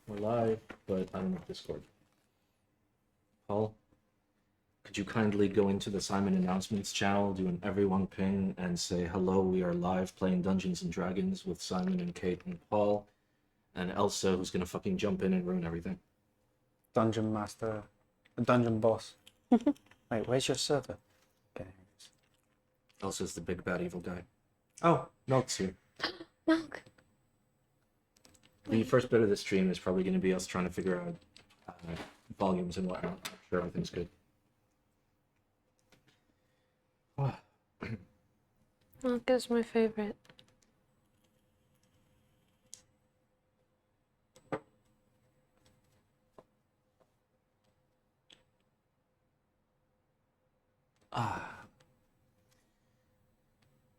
We're live, but I don't have Discord. Paul, could you kindly go into the Simon Announcements channel, do an everyone ping, and say, hello, we are live playing Dungeons and Dragons with Simon and Kate and Paul, and Elsa, who's gonna fucking jump in and ruin everything. Dungeon master, dungeon boss. Wait, where's your server? Okay. Elsa's the big bad evil guy. Oh, Milk's here. Milk. The first bit of the stream is probably going to be us trying to figure out volumes and whatnot. I'm sure everything's good. Milk is my favorite.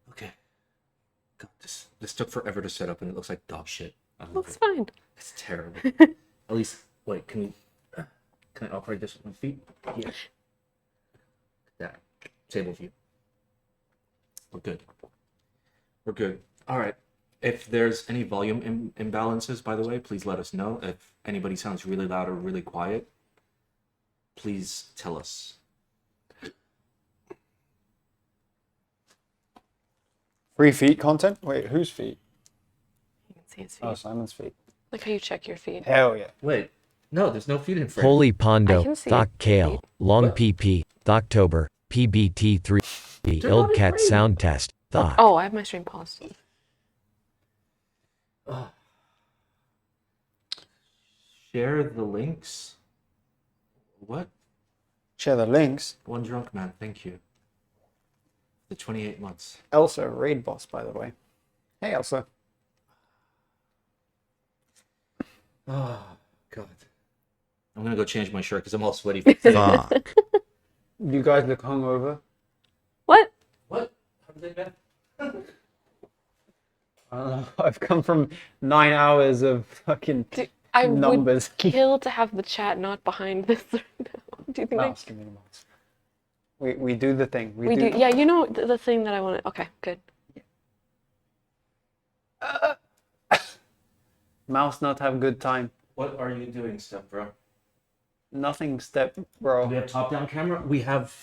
Okay. God, this took forever to set up, and it looks like dog shit. I love Looks it. fine. It's terrible. At least, wait, can I operate this with my feet? Yeah. That. Table view. We're good. We're good. All right. If there's any volume imbalances, by the way, please let us know. If anybody sounds really loud or really quiet, please tell us. Free feet content? Wait, whose feet? You can see his feet. Oh, Simon's feet. Look how you check your feet. Hell yeah. Wait. No, there's no feet in frame. Holy I Pondo, can see Thoc it. Kale, Long What? PP, Thoctober, PBT3, They're not in Ildcat frame. Sound Test, Thoc. Oh, I have my stream paused. Share the links. What? Share the links. One drunk man, thank you. The 28 months. Elsa, raid boss, by the way. Hey, Elsa. Oh, God. I'm gonna go change my shirt because I'm all sweaty. Thoc. You guys look hungover. What? What? How did they been? I don't know. I've come from 9 hours of fucking Dude, I numbers. would kill to have the chat not behind this right now. Do you think Mouse, give me the mouse. We do the thing. we do? Yeah, you know the thing that I wanted. Okay, good. Mouse not have good time. What are you doing, step bro? Nothing step, Do we bro. have top-down camera? We have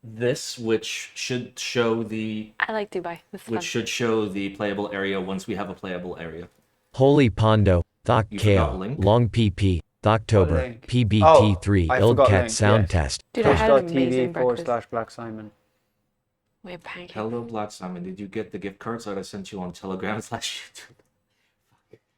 this, which should show the I like Dubai. This is fun. playable area once we have a playable area. Holy Pondo, Thoc You forgot Kale, link? Long PP, What Thoctober, link? PBT3, Oh, I forgot Ildcat link, Sound yes. Test. Dude, I had an Twitch.tv amazing breakfast. /Black Simon. We have pancakes. Hello, Black Simon. Did you get the gift cards that I sent you on Telegram / YouTube?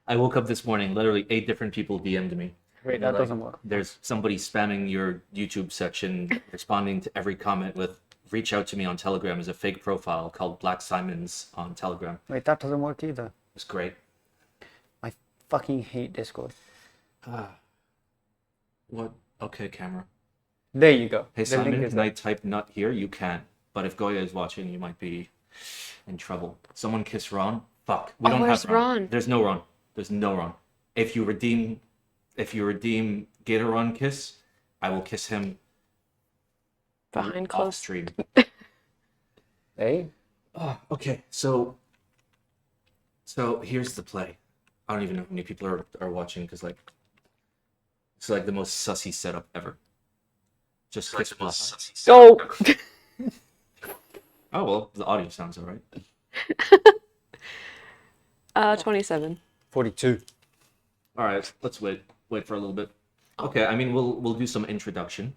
I woke up this morning, literally 8 different people DM'd me. Wait, that doesn't work. There's somebody spamming your YouTube section, responding to every comment with, reach out to me on Telegram as a fake profile called Black Simons on Telegram. Wait, that doesn't work either. It's great. I fucking hate Discord. What? Okay, camera. There you go. Hey, The link Simon, is can there. I type nut here? You can. But if Goya is watching, you might be in trouble. Someone kiss Ron? Fuck. We Oh, don't where's have Ron. Ron? There's no Ron. There's no Ron. If you redeem Gator Ron kiss, I will kiss him Behind off closed. stream. Hey? Oh, okay, so here's the play. I don't even know how many people are watching because it's like the most sussy setup ever. Just kiss Oh. Oh well, the audio sounds alright. 27. 42. All right, let's wait for a little bit. Okay, I mean we'll do some introduction,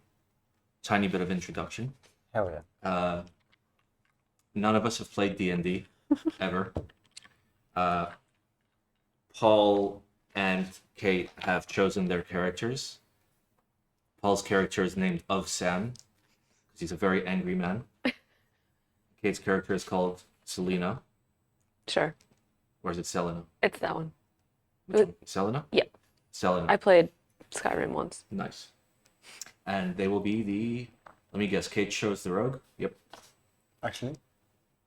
tiny bit of introduction. Hell yeah. None of us have played DnD ever. Paul and Kate have chosen their characters. Paul's character is named Of Sam because he's a very angry man. Kate's character is called Selena, Sure. or is it Selena? It's that one. Which one? Selena? Yep. Selena. I played Skyrim once. Nice. And they will be the. Let me guess. Kate chose the rogue. Yep. Actually.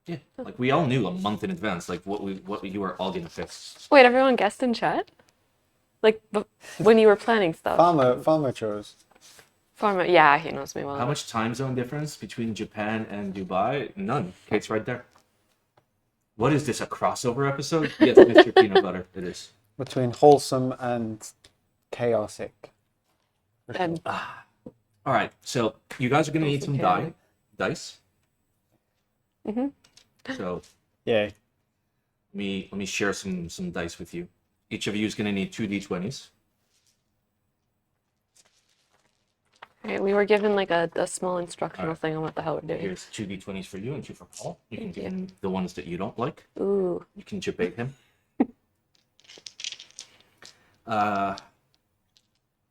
Yeah. Like we all knew a month in advance, like what you were all gonna pick. Wait, everyone guessed in chat? Like, when you were planning stuff? Farmer chose. Farmer, yeah, he knows me well. How much time zone difference between Japan and Dubai? None. Kate's right there. What is this, a crossover episode? Yes, Mr. Peanut Butter. It is. Between wholesome and chaotic. And All right, so you guys are gonna need some dice. So Yeah. let me share some dice with you. Each of you is gonna need 2d20s. right, we were given like a small instructional thing on what the hell we're doing. Here's 2d20s for you and 2 for Paul. You can Thank give you. him the ones that you don't like. Ooh. You can debate him.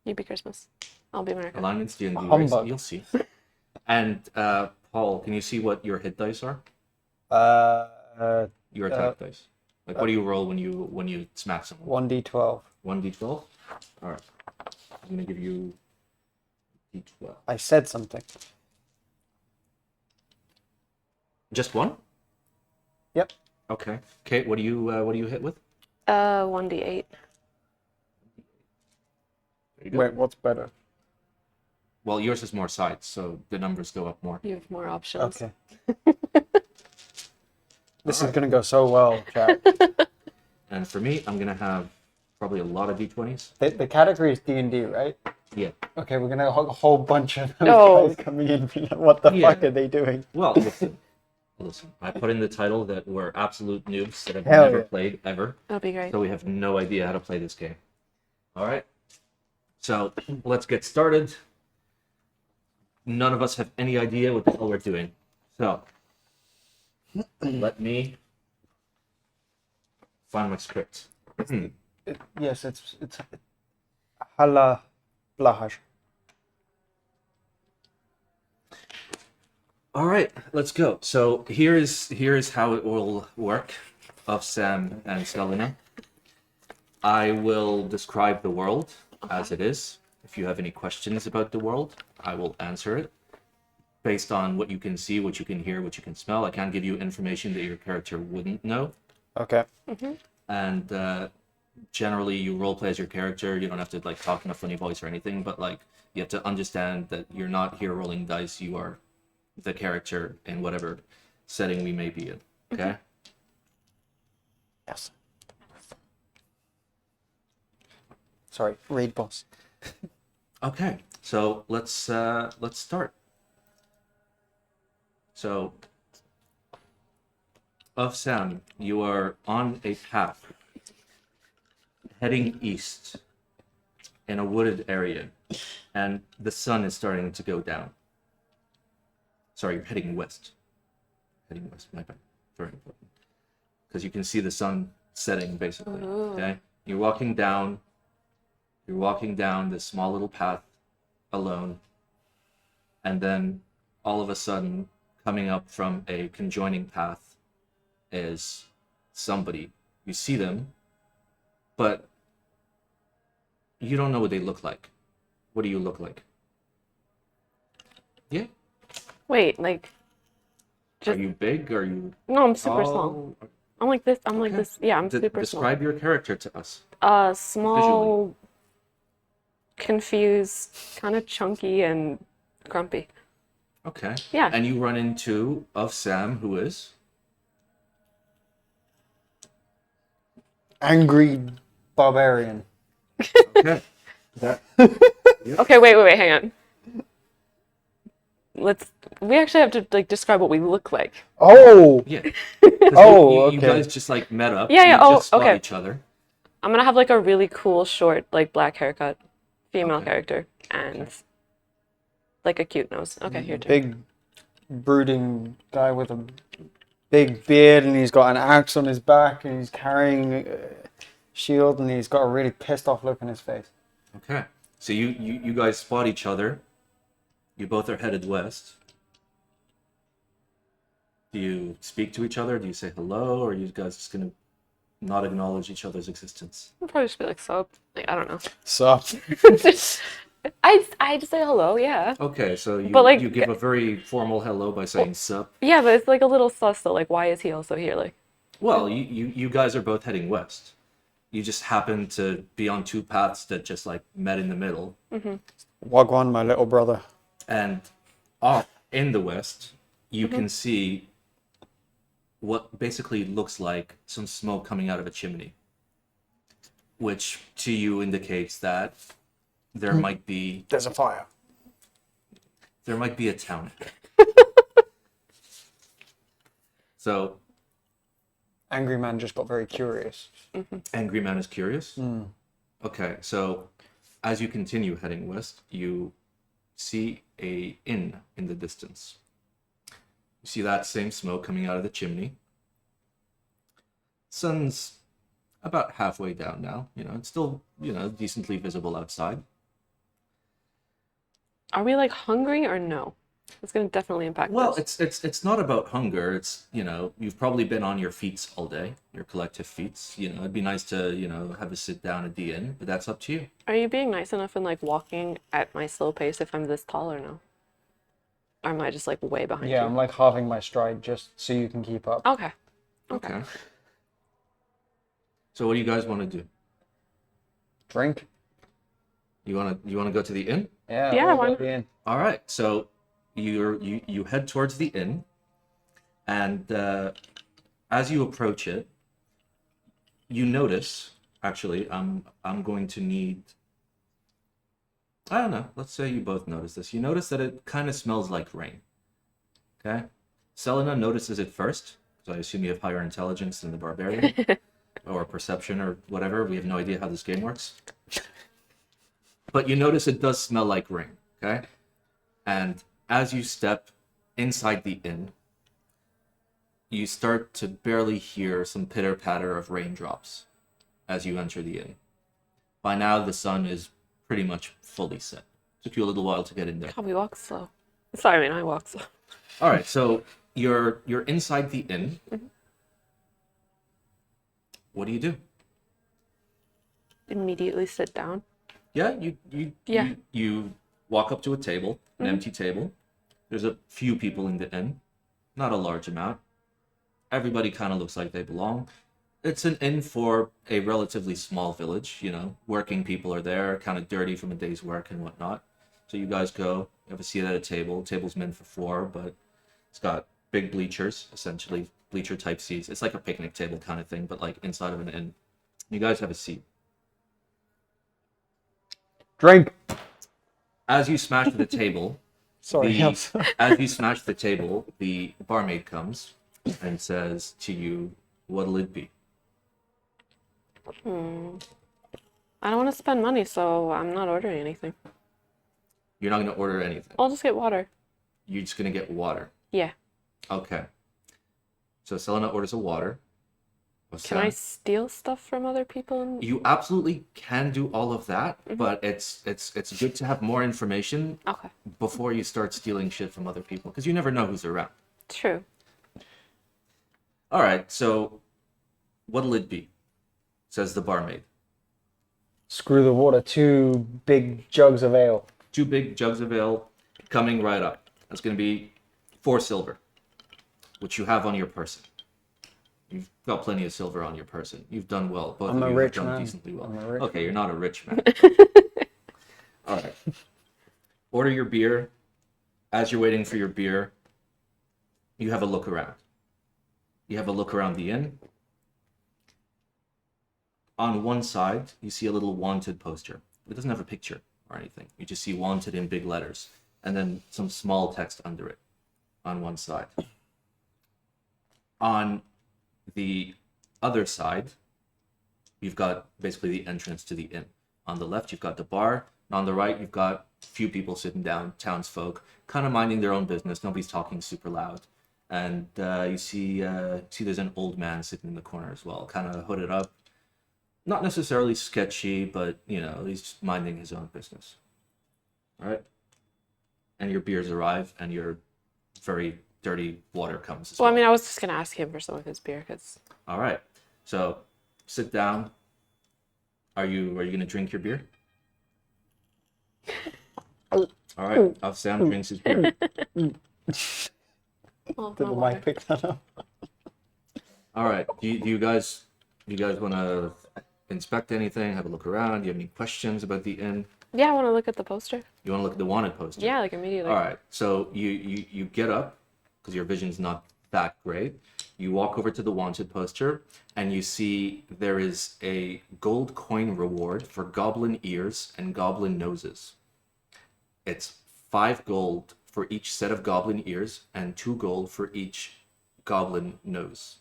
You be Christmas. I'll be America. Alignments, DnD race, Humbug. you'll see. And Paul, can you see what your hit dice are? Your attack dice. Like, what do you roll when you smack someone? 1d12. 1d12. All right. I'm gonna give you d12. I said something. Just one? Yep. Okay. Kate, what do you hit with? 1d8. There you go. Wait, what's better? Well, yours is more sides, so the numbers go up more. You have more options. Okay. This is gonna go so well, chat. And for me, I'm gonna have probably a lot of d20s. The category is D&D, right? Yeah. Okay, we're gonna have a whole bunch of those Oh. guys coming in. What the Yeah. fuck are they doing? Well, listen. I put in the title that we're absolute noobs that have Hell never yeah. played ever, That'll be great. so we have no idea how to play this game. All right. So let's get started. None of us have any idea what the hell we're doing. So let me find my script. Yes, it's Hala Blahaj. All right, let's go. So here's how it will work of Sam and Selena. I will describe the world as it is. If you have any questions about the world, I will answer it based on what you can see, what you can hear, what you can smell. I can't give you information that your character wouldn't know. Okay. And generally, you roleplay as your character. You don't have to like talk in a funny voice or anything, but like you have to understand that you're not here rolling dice. You are the character in whatever setting we may be in. Okay. Yes. Sorry, raid boss. Okay, so let's start. So, of Sam, you are on a path heading east in a wooded area, and the sun is starting to go down. Sorry, you're heading west. Heading west, my bad. Very important. Because you can see the sun setting, basically. Okay, you're walking down this small little path alone, and then all of a sudden, coming up from a conjoining path is somebody. You see them, but you don't know what they look like. What do you look like? Yeah? Wait, like, Are you big? Are you no, I'm super tall? small. I'm like this. I'm like Okay. this. Yeah, I'm super small. Describe your character to us. Small, confused, kind of chunky and grumpy. Okay. Yeah. And you run into of Sam, who is? Angry barbarian. Okay. That. Okay, wait, hang on. We actually have to like describe what we look like. Oh! Yeah. 'Cause Oh, you okay. guys just like met up. Yeah, You oh, just spot okay. each other. I'm gonna have like a really cool short, like black haircut, female Okay. character, and like a cute nose. Okay, your turn. Big, brooding guy with a big beard, and he's got an axe on his back, and he's carrying a shield, and he's got a really pissed off look on his face. Okay. So you guys spot each other. You both are headed west. Do you speak to each other? Do you say hello, or are you guys just gonna not acknowledge each other's existence? I'll probably just be like, sup. Like, I don't know. Sup? I just say hello, yeah. Okay, so But, like, you give a very formal hello by saying sup. Yeah, but it's like a little sus though. Like, why is he also here? Like, Well, you guys are both heading west. You just happen to be on two paths that just like met in the middle. Wagwan, my little brother. And off in the west, you can see what basically looks like some smoke coming out of a chimney. which to you indicates that there might be There's a fire. a town. So, Angry man just got very curious. Angry Man is curious. Okay, so as you continue heading west, you see a inn in the distance. You see that same smoke coming out of the chimney. Sun's about halfway down now. You know, it's still, decently visible outside. Are we like hungry or no? It's gonna definitely impact Well, us. it's not about hunger. It's, you've probably been on your feet all day, your collective feet. It'd be nice to, have a sit down at the inn, but that's up to you. Are you being nice enough and like walking at my slow pace if I'm this tall or no? Or am I just like way behind Yeah, you? I'm like halving my stride just so you can keep up. Okay. Okay. So what do you guys want to do? Drink? You want to go to the inn? Yeah, Yeah, we'll why go not? to the inn. All right, so you head towards the inn, and as you approach it, you notice. Actually, I'm going to need. I don't know. Let's say you both notice this. You notice that it kind of smells like rain. Okay, Selena notices it first, so I assume you have higher intelligence than the barbarian, or perception, or whatever. We have no idea how this game works. But you notice it does smell like rain. Okay, and as you step inside the inn, you start to barely hear some pitter-patter of raindrops as you enter the inn. By now, the sun is pretty much fully set. Took you a little while to get in there. God, we walk slow. Sorry, I mean I walk slow. All right, so you're inside the inn. What do you do? Immediately sit down. Yeah, Yeah. you walk up to a table, an empty table. There's a few people in the inn, not a large amount. Everybody kind of looks like they belong. It's an inn for a relatively small village, working people are there, kind of dirty from a day's work and whatnot. So you guys go, you have a seat at a table. Table's meant for 4, but it's got big bleachers, essentially bleacher type seats. It's like a picnic table kind of thing, but like inside of an inn. You guys have a seat. Drink! As you smash the table, Sorry, yes. as you smash the table, the barmaid comes and says to you, "What'll it be?" I don't want to spend money, so I'm not ordering anything. You're not going to order anything. I'll just get water. You're just going to get water. Yeah. Okay. So Selena orders a water. Can I steal stuff from other people? You absolutely can do all of that, but it's good to have more information Okay. before you start stealing shit from other people, because you never know who's around. True. All right, so what'll it be? Says the barmaid. Screw the water. 2 big jugs of ale. 2 big jugs of ale coming right up. That's going to be 4 silver, which you have on your person. You've got plenty of silver on your person. You've done well. Both I'm of a you rich have done man. decently well. I'm a rich Okay, you're not a rich man. All right. Order your beer. As you're waiting for your beer, you have a look around. You have a look around the inn. On one side, you see a little wanted poster. It doesn't have a picture or anything. You just see wanted in big letters, and then some small text under it on one side. On the other side, you've got basically the entrance to the inn. On the left, you've got the bar. And on the right, you've got a few people sitting down, townsfolk, kind of minding their own business. Nobody's talking super loud. And you see there's an old man sitting in the corner as well, kind of hooded up. Not necessarily sketchy, but, he's just minding his own business. All right? And your beers arrive, and your very dirty water comes as Well, well. I mean, I was just gonna ask him for some of his beer, because All right. So, sit down. Are you gonna drink your beer? All right. Sam drinks his beer. oh, Did my the water. mic pick that up? All right. Do you guys want to inspect anything? Have a look around? Do you have any questions about the inn? Yeah, I want to look at the poster. You want to look at the wanted poster? Yeah, like immediately. All right. So you get up because your vision's not that great. You walk over to the wanted poster and you see there is a gold coin reward for goblin ears and goblin noses. It's 5 gold for each set of goblin ears and 2 gold for each goblin nose.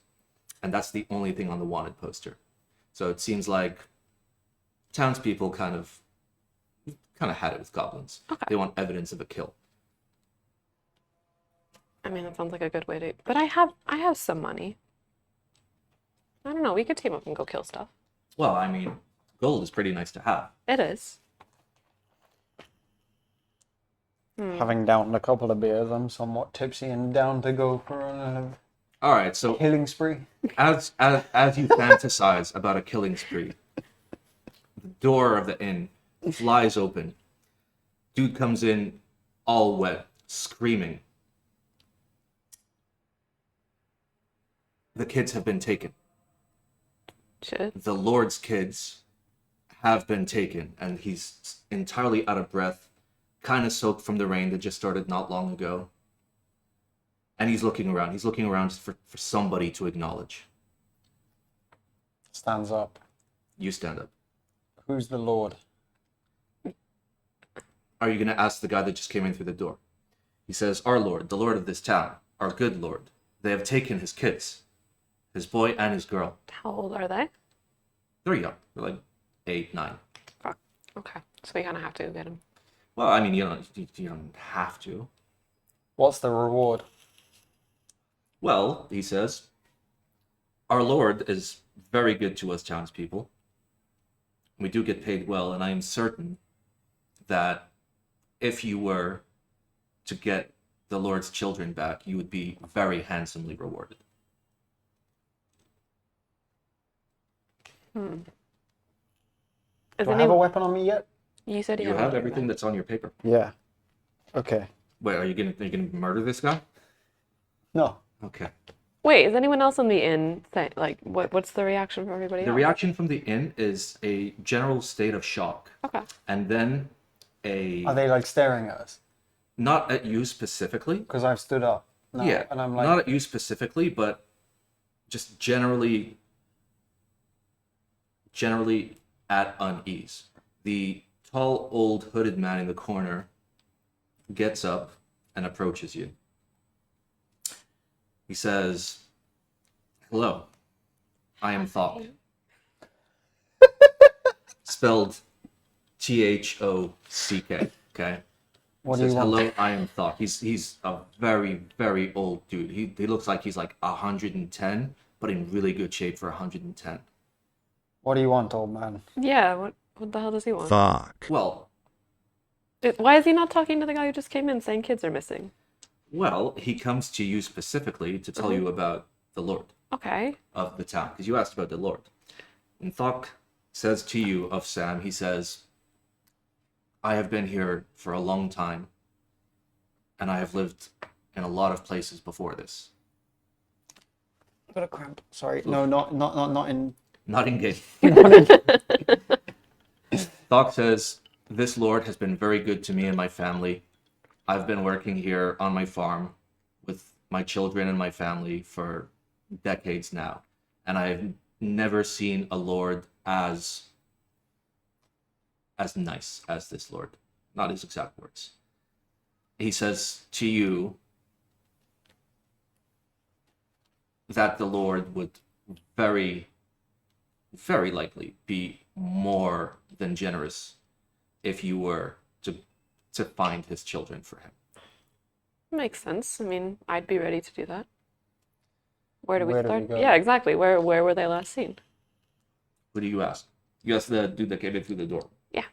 And that's the only thing on the wanted poster. So it seems like townspeople kind of had it with goblins. Okay. They want evidence of a kill. I mean, that sounds like a good way to. But I have some money. I don't know. We could team up and go kill stuff. Well, I mean, gold is pretty nice to have. It is. Having downed a couple of beers, I'm somewhat tipsy and down to go for a All right, so killing spree. as you fantasize about a killing spree, the door of the inn flies open. Dude comes in all wet, screaming. The kids have been taken. Shit. The Lord's kids have been taken, and he's entirely out of breath, kind of soaked from the rain that just started not long ago. And he's looking around. He's looking around for somebody to acknowledge. Stands up. You stand up. Who's the Lord? Are you going to ask the guy that just came in through the door? He says, "Our Lord, the Lord of this town, our good Lord. They have taken his kids, his boy and his girl." How old are they? They're young. They're like 8, 9. Fuck. Okay. So we kind of have to go get them. Well, I mean, you don't have to. What's the reward? Well, he says, "Our Lord is very good to us townspeople. We do get paid well, and I am certain that if you were to get the Lord's children back, you would be very handsomely rewarded." Is Do I have a weapon on me yet? You said You have everything that's on your paper. Yeah. Okay. Wait, are you gonna murder this guy? No. Okay. Wait, is anyone else in the inn saying, like, what's the reaction from everybody The else? reaction from the inn is a general state of shock, Okay. and then Are they like staring at us? not at you specifically. Because I've stood up. No. Yeah, And I'm like, not at you specifically, but just generally at unease. The tall, old, hooded man in the corner gets up and approaches you. He says, "Hello, I am Thocks." Spelled Thock, okay? what do Says, you want? "Hello, I am Thocks." He's a very, very old dude. He looks like he's like 110, but in really good shape for 110. What do you want, old man? Yeah, what the hell does he want? Thocks. Well, Why is he not talking to the guy who just came in saying kids are missing? he comes to you specifically to tell you about the Lord Okay. of the town, because you asked about the Lord. And Thok says to you of Sam, he says, "I have been here for a long time, and I have lived in a lot of places before this." I've got a cramp. Sorry. No, not in. Not in game. Not in. Thok says, "This Lord has been very good to me and my family. I've been working here on my farm with my children and my family for decades now, and I've never seen a Lord as nice as this Lord." Not his exact words. He says to you that the Lord would very, very likely be more than generous if you were to find his children for him. Makes sense. I mean, I'd be ready to do that. Where do we Where do we start? go? Yeah, exactly. Where were they last seen? Who do you ask? You ask the dude that came in through the door. Yeah.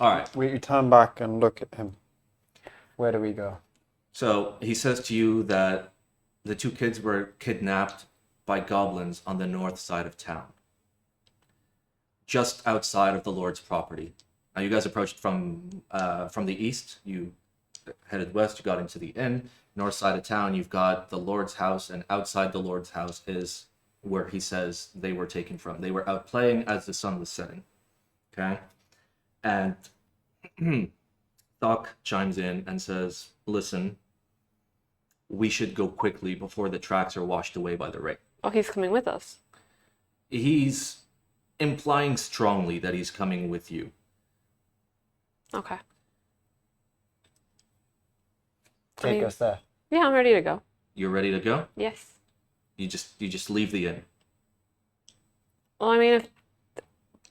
All right. We turn back and look at him. Where do we go? So he says to you that the 2 kids were kidnapped by goblins on the north side of town, just outside of the Lord's property. Now you guys approached from the east. You headed west. You got into the inn. North side of town, you've got the Lord's house, and outside the Lord's house is where he says they were taken from. They were out playing as the sun was setting. Okay, and Thok chimes in and says, "Listen, we should go quickly before the tracks are washed away by the rain. Oh, he's coming with us. He's implying strongly that he's coming with you. Okay. Take us there. Yeah, I'm ready to go. You're ready to go? Yes. You just leave the inn. Well, I mean, if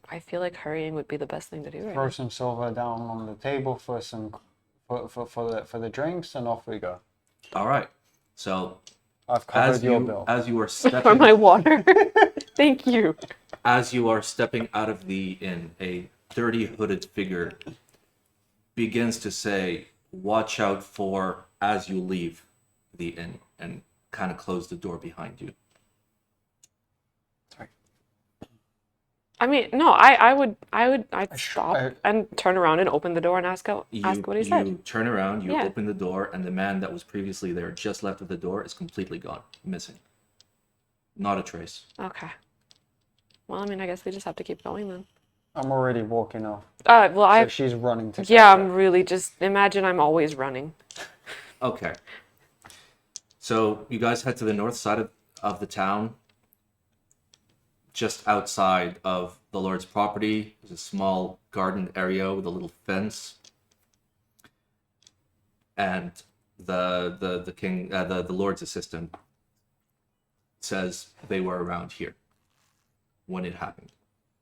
I feel like hurrying would be the best thing to do right Throw now. some silver down on the table for the drinks, and off we go. All right. So I've covered your bill. as you are For stepping my water. Thank you. as you are stepping out of the inn, a dirty hooded figure begins to say, "Watch out for," as you leave the inn, and kind of close the door behind you. Sorry. I mean, no, I'd stop I- and turn around and open the door and ask what he You said. turn around, you Yeah. open the door, and the man that was previously there, just left of the door, is completely gone, missing. Not a trace. Okay. Well, I mean, I guess we just have to keep going then. I'm already walking off. Well, So she's running to. yeah, catch I'm really just imagine I'm always running. Okay. So you guys head to the north side of the town. Just outside of the Lord's property, there's a small garden area with a little fence. And the king, the Lord's assistant, says they were around here when it happened.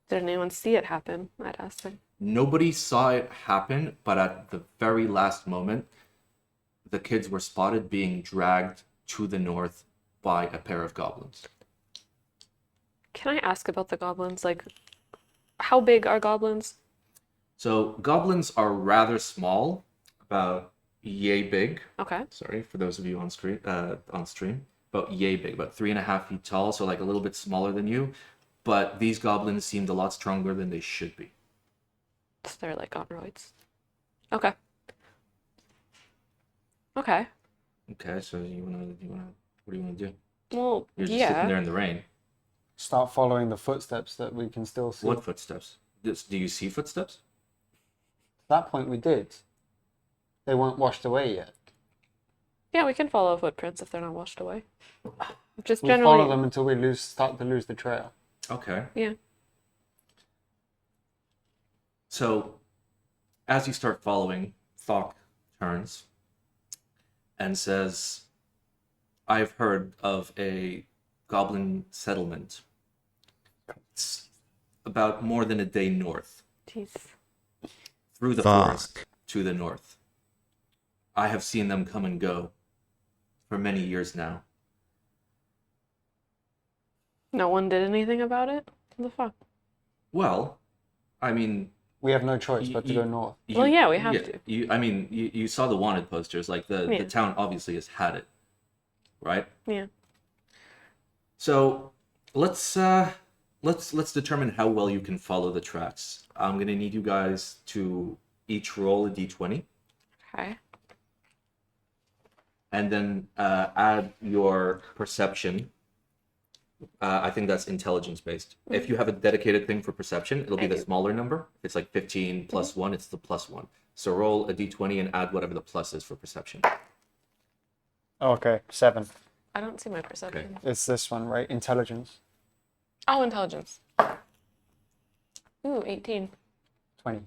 Did anyone see it happen? I'd ask him. Nobody saw it happen, but at the very last moment, the kids were spotted being dragged to the north by a pair of goblins. Can I ask about the goblins? Like, how big are goblins? So goblins are rather small, about yay big. Okay. Sorry for those of you on screen, on stream, about yay big, about 3.5 feet tall, so like a little bit smaller than you. But these goblins seemed a lot stronger than they should be. So they're like on roids. Okay. Okay. Okay, so what do you wanna do? Well, You're just sitting yeah. there in the rain. Start following the footsteps that we can still see. What footsteps? Do you see footsteps? At that point, we did. They weren't washed away yet. Yeah, we can follow footprints if they're not washed away. Just We'll generally. follow them until we start to lose the trail. Okay. Yeah. So, as you start following, Thocks turns and says, "I've heard of a goblin settlement. It's about more than a day north, Jeez. through the forest to the north. I have seen them come and go for many years now. No one did anything about it? What the fuck? Well, I mean, We have no choice but to go north. Well, yeah, we have to. You saw the wanted posters. Like the Yeah. town obviously has had it, right? Yeah. So let's determine how well you can follow the tracks. I'm gonna need you guys to each roll a d20 Okay. and then add your perception. I think that's intelligence based. If you have a dedicated thing for perception, it'll be I the do. smaller number. If it's like 15 plus 1, it's the plus 1. So roll a d20 and add whatever the plus is for perception. Okay, 7. I don't see my perception. It's this one, right? Intelligence. Oh, intelligence. Ooh, 18. 20.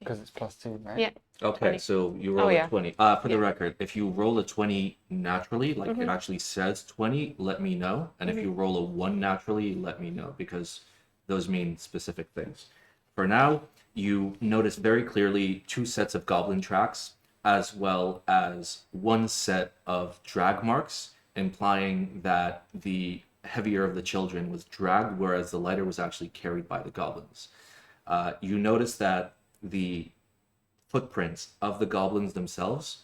Because it's plus 2, right? Yeah. Okay, 20. so you roll yeah. a 20. For the Yeah. record, if you roll a 20 naturally, like it actually says 20, let me know. And if you roll a 1 naturally, let me know, because those mean specific things. For now, you notice very clearly 2 sets of goblin tracks, as well as 1 set of drag marks, implying that the heavier of the children was dragged, whereas the lighter was actually carried by the goblins. You notice that the footprints of the goblins themselves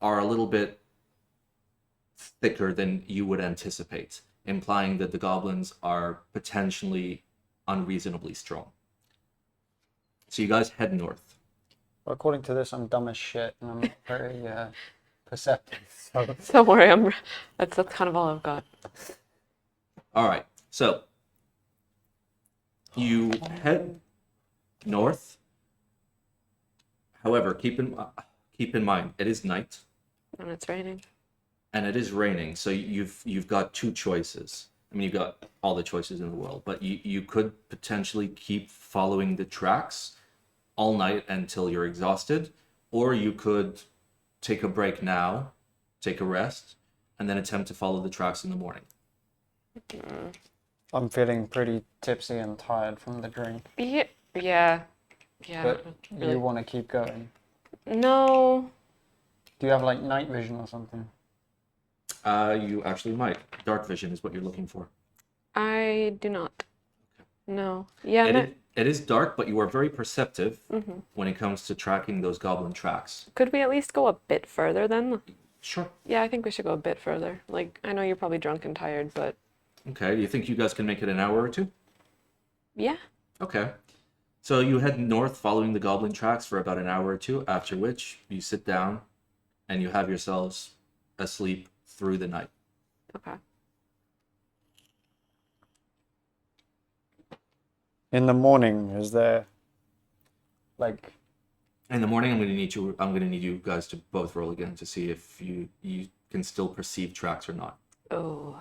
are a little bit thicker than you would anticipate, implying that the goblins are potentially unreasonably strong. So you guys head north. Well, according to this, I'm dumb as shit, and I'm not very perceptive. So Don't worry, that's kind of all I've got. All right, so you head north. However, keep in mind, it is night. And it's raining. And it is raining, so you've got two choices. I mean, you've got all the choices in the world, but you could potentially keep following the tracks all night until you're exhausted, or you could take a break now, take a rest, and then attempt to follow the tracks in the morning. I'm feeling pretty tipsy and tired from the drink. Yeah. But really. you want to keep going. No. Do you have like night vision or something? You actually might. Dark vision is what you're looking for. I do not. No. Yeah. It is dark, but you are very perceptive when it comes to tracking those goblin tracks. Could we at least go a bit further then? Sure. Yeah, I think we should go a bit further. Like, I know you're probably drunk and tired, but Okay, you think you guys can make it an hour or two? yeah. Okay. So you head north following the goblin tracks for about an hour or two, after which you sit down and you have yourselves asleep through the night. Okay. In the morning, is there like In the morning, I'm gonna need you guys to both roll again to see if you can still perceive tracks or not. Oh.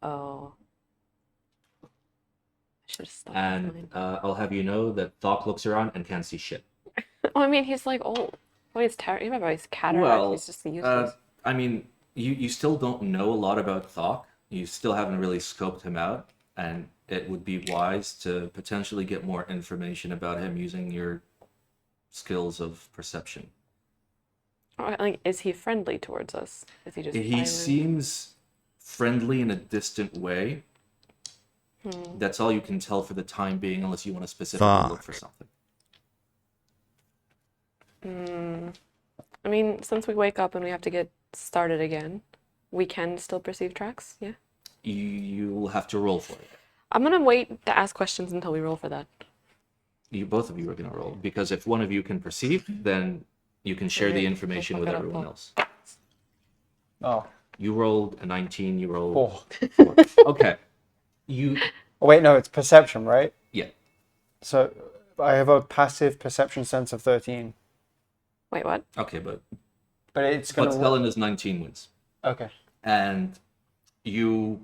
I should have stopped. And I'll have you know that Thok looks around and can't see shit. Oh, I mean, he's like old. Oh, he's terrible. Remember, he's cataract. Well, He's just useless. I mean, you still don't know a lot about Thok. You still haven't really scoped him out, and it would be wise to potentially get more information about him using your skills of perception. Like, is he friendly towards us? Is he just He violent? seems friendly in a distant way. That's all you can tell for the time being, unless you want to specifically look for something. I mean, since we wake up and we have to get started again, we can still perceive tracks, yeah? You'll have to roll for it. I'm gonna wait to ask questions until we roll for that. Both of you are going to roll, because if one of you can perceive, then you can share the information We'll with fuck it up, everyone Paul. else. oh You rolled a 19, you rolled 4? 4. Okay. Oh, wait, no, it's perception, right? Yeah. So I have a passive perception sense of 13, Wait, what? Okay, but it's gonna. Helena's 19 wins. Okay. And you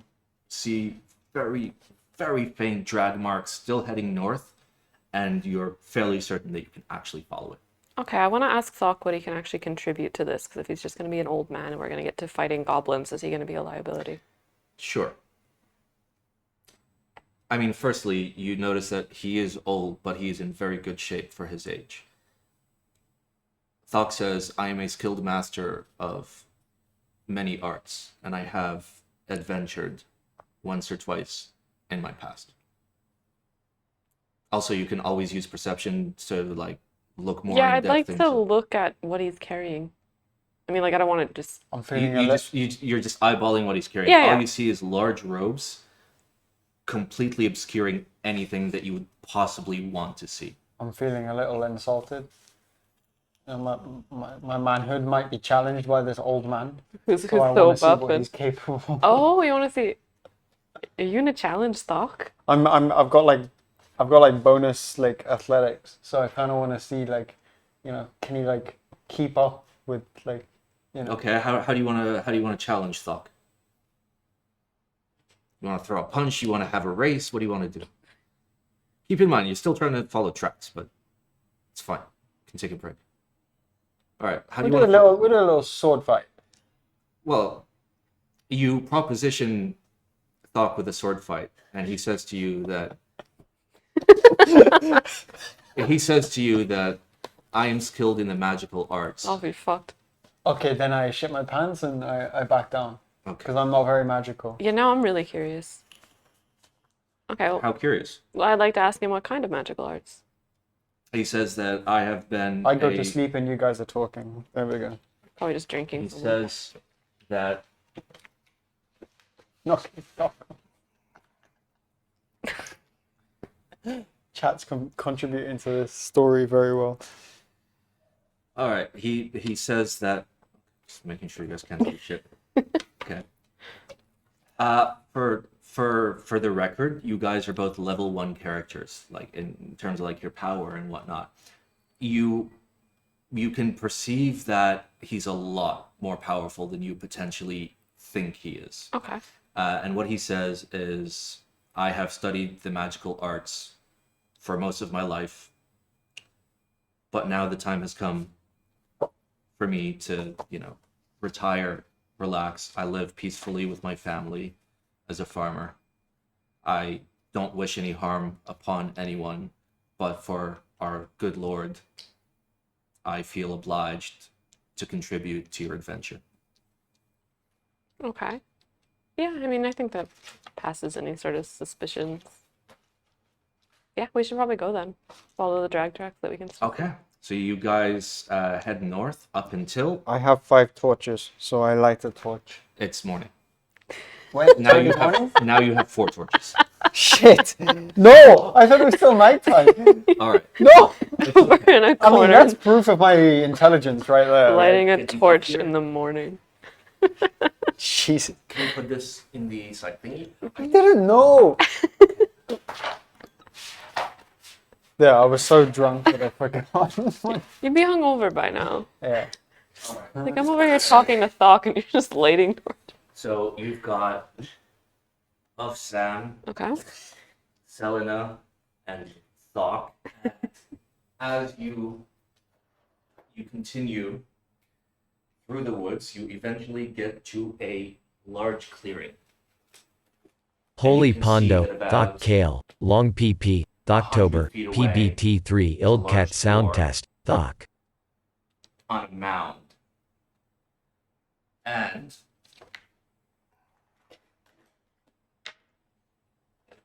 see very, very faint drag marks still heading north, and you're fairly certain that you can actually follow it. Okay, I want to ask Thok what he can actually contribute to this, because if he's just going to be an old man and we're going to get to fighting goblins, is he going to be a liability? Sure. I mean, firstly, you notice that he is old, but he is in very good shape for his age. Thok says, I am a skilled master of many arts, and I have adventured once or twice in my past. Also, you can always use perception to, like, look more Yeah, in I'd depth like into... to look at what he's carrying. I mean, like, I don't want to just... I'm feeling a little. You're just eyeballing what he's carrying. Yeah, All yeah. you see is large robes, completely obscuring anything that you would possibly want to see. I'm feeling a little insulted. And my manhood might be challenged by this old man. Who's So I so want to see buff what and... he's capable of. Oh, you want to see... Are you gonna challenge Thok? I've got like bonus like athletics, so I kind of want to see like, can he like keep up with like, Okay, how do you want to challenge Thok? You want to throw a punch? You want to have a race? What do you want to do? Keep in mind, you're still trying to follow tracks, but it's fine. You can take a break. All right, how do we'll you do want we'll do a little sword fight. Well, you proposition Thok with a sword fight, and he says to you that I am skilled in the magical arts. I'll be fucked. Okay, then I shit my pants and I back down Okay. because I'm not very magical. Yeah, now I'm really curious. Okay, well, How curious. I'd like to ask him what kind of magical arts. He says that I have been I go to sleep and you guys are talking. There we go. Probably just drinking. He for a little. says that No, stop. Chat's contributing to this story very well. all right. He says that, just making sure you guys can't do shit. Okay. For the record, you guys are both level 1 characters, like in terms of like your power and whatnot. You you can perceive that he's a lot more powerful than you potentially think he is. Okay. And what he says is, I have studied the magical arts for most of my life, but now the time has come for me to, retire, relax. I live peacefully with my family as a farmer. I don't wish any harm upon anyone, but for our good Lord, I feel obliged to contribute to your adventure. Okay. Yeah, I mean, I think that passes any sort of suspicions. Yeah, we should probably go then. Follow the drag tracks that we can see. Okay, so you guys head north up until I have 5 torches, so I light a torch. it's morning. Wait, Now you have 4 torches. Shit! No! I thought it was still nighttime. All right. No! We're in a I mean, corner that's proof of my intelligence right there. right? lighting a Can you torch hear? in the morning. Jesus. Can you put this in the side thingy? I didn't know! Yeah, I was so drunk that I forgot. You'd be hungover by now. Yeah. All right. Like, I'm over here talking to Thok and you're just lighting torch. So you've got of Sam, Okay. Selena, and Thok. As you continue through the woods, you eventually get to a large clearing. Holy can see Pondo, that about Thok Kale, Long PP, Thoktober, 100 feet away, PBT3 there's a Ildcat large Sound door. Test, Thok. On a mound. And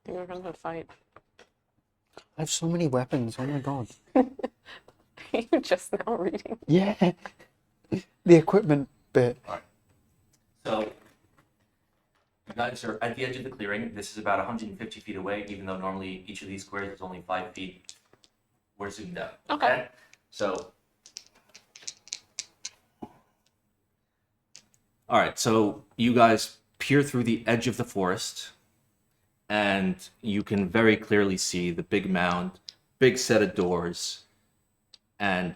You're gonna fight. I have so many weapons, oh my god. Are you just now reading? Yeah. The equipment bit. so you guys are at the edge of the clearing. This is about 150 feet away, even though normally each of these squares is only 5 feet. We're zoomed out. Okay. So, all right. So you guys peer through the edge of the forest, and you can very clearly see the big mound, big set of doors, and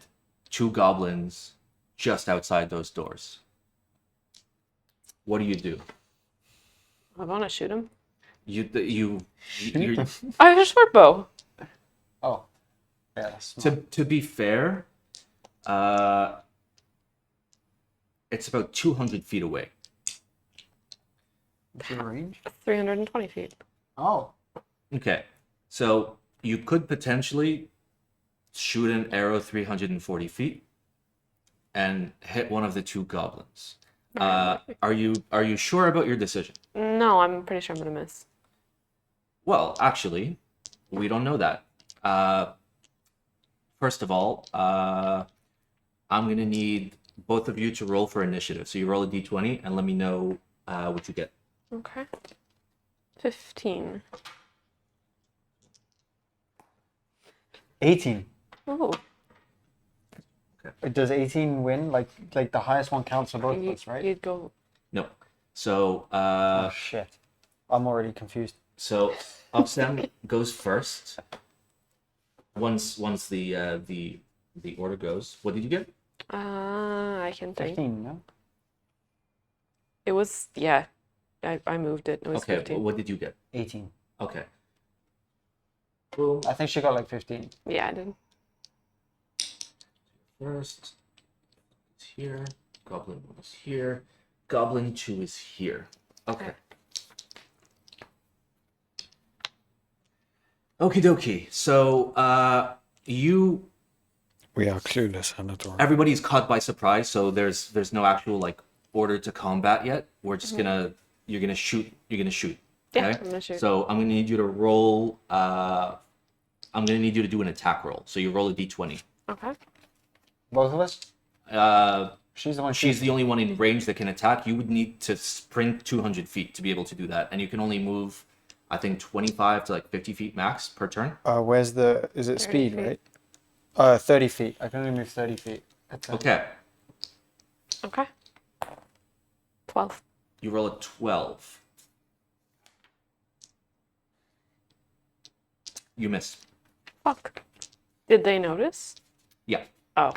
2 goblins just outside those doors. What do you do? I wanna shoot him. You I have a short bow. Oh. Yeah, that's smart. to be fair, it's about 200 feet away. What's your range? 320 feet. Oh. Okay, so you could potentially shoot an arrow 340 feet and hit one of the 2 goblins. Are you sure about your decision? No, I'm pretty sure I'm gonna miss. Well, actually, we don't know that. First of all, I'm gonna need both of you to roll for initiative. So you roll a d20 and let me know what you get. Okay. 15. 18. Oh, Does 18 win? Like the highest one counts for both of us, right? you'd go. No. So Oh shit. I'm already confused. so Upstem goes first. Once the order goes. What did you get? I can think. 15, no? It was, yeah. I moved it. It was Okay, 15. what did you get? 18. Okay. Boom. I think she got like 15. Yeah, I did. First is here. Goblin 1 is here. Goblin 2 is here. Okay. Okie dokie. So you We are clueless, Anador. everybody's caught by surprise, so there's no actual like order to combat yet. We're just you're gonna shoot. Okay? Yeah, I'm gonna shoot. So I'm gonna need you to roll. I'm gonna need you to do an attack roll. So you roll a d20. Okay. Both of us? She's the one. She's the only one in range that can attack. You would need to sprint 200 feet to be able to do that, and you can only move, I think, 25 to like 50 feet max per turn. Where's the? Is it 30 speed, feet. right? 30 feet. I can only move 30 feet. Okay. Okay. 12. You roll a 12. You miss. Fuck. Did they notice? Yeah. Oh.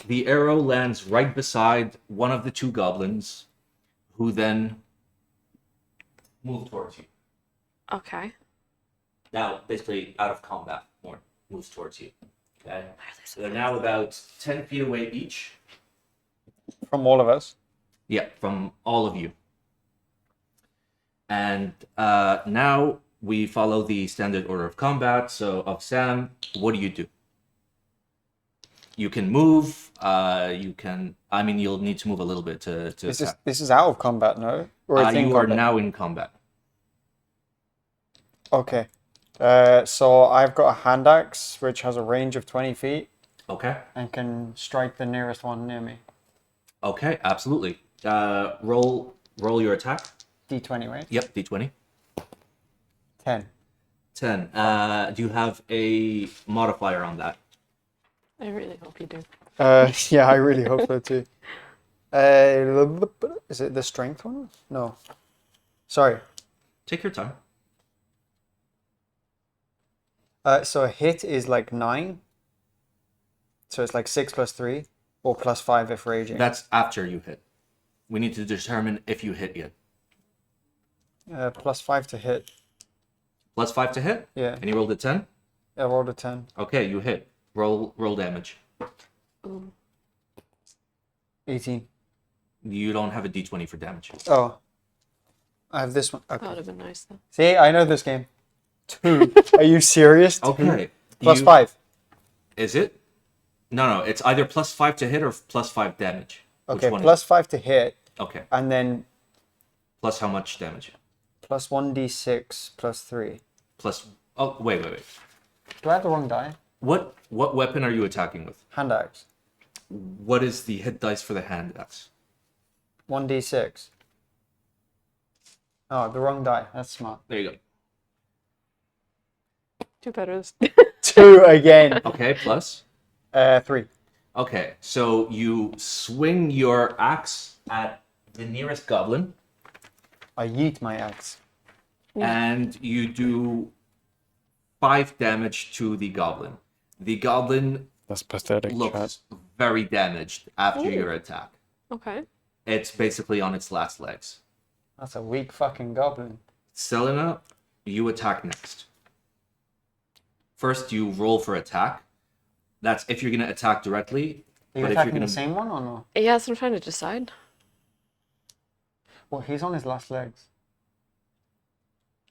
The arrow lands right beside one of the two goblins, who then move towards you. Okay. Now, basically out of combat, more moves towards you. Okay? So they're now about 10 feet away each. From all of us. Yeah, from all of you. And now we follow the standard order of combat. So, of Sam, what do? You can move. You can. I mean, you'll need to move a little bit to attack. This is out of combat, no? Or it's in You are combat? now in combat. Okay. So I've got a hand axe which has a range of 20 feet Okay. and can strike the nearest one near me. Okay. Absolutely. Roll your attack. D20, right? Yep. D20. 10. 10. Do you have a modifier on that? I really hope you do. Yeah, I really hope so too. Is it the strength one? No. Sorry. Take your time. So a hit is like 9. So it's like 6 plus 3 or plus 5 if raging. That's after you hit. We need to determine if you hit yet. Plus 5 to hit. Plus 5 to hit? Yeah. And you rolled a 10? I rolled a 10. Okay, you hit. Roll damage. Ooh. 18. You don't have a d20 for damage. Oh. I have this one. That would Okay. have been nice though. See, I know this game. 2. Are you serious? 2. Okay. Plus 5. Is it? No, it's either plus 5 to hit or plus 5 damage. Okay, Which one plus 5 to hit. Okay. And then Plus how much damage? plus 1d6 plus 3. Plus... Oh, wait. Do I have the wrong die? What weapon are you attacking with? Hand axe. What is the hit dice for the hand axe? 1d6. Oh, the wrong die. That's smart. There you go. Two better. 2 again. Okay, plus. 3. Okay, so you swing your axe at the nearest goblin, I yeet my axe. and you do 5 damage to the goblin. The goblin That's pathetic. looks very damaged after Ooh. your attack. Okay. It's basically on its last legs. That's a weak fucking goblin. Selena, you attack next. First, you roll for attack. That's if you're going to attack directly. Are you but if attacking you're the gonna... same one or no? Yeah, so I'm trying to decide. Well, he's on his last legs.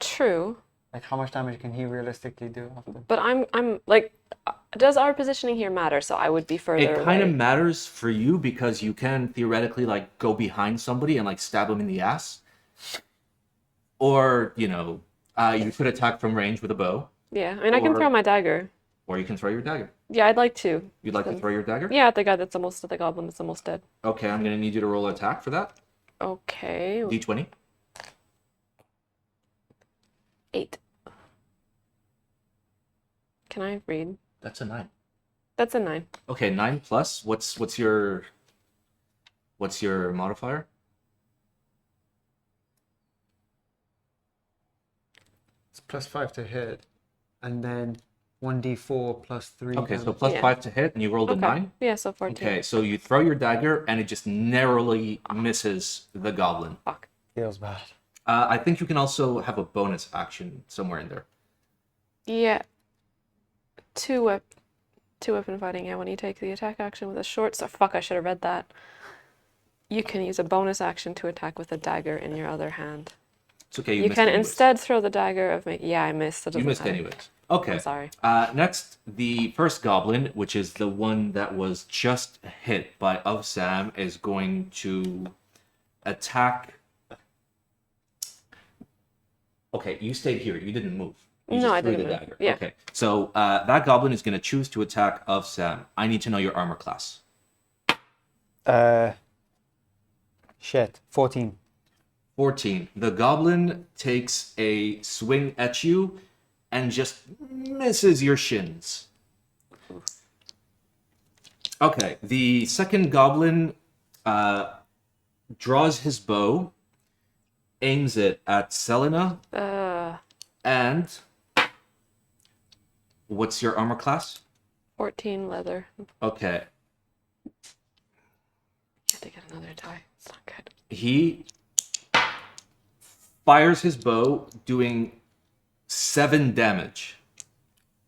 True. Like, how much damage can he realistically do after? But I'm like, does our positioning here matter? So I would be further It kind of away. matters for you because you can theoretically like go behind somebody and like stab them in the ass. Or, you could attack from range with a bow, Yeah, I mean, I can Or- throw my dagger. or you can throw your dagger. Yeah, I'd like to. You'd like to throw your dagger? Yeah, at the guy that's almost, at the goblin that's almost dead. Okay, I'm going to need you to roll an attack for that. Okay. D20. 8. Can I read? That's a 9. That's a 9. Okay, 9 plus. What's your modifier? It's plus 5 to hit. And then 1d4 plus 3. Okay, so damage. plus Yeah. 5 to hit, and you rolled a Okay. 9. Yeah, so 14. Okay, so you throw your dagger, and it just narrowly misses the goblin. Fuck. Feels bad. I think you can also have a bonus action somewhere in there. Yeah. Two weapon fighting. Yeah, when you take the attack action with a short sword. Fuck, I should have read that. You can use a bonus action to attack with a dagger in your other hand. It's okay, You missed can anyways. instead throw the dagger of me. Yeah, I missed. It You doesn't missed matter. anyways. Okay. I'm sorry. Next, the first goblin, which is the one that was just hit by Sam, is going to attack. Okay, you stayed here. You didn't move. You No, just I threw didn't the move. dagger. Yeah. Okay, so that goblin is going to choose to attack Sam. I need to know your armor class. Shit. 14. 14. The goblin takes a swing at you and just misses your shins. Okay, the second goblin draws his bow, aims it at Selena, and what's your armor class? 14 leather. Okay. have to get another die. It's not good. He fires his bow, doing 7 damage.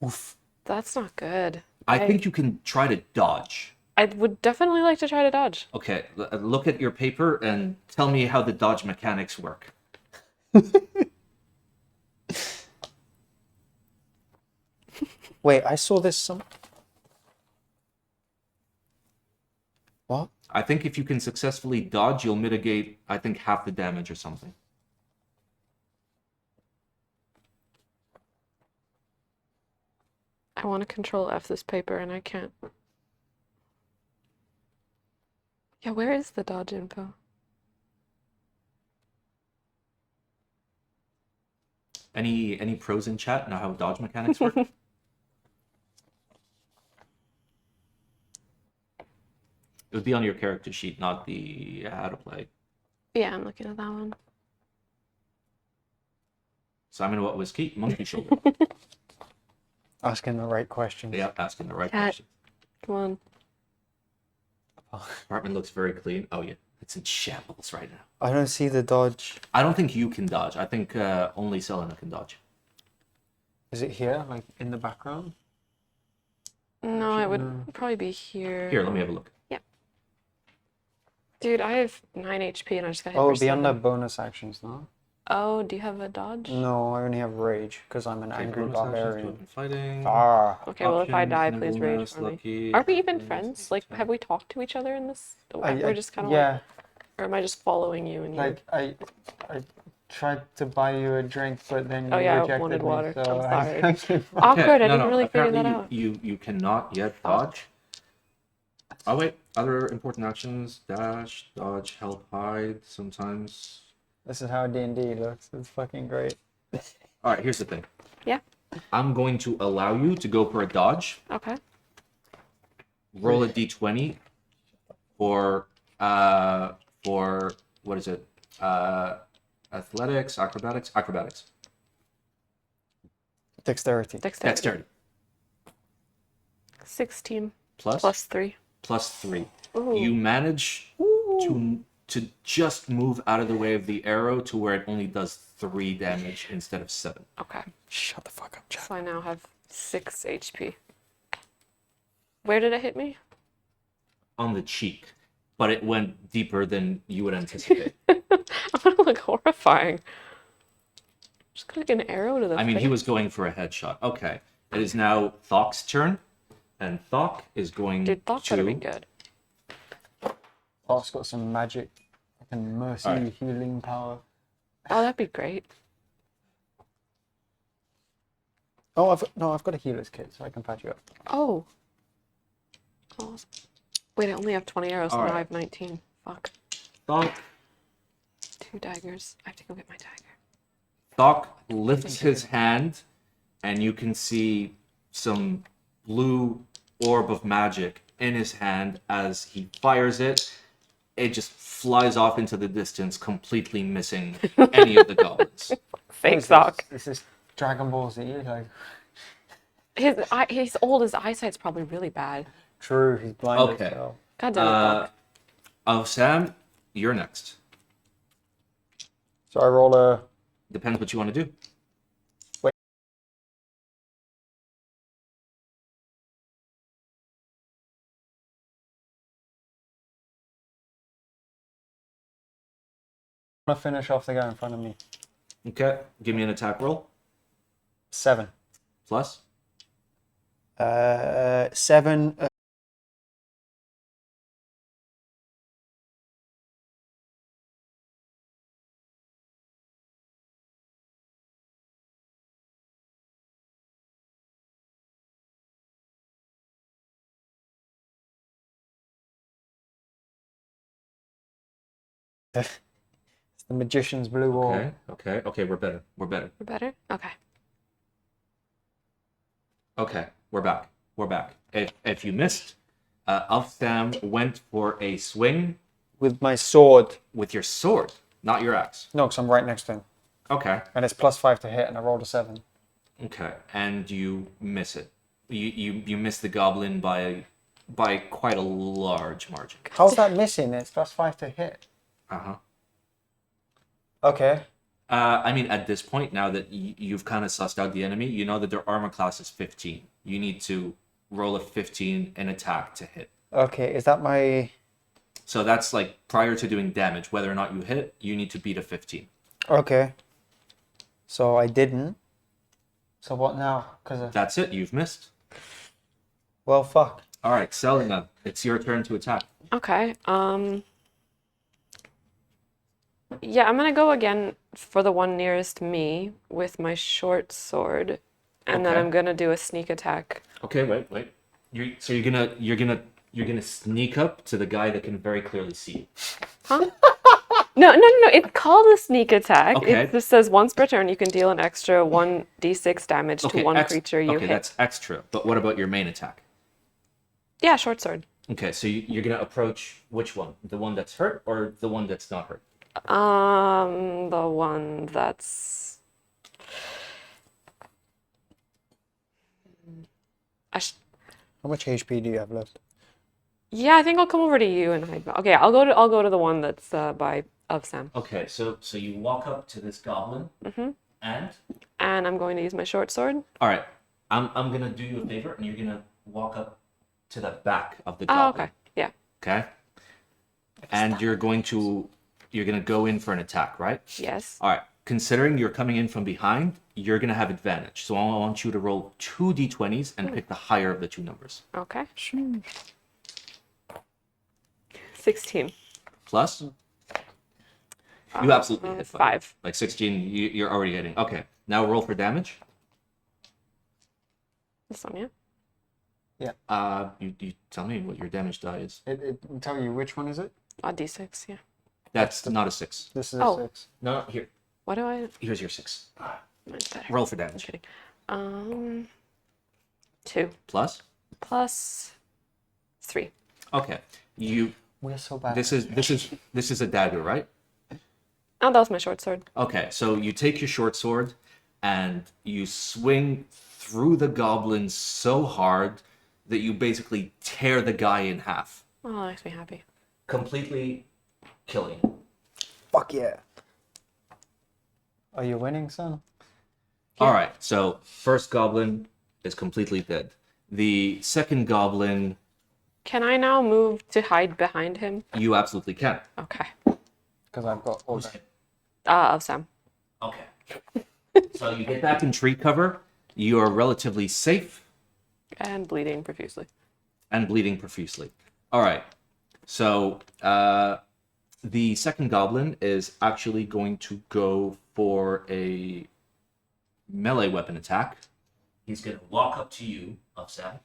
Oof. That's not good. I think you can try to dodge. I would definitely like to try to dodge. Okay, look at your paper and tell me how the dodge mechanics work. Wait, I saw this some. What? I think if you can successfully dodge, you'll mitigate, I think, half the damage or something. I want to control F this paper and I can't. Yeah, where is the dodge info? Any pros in chat know how dodge mechanics work? It would be on your character sheet, not the how to play. Yeah, I'm looking at that one. Simon, what was key? Monkey shoulder. Asking the right questions. Yeah, asking the right Cat. question. Come on. Apartment looks very clean. Oh yeah, it's in shambles right now. I don't see the dodge. I don't think you can dodge. I think only Selena can dodge. Is it here, like in the background? No, it would probably be here. Here, let me have a look. Dude, I have 9 HP and I just got hit Oh, for it'd be under 7. bonus actions, no? Oh, do you have a dodge? No, I only have rage because I'm an Okay, angry bonus actions, barbarian. weapon fighting. Ah, Okay, well if I Options, die, please rage nimbleness, for me. lucky, Are we even nimbleness, friends? Like, have we talked to each other in this? I- We're just kind of yeah. like, or am I just following you and you? Like I tried to buy you a drink, but then you Oh, yeah, I rejected wanted me, water. so I'm sorry. I gave up. Awkward. I no, didn't no, really figure apparently that out. you cannot yet dodge. Oh wait, other important actions: dash, dodge, help, hide. Sometimes. This is how D&D looks. It's fucking great. All right, here's the thing. Yeah. I'm going to allow you to go for a dodge. Okay. Roll a d20 for what is it? Athletics, acrobatics. Dexterity. Dexterity. 16 Plus plus 3. plus 3. Ooh. You manage to just move out of the way of the arrow to where it only does 3 damage instead of 7. Okay. Shut the fuck up, Jack. So I now have 6 HP. Where did it hit me? On the cheek, but it went deeper than you would anticipate. I'm gonna look horrifying. Just like an arrow to the I mean, face. he was going for a headshot. Okay. It is now Thoc's turn, and Thoc is going Dude, Thought to... could have been good. Thoc's got some magic, fucking mercy, Alright. healing power. Oh, that'd be great. Oh, I've got a healer's kit, so I can patch you up. Oh. Awesome. Wait, I only have 20 arrows, so now I Alright. have 19. Fuck. Thoc 2 daggers. I have to go get my dagger. Thok lifts his hand, and you can see some blue orb of magic in his hand as he fires it. It just flies off into the distance, completely missing any of the goblins. Fake What is sock. This is Dragon Ball Z. Like, He's old. His eyesight's probably really bad. true, he's blind Okay. as hell. God damn it, Doc. Oh, Sam, you're next. So I roll a. Depends what you want to do. I want to finish off the guy in front of me. Okay, give me an attack roll. 7. Plus. 7. It's the magician's blue orb. Okay, we're better. We're better. We're better? Okay. Okay, we're back. We're back. If you missed, Sam went for a swing With my sword. with your sword, not your axe. No, because I'm right next to him. Okay, And it's +5 to hit, and I rolled a 7. okay, and you miss it. You miss the goblin by by quite a large margin. How's that missing? It's +5 to hit. Uh-huh. Okay. I mean, at this point, now that you've kind of sussed out the enemy, you know that their armor class is 15. You need to roll a 15 and attack to hit. Okay, is that my... So that's like prior to doing damage, whether or not you hit, you need to beat a 15. Okay. So I didn't. So what now? That's it. You've missed. Well, fuck. All right, Selena, it's your turn to attack. Okay. Yeah, I'm gonna go again for the one nearest me with my short sword, and then Okay. I'm gonna do a sneak attack. Okay, wait. You're gonna sneak up to the guy that can very clearly see you. Huh? No. It's called a sneak attack. Okay. It just says once per turn you can deal an extra 1d6 damage to one creature you okay, hit. that's extra. But what about your main attack? Yeah, short sword. Okay, so you're gonna approach which one? The one that's hurt or the one that's not hurt? The one that's. How much HP do you have left? Yeah, I think I'll come over to you and hide. Okay, I'll go to the one that's by of Sam. Okay, so you walk up to this goblin, and And I'm going to use my short sword. all right, I'm gonna do you a favor, and you're gonna walk up to the back of the Oh, goblin. okay. Yeah. Okay. And you're gonna go in for an attack, right? Yes. All right. Considering you're coming in from behind, you're gonna have advantage. So I want you to roll 2 d20s and pick the higher of the two numbers. Okay. 16. Plus. You absolutely hit 5. Like 16, you're already hitting. Okay. Now roll for damage. This one, yeah. You tell me what your damage die is. It tell you which one is it? A d6, yeah. That's not a 6. This is Oh. a 6. No, here. What do I? Here's your 6. Mine's better. Roll for I'm damage. kidding. 2 Plus. plus 3. Okay. We're so bad. This is a dagger, right? Oh, that was my short sword. Okay, so you take your short sword and you swing through the goblin so hard that you basically tear the guy in half, Oh, that makes me happy. completely killing him. Fuck yeah. Are you winning, son? All right, so first goblin is completely dead. The second goblin, Can I now move to hide behind him? you absolutely can. Okay. Because I've got all that. Of Sam. Okay. So you get back in tree cover. You are relatively safe And bleeding profusely. and bleeding profusely. All right. So the second goblin is actually going to go for a melee weapon attack. He's going to walk up to you, Sam,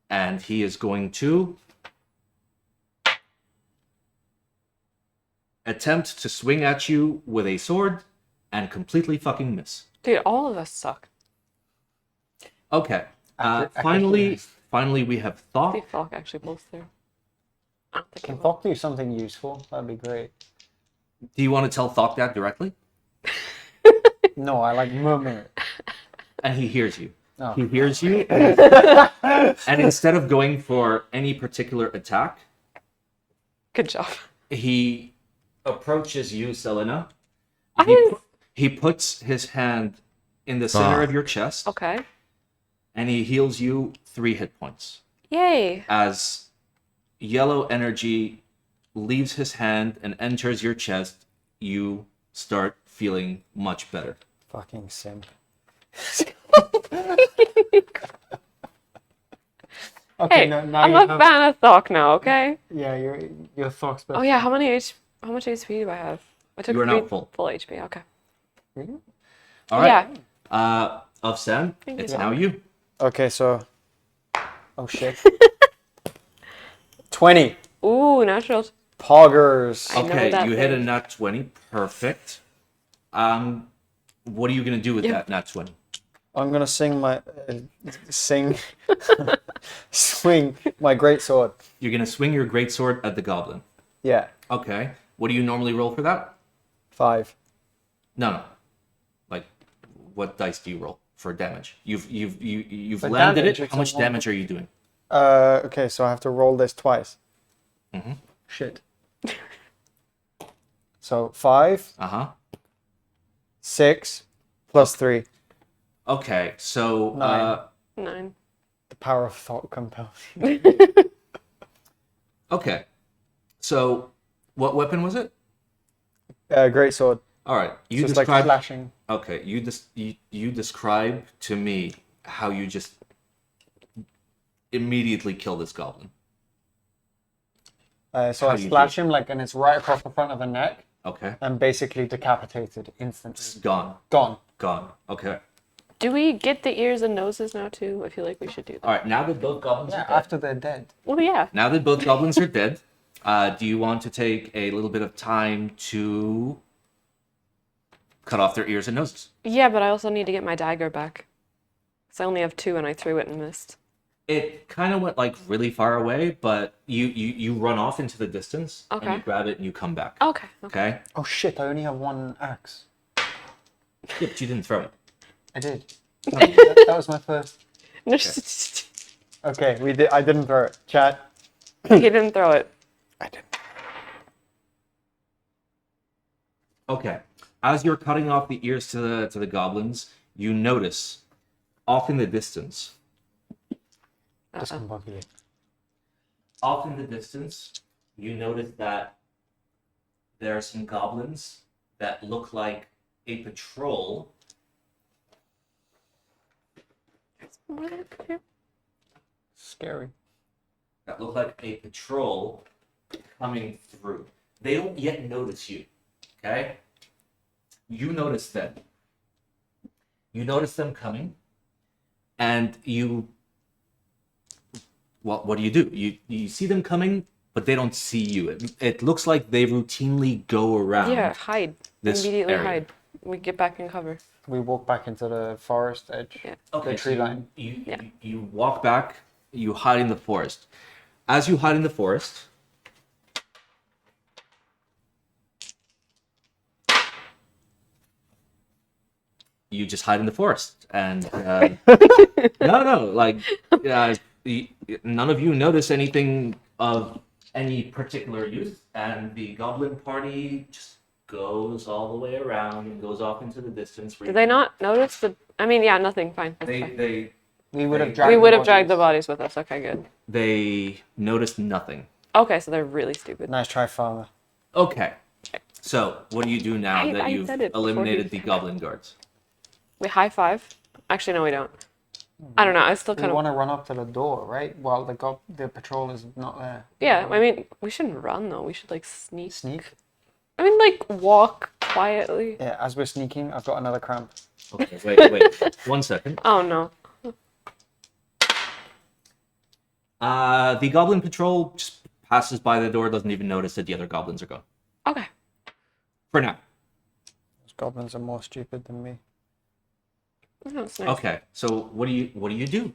and he is going to attempt to swing at you with a sword and completely fucking miss. Dude, all of us suck. Okay. Accurate. Finally, we have The Thocks. Thocks actually pulls through. I don't think Can it will. Thok do something useful? That'd be great. Do you want to tell Thocks that directly? No, I like murmur it. And he hears you. Oh. He hears you. And instead of going for any particular attack, Good job. he approaches you, Selena. I didn't- He puts his hand in the center Ah. of your chest, Okay. and he heals you 3 hit points. Yay. As yellow energy leaves his hand and enters your chest, you start feeling much better. Fucking simp. Okay, Hey, now I'm you a have... fan of Thok now, okay? Yeah, your Thok's better. Oh yeah, how much HP do I have? I took You are now 3 full. HP, okay. All right. Yeah. Of Sam, Thank it's you. now you. Okay, so... Oh, shit. 20. Ooh, natural. Poggers. I know Okay, that you hit a thing. nat 20. Perfect. What are you gonna do with Yeah. that nat 20? I'm gonna swing my great sword. You're gonna swing your greatsword at the goblin. Yeah, Okay. What do you normally roll for that? 5. No. Like, what dice do you roll for damage? You've For landed damage, it. it's How much a one- damage are you doing? Okay, so I have to roll this twice. Mm-hmm. Shit. So 5, Uh-huh. 6, plus 3. Okay, so 9. 9. The power of thought compels. okay. So what weapon was it? Great sword. All right. You So it's like describe slashing. Okay, you describe to me how you just immediately kill this goblin. So How I do you slash do him like, and it's right across the front of the neck, Okay. and basically decapitated instantly. It's gone. Gone. Gone. Okay. Do we get the ears and noses now too? I feel like we should do that. All right. Now that both goblins Yeah, are dead. after they're dead. Well, yeah. Now that both goblins are dead, do you want to take a little bit of time to cut off their ears and noses? Yeah, but I also need to get my dagger back. Because I only have 2 and I threw it and missed. It kind of went like really far away, but you run off into the distance and Okay. you grab it and you come back. Okay. Okay? Oh shit, I only have 1 axe. Yeah, but you didn't throw it. I did. No, that was my first. He Okay, I didn't throw it. Chat. didn't throw it. I didn't. Okay. As you're cutting off the ears to the goblins, you notice off in the distance. Discombobulated. Off in the distance, you notice that there are some goblins that look like a patrol. Scary. That look like a patrol coming through. They don't yet notice you. Okay? You notice them. You notice them coming, and what do? You see them coming, but they don't see you. It looks like they routinely go around. Yeah, hide. This Immediately area. hide. We get back in cover. We walk back into the forest edge. Yeah. Okay, The tree line. You walk back, you hide in the forest. As you hide in the forest, you just hide in the forest. And no, like none of you notice anything of any particular use, and the goblin party just goes all the way around and goes off into the distance. Did they not notice the? I mean, yeah, nothing. Fine. That's fine. We would have They- dragged We the would have dragged the bodies. bodies with us. Okay, good. They noticed nothing. Okay, so they're really stupid. Nice try, farmer. Okay. So, what do you do now that I you've said it before eliminated he- the goblin guards? We high five. Actually, no, we don't. I don't know. I still We kind of. want to run up to the door, right? While the patrol is not there. Yeah, I mean, we shouldn't run though. We should like sneak. Sneak. I mean, like walk quietly. Yeah, as we're sneaking, I've got another cramp. Okay, wait. 1 second. Oh no. The goblin patrol just passes by the door, doesn't even notice that the other goblins are gone. Okay. For now. Those goblins are more stupid than me. Oh, it's nice. Okay, so what do you do?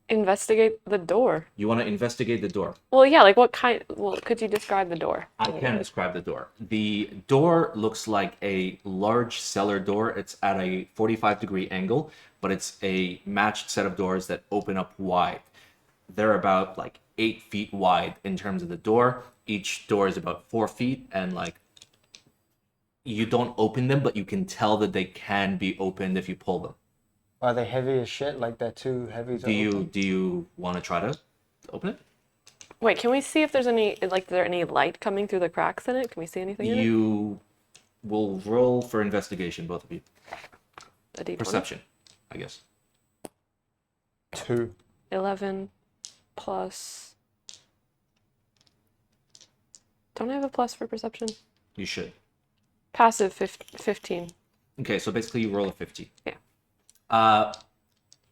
Investigate the door. You want to investigate the door. Well, yeah, like what kind? Well, could you describe the door? I can describe the door. The door looks like a large cellar door. It's at a 45-degree angle, but it's a matched set of doors that open up wide. They're about like 8 feet wide in terms of the door. Each door is about 4 feet, and like you don't open them, but you can tell that they can be opened if you pull them. Are they heavy as shit? Like they're too heavy to open? Do you want to try to open it? Wait, can we see if there's any like there any light coming through the cracks in it? Can we see anything in it? You will roll for investigation, both of you. A D20? Perception, I guess. 2. 11 plus. Don't I have a plus for perception? You should. Passive 15. Okay, so basically you roll a 50. Yeah.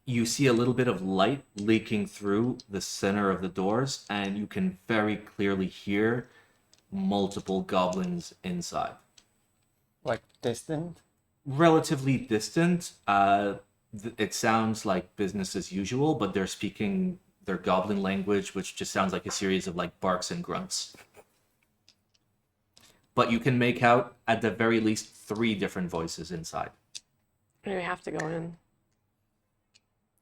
You see a little bit of light leaking through the center of the doors, and you can very clearly hear multiple goblins inside. Like distant? Relatively distant. It sounds like business as usual, but they're speaking their goblin language, which just sounds like a series of like barks and grunts. But you can make out, at the very least, 3 different voices inside. Maybe we have to go in.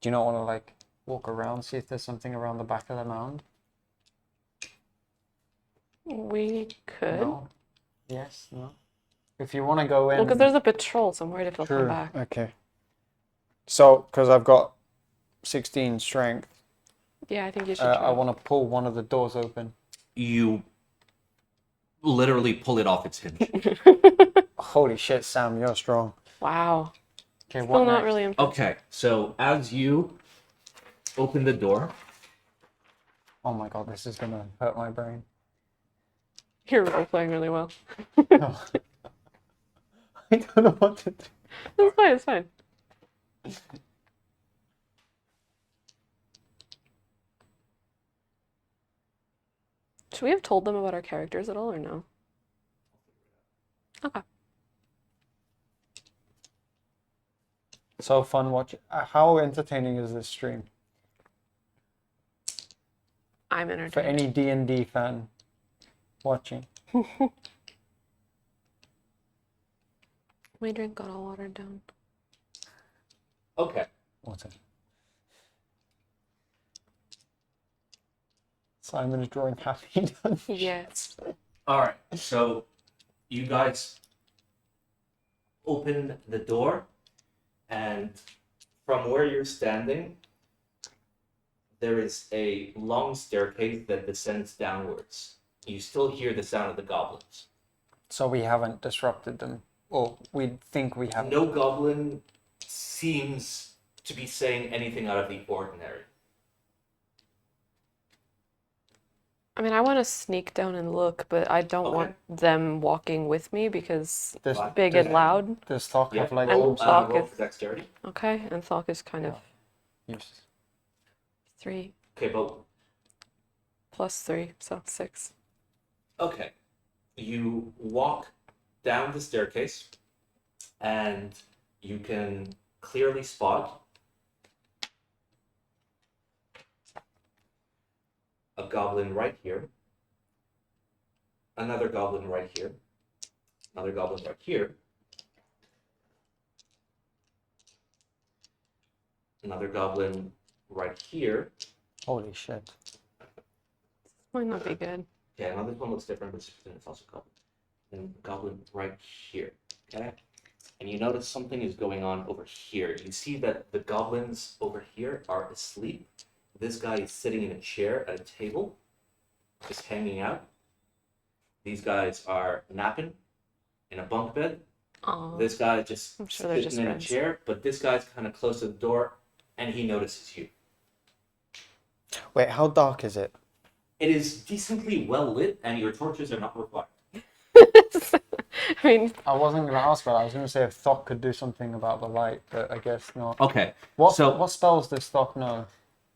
Do you not want to like walk around, see if there's something around the back of the mound? We could. No. Yes, no. If you want to go in... Well, because there's a patrol, so I'm worried if they'll come back. Okay. So, because I've got 16 strength, Yeah, I think you should I try. want to pull one of the doors open. You literally pull it off its hinge. Holy shit, Sam, you're strong. Wow. Okay, Still what not next? really impressed. Okay, so as you open the door, Oh my god, this is going to hurt my brain. You're role playing really well. No. I don't know what to do. It's fine, it's fine. Should we have told them about our characters at all, or no? Okay. So fun watching. How entertaining is this stream? I'm For entertained. any D&D fan watching. My drink got all watered down. okay, What's it? Simon is drawing happy. Yes. all right. So you guys open the door, and from where you're standing, there is a long staircase that descends downwards. You still hear the sound of the goblins. So we haven't disrupted them. Or we think we haven't. No goblin seems to be saying anything out of the ordinary. I mean, I want to sneak down and look, but I don't Okay. want them walking with me because Does, Fine. big does, and loud. does Thoccs Yeah, have like And roll, all Thoccs roll is- for dexterity. Okay, and Thoccs is kind of use? 3 Okay, but plus 3, so 6. okay. You walk down the staircase, and you can clearly spot a goblin right here, another goblin right here, another goblin right here, another goblin right here. Holy shit. Might not be good. Okay, now this one looks different, but it's also a goblin. And a goblin right here. Okay? And you notice something is going on over here. You see that the goblins over here are asleep. This guy is sitting in a chair at a table, just hanging out. These guys are napping in a bunk bed. Aw. This guy just I'm sure they're sitting just in friends. a chair, but this guy's kind of close to the door, and he notices you. Wait, how dark is it? It is decently well lit, and your torches are not required. I mean, I wasn't going to ask that. I was going to say if Thoccs could do something about the light, but I guess not. Okay, What so spells does Thoccs know?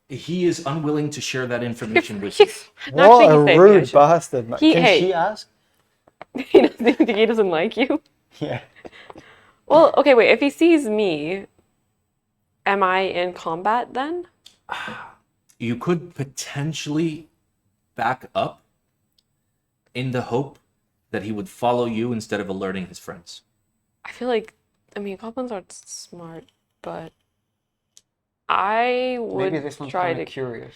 he is unwilling to share that information with you. What a Actually, he saved me, I rude should- bastard. Man. Can hey. she ask? he doesn't think he doesn't like you. Yeah. Well, okay, wait. If he sees me, am I in combat then? You could potentially back up in the hope that he would follow you instead of alerting his friends. I feel like, I mean, goblins aren't smart, but I would Maybe this one's try kind to. of curious.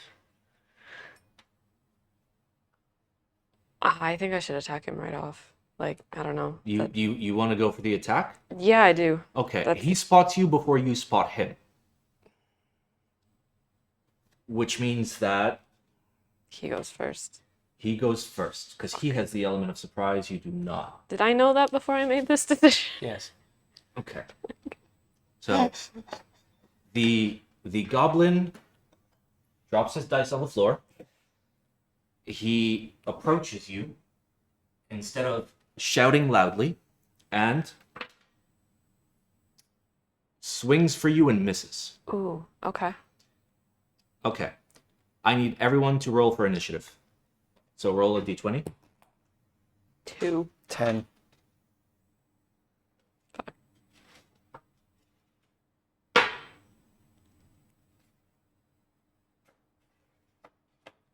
I think I should attack him right off. Like, I don't know. You want to go for the attack? Yeah, I do. Okay, That's- he spots you before you spot him. Which means that He goes first. he goes first, because he has the element of surprise, you do not. Did I know that before I made this decision? Yes. Okay. So the goblin drops his dice on the floor. He approaches you instead of shouting loudly and swings for you and misses. Ooh, okay. Okay. I need everyone to roll for initiative. So roll a d20. 2. 10.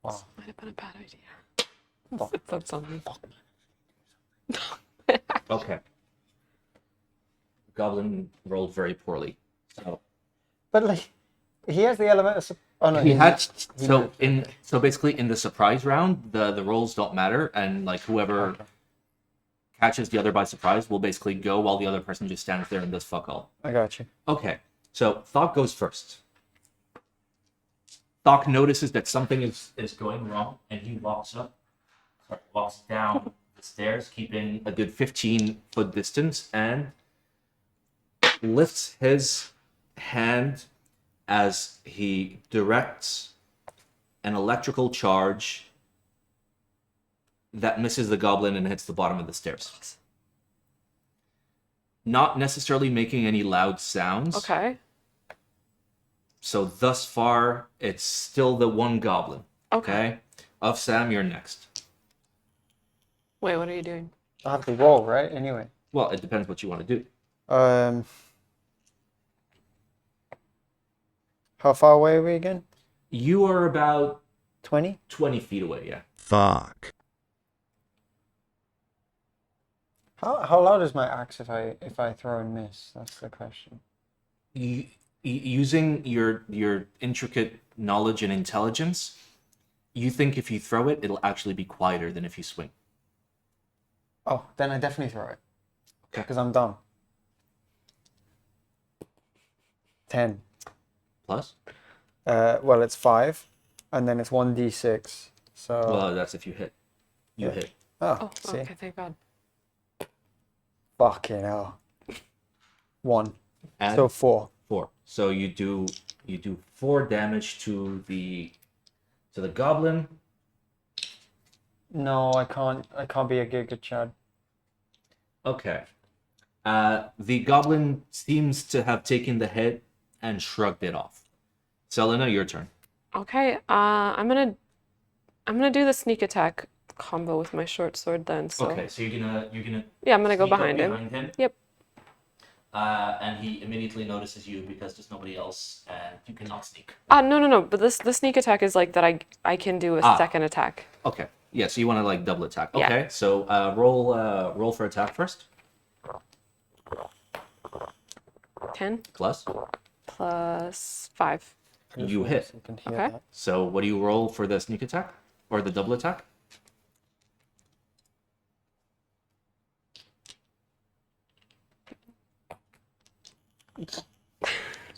Wow. Might have been a bad idea. Fuck. That's on me. Okay. Goblin rolled very poorly. So But like, He has the element of. Oh no, He had he so knows. in so basically in the surprise round, the rolls don't matter, and like whoever Okay. catches the other by surprise will basically go while the other person just stands there and does fuck all. I got you. Okay, so Thok goes first. Thok notices that something is going wrong, and he walks down the stairs, keeping a good 15-foot distance, and lifts his hand as he directs an electrical charge that misses the goblin and hits the bottom of the stairs. Not necessarily making any loud sounds. Okay. So thus far, it's still the one goblin. Okay. Of Sam, you're next. Wait, what are you doing? I have to roll, right? Anyway. Well, it depends what you want to do. How far away are we again? You are about 20? 20 feet away, yeah. Thok. How loud is my axe if I throw and miss? That's the question. Using your intricate knowledge and intelligence, you think if you throw it, it'll actually be quieter than if you swing. Oh, then I definitely throw it. Okay. Because I'm dumb. 10. Plus? Well, it's 5, and then it's 1d6. So. Well, that's if you hit. You Yeah. hit. Oh, See? okay, thank God. Fucking hell. 1. And So 4. 4. So you do 4 damage to the goblin. No, I can't be a Giga Chad. Okay. The goblin seems to have taken the hit and shrugged it off. Selena, your turn. Okay, I'm gonna do the sneak attack combo with my short sword then. So Okay, so you're gonna yeah, I'm gonna go sneak up behind him. Yep. And he immediately notices you because there's nobody else, and you cannot sneak. No. But the sneak attack is like that. I can do a second attack. Okay. Yeah, so you want to like double attack. Yeah. Okay. So roll for attack first. 10 Plus. plus 5. You hit. You can hear Okay. that. So what do you roll for the sneak attack or the double attack?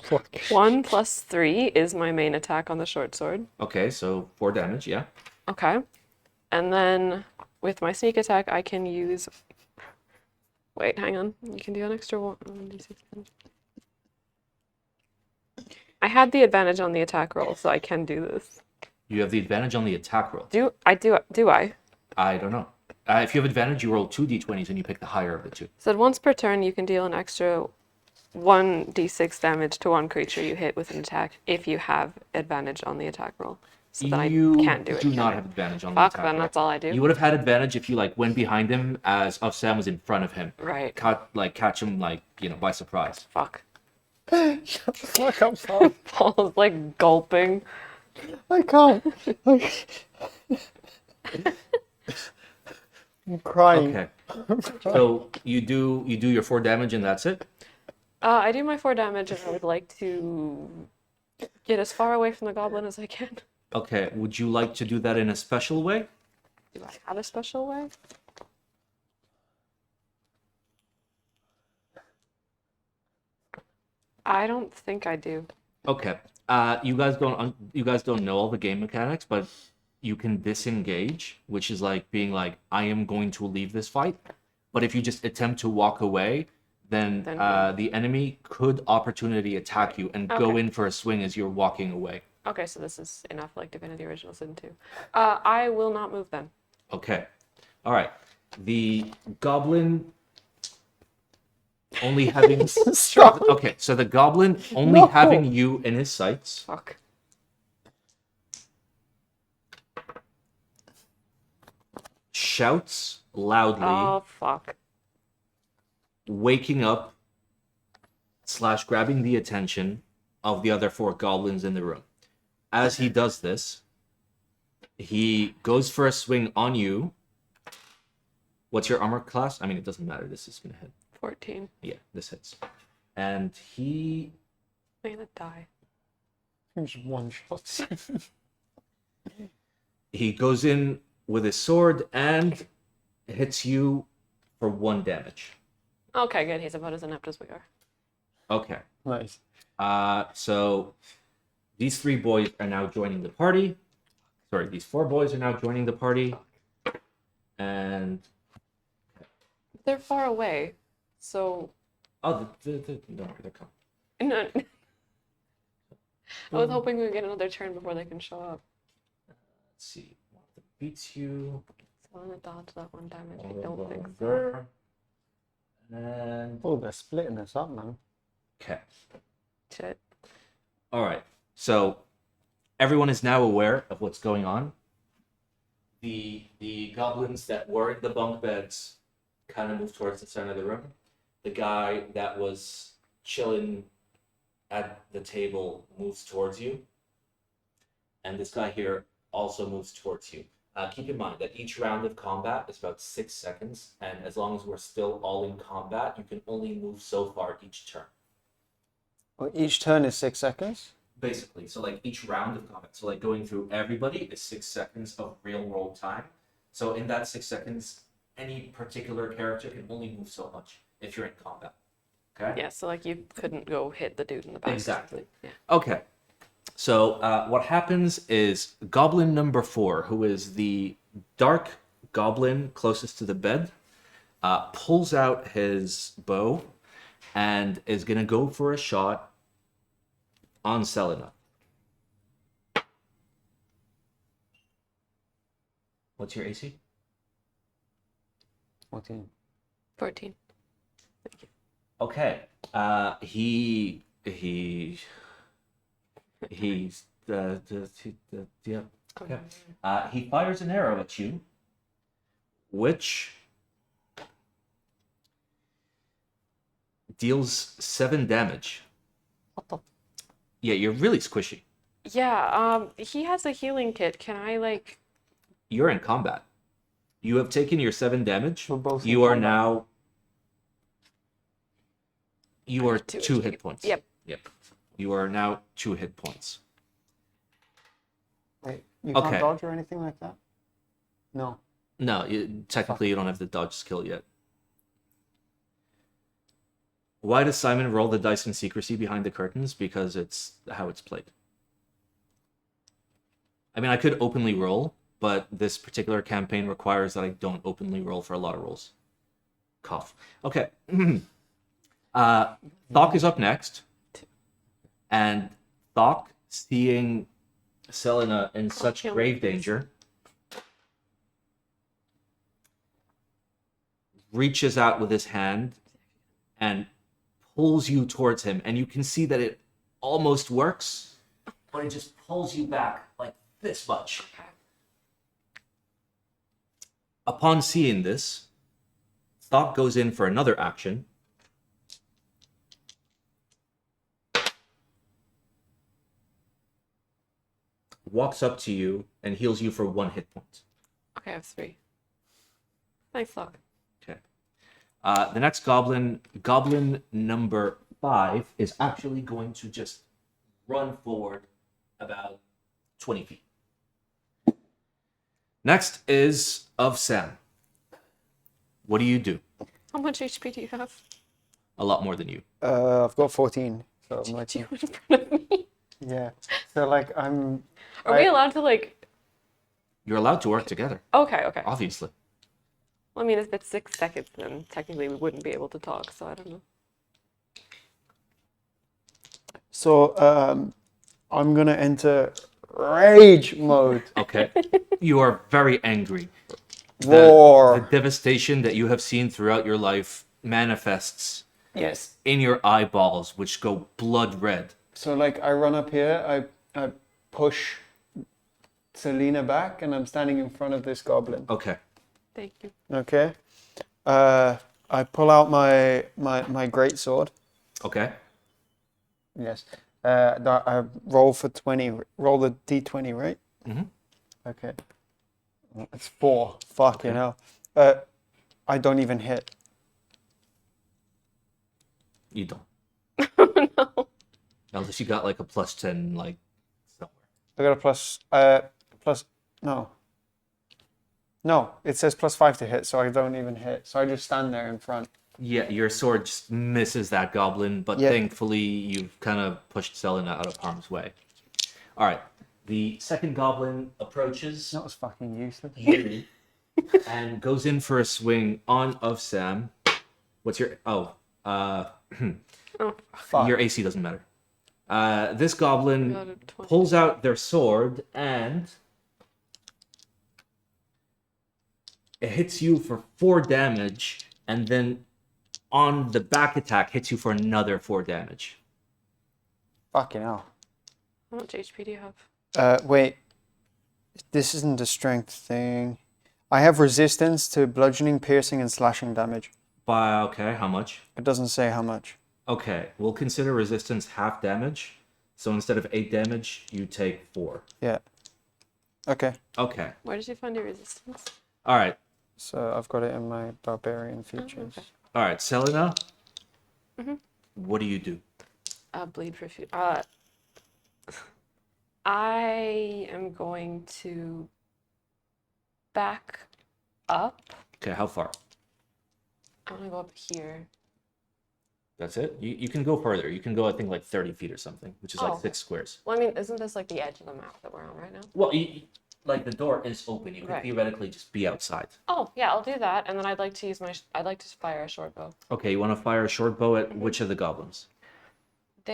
Fuck. 1 plus 3 is my main attack on the short sword. Okay, so 4 damage. Yeah. Okay. And then with my sneak attack, I can use. Wait, hang on. You can do an extra 1d6 damage. I had the advantage on the attack roll, so I can do this. You have the advantage on the attack roll. Do I? I don't know. If you have advantage, you roll 2 d20s and you pick the higher of the two. So once per turn, you can deal an extra 1d6 damage to one creature you hit with an attack if you have advantage on the attack roll. So then You I can't do it. do can not I? have advantage on the Fuck, attack then roll. that's all I do. You would have had advantage if you like went behind him as Sam was in front of him. Right. Catch him by surprise. Fuck. Shut the fuck up, Paul. Paul's like gulping. I can't. I'm crying. Okay. So you do your 4 damage and that's it? I do my 4 damage, and I would like to get as far away from the goblin as I can. Okay. Would you like to do that in a special way? Do I have a special way? I don't think I do. Okay. You guys don't know all the game mechanics, but you can disengage, which is like being like, I am going to leave this fight. But if you just attempt to walk away, then the enemy could opportunity attack you and go Okay. in for a swing as you're walking away. Okay, so this is enough like Divinity Original Sin 2. I will not move then. Okay. All right. The goblin only having Stop. Okay, so the goblin only No. having you in his sights Fuck. shouts loudly, Oh, fuck. waking up / grabbing the attention of the other 4 goblins in the room. As he does this, he goes for a swing on you. What's your armor class? I mean, it doesn't matter. This is gonna hit. 14. Yeah, this hits. And he I'm gonna die. Just one shot. He goes in with his sword and hits you for 1 damage. Okay, good. He's about as inept as we are. Okay. Nice. So these 3 boys are now joining the party. Sorry, these 4 boys are now joining the party. And They're far away, so no, they're coming. no. I was hoping we'd get another turn before they can show up. Let's see. One of them beats you. So I'm gonna dodge that 1 damage. I One don't think so. there. And Oh, they're splitting this up, man. okay. Shit. All right. So everyone is now aware of what's going on. The goblins that were in the bunk beds kind of moved towards the center of the room. The guy that was chilling at the table moves towards you. And this guy here also moves towards you. Keep in mind that each round of combat is about 6 seconds, and as long as we're still all in combat, you can only move so far each turn. Well, each turn is 6 seconds. Basically, so like each round of combat, so like going through everybody is 6 seconds of real world time. So in that 6 seconds, any particular character can only move so much if you're in combat. Okay? Yeah, so like you couldn't go hit the dude in the back. or Exactly. something. Yeah. Okay. So what happens is goblin number 4, who is the dark goblin closest to the bed, pulls out his bow and is going to go for a shot on Selena. What's your AC? 14. 14. Okay. He's yeah. Okay. He fires an arrow at you, which deals 7 damage. What the? Yeah, you're really squishy. Yeah, he has a healing kit. Can I like You're in combat. You have taken your 7 damage. We're both in You are combat. now. You are 2 2 HP. hit points. Yep. Yep. You are now 2 hit points. Wait, you Okay. can't dodge or anything like that? No. No, technically you don't have the dodge skill yet. Why does Simon roll the dice in secrecy behind the curtains? Because it's how it's played. I mean, I could openly roll, but this particular campaign requires that I don't openly roll for a lot of rolls. Cough. Okay. Thocks is up next. And Thocks, seeing Selena in such kill grave me, please. danger, reaches out with his hand and pulls you towards him. And you can see that it almost works, but it just pulls you back like this much. Okay. Upon seeing this, Thought goes in for another action. Walks up to you and heals you for 1 hit point. Okay, I have 3. Thanks, Locke. Okay. The next goblin, goblin number 5, is actually going to just run forward about 20 feet. Next is of Sam. What do you do? How much HP do you have? A lot more than you. I've got 14. So I'm like, You in front of me? yeah. So like Are we allowed to like? You're allowed to work together, Okay. obviously. Well, I mean, if it's 6 seconds, then technically we wouldn't be able to talk. So I don't know. So I'm gonna enter rage mode. Okay. You are very angry. Roar. The devastation that you have seen throughout your life manifests Yes. in your eyeballs, which go blood red. So like I run up here, I push Selena back, and I'm standing in front of this goblin. Okay. Thank you. Okay. I pull out my great sword. Okay. Yes. I roll for 20. Roll the d20, right? Mhm. Okay. It's 4. Fucking hell. I don't even hit. You don't. No. Unless you got like a +10, like I got a plus. No. No, it says +5 to hit, so I don't even hit. So I just stand there in front. Yeah, your sword just misses that goblin, but Yeah. thankfully you've kind of pushed Selena out of harm's way. All right, the second goblin approaches That was fucking useless. you and goes in for a swing on of Sam. What's your Oh, Fuck. your AC doesn't matter. This got goblin a 20. pulls out their sword and it hits you for 4 damage, and then on the back attack hits you for another 4 damage. Fucking hell. How much HP do you have? Wait. This isn't a strength thing. I have resistance to bludgeoning, piercing, and slashing damage. Okay, how much? It doesn't say how much. Okay, we'll consider resistance half damage. So instead of 8 damage, you take 4. Yeah. Okay. Okay. Where did you find your resistance? All right. So I've got it in my barbarian features. okay. All right, Selena. Mhm. What do you do? Bleed for few. I am going to back up. Okay, how far? I want to go up here. That's it? You can go further. You can go, I think, like 30 feet or something, which is like Oh. 6 squares. Well, I mean, isn't this like the edge of the map that we're on right now? Well, like the door is open. You could Right. theoretically just be outside. Oh, yeah, I'll do that. And then I'd like to use I'd like to fire a short bow. Okay, you want to fire a short bow at which of the goblins? Are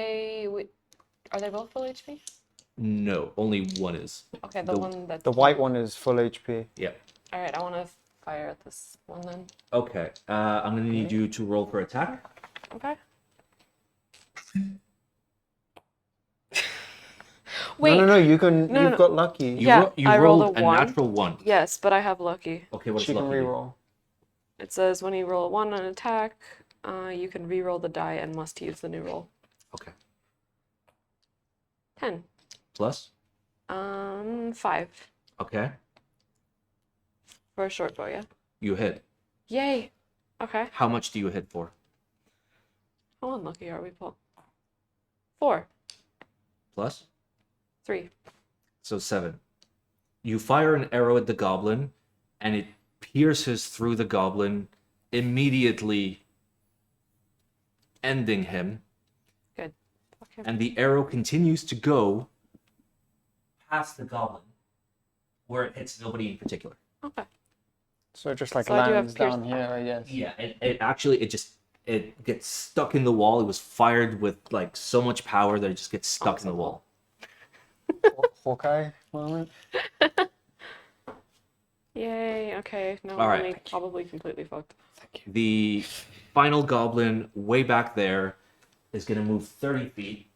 they both full HP? No, only one is. Okay, the one that. The white one is full HP. Yeah. All right, I want to fire at this one then. Okay, I'm going to need you to roll for attack. Okay. Wait. No, you can. No, You've no. got lucky. Yeah, you I rolled rolled a 1. natural 1. Yes, but I have lucky. Okay, what's She can lucky? reroll. It says when you roll a 1 on attack, you can re-roll the die and must use the new roll. Okay. 10. Plus? 5 Okay. for a short bow, yeah? You hit. Yay! Okay. How much do you hit for? How unlucky are we, Paul? 4. Plus? 3. So 7. You fire an arrow at the goblin, and it pierces through the goblin, immediately ending him. Good. Okay. And the arrow continues to go past the goblin, where it hits nobody in particular. Okay. So it just like So I do have lands down pierced- here, I guess. Yeah, it gets stuck in the wall. It was fired with like so much power that it just gets stuck in the wall. Hawkeye moment. Yay, okay. No, All right. I'm probably completely fucked. The final goblin, way back there, is going to move 30 feet.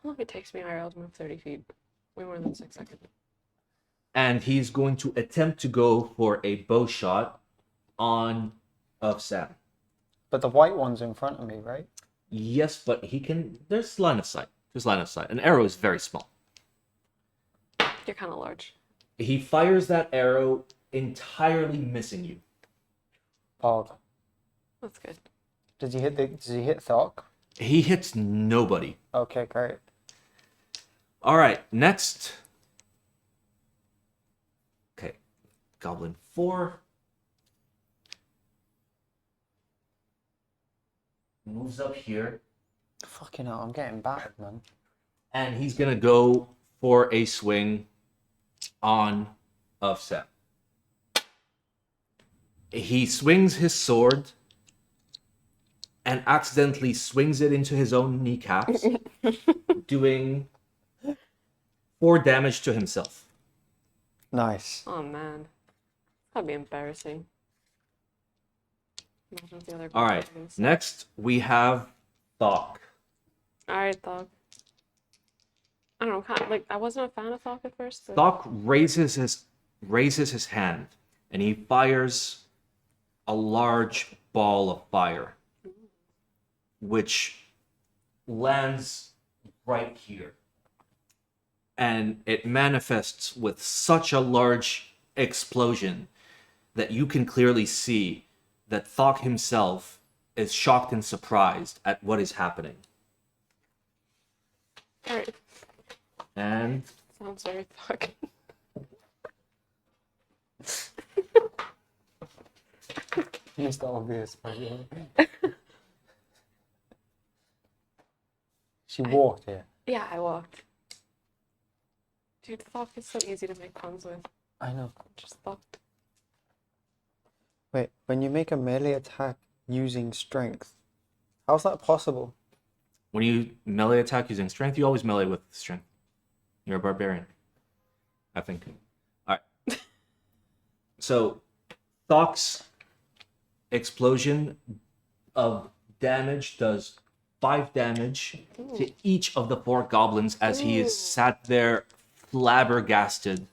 How long it takes me IRL to move 30 feet? Way more than 6 seconds. And he's going to attempt to go for a bow shot on of Sam. But the white one's in front of me, right? Yes, but he can. There's line of sight. There's line of sight. An arrow is very small. You're kind of large. He fires that arrow, entirely missing you. Pog. That's good. Does he hit Thocks? He hits nobody. Okay, great. All right, next. Okay, Goblin 4. Moves up here. Fucking hell, I'm getting battered, man. And he's going to go for a swing on of Sam. He swings his sword and accidentally swings it into his own kneecaps, doing 4 damage to himself. Nice. Oh man. That'd be embarrassing. Imagine if the other All right, goblins- next we have Thocks. Alright, Thog. I don't know, kind of, like, I wasn't a fan of Thog at first, but... Thocks raises his hand and he fires a large ball of fire, which lands right here. And it manifests with such a large explosion that you can clearly see that Thocks himself is shocked and surprised at what is happening. Alright. And Sounds very fucking. It's the obvious. By the way. She walked here. Yeah, I walked. Dude, Thocc is so easy to make puns with. I know. Just fucked. Wait, when you make a melee attack using strength, how's that possible? when you melee attack using strength, you always melee with strength. You're a barbarian, I think. All right. So, Thoccs' explosion of damage does 5 damage to each of the 4 goblins as he is sat there flabbergasted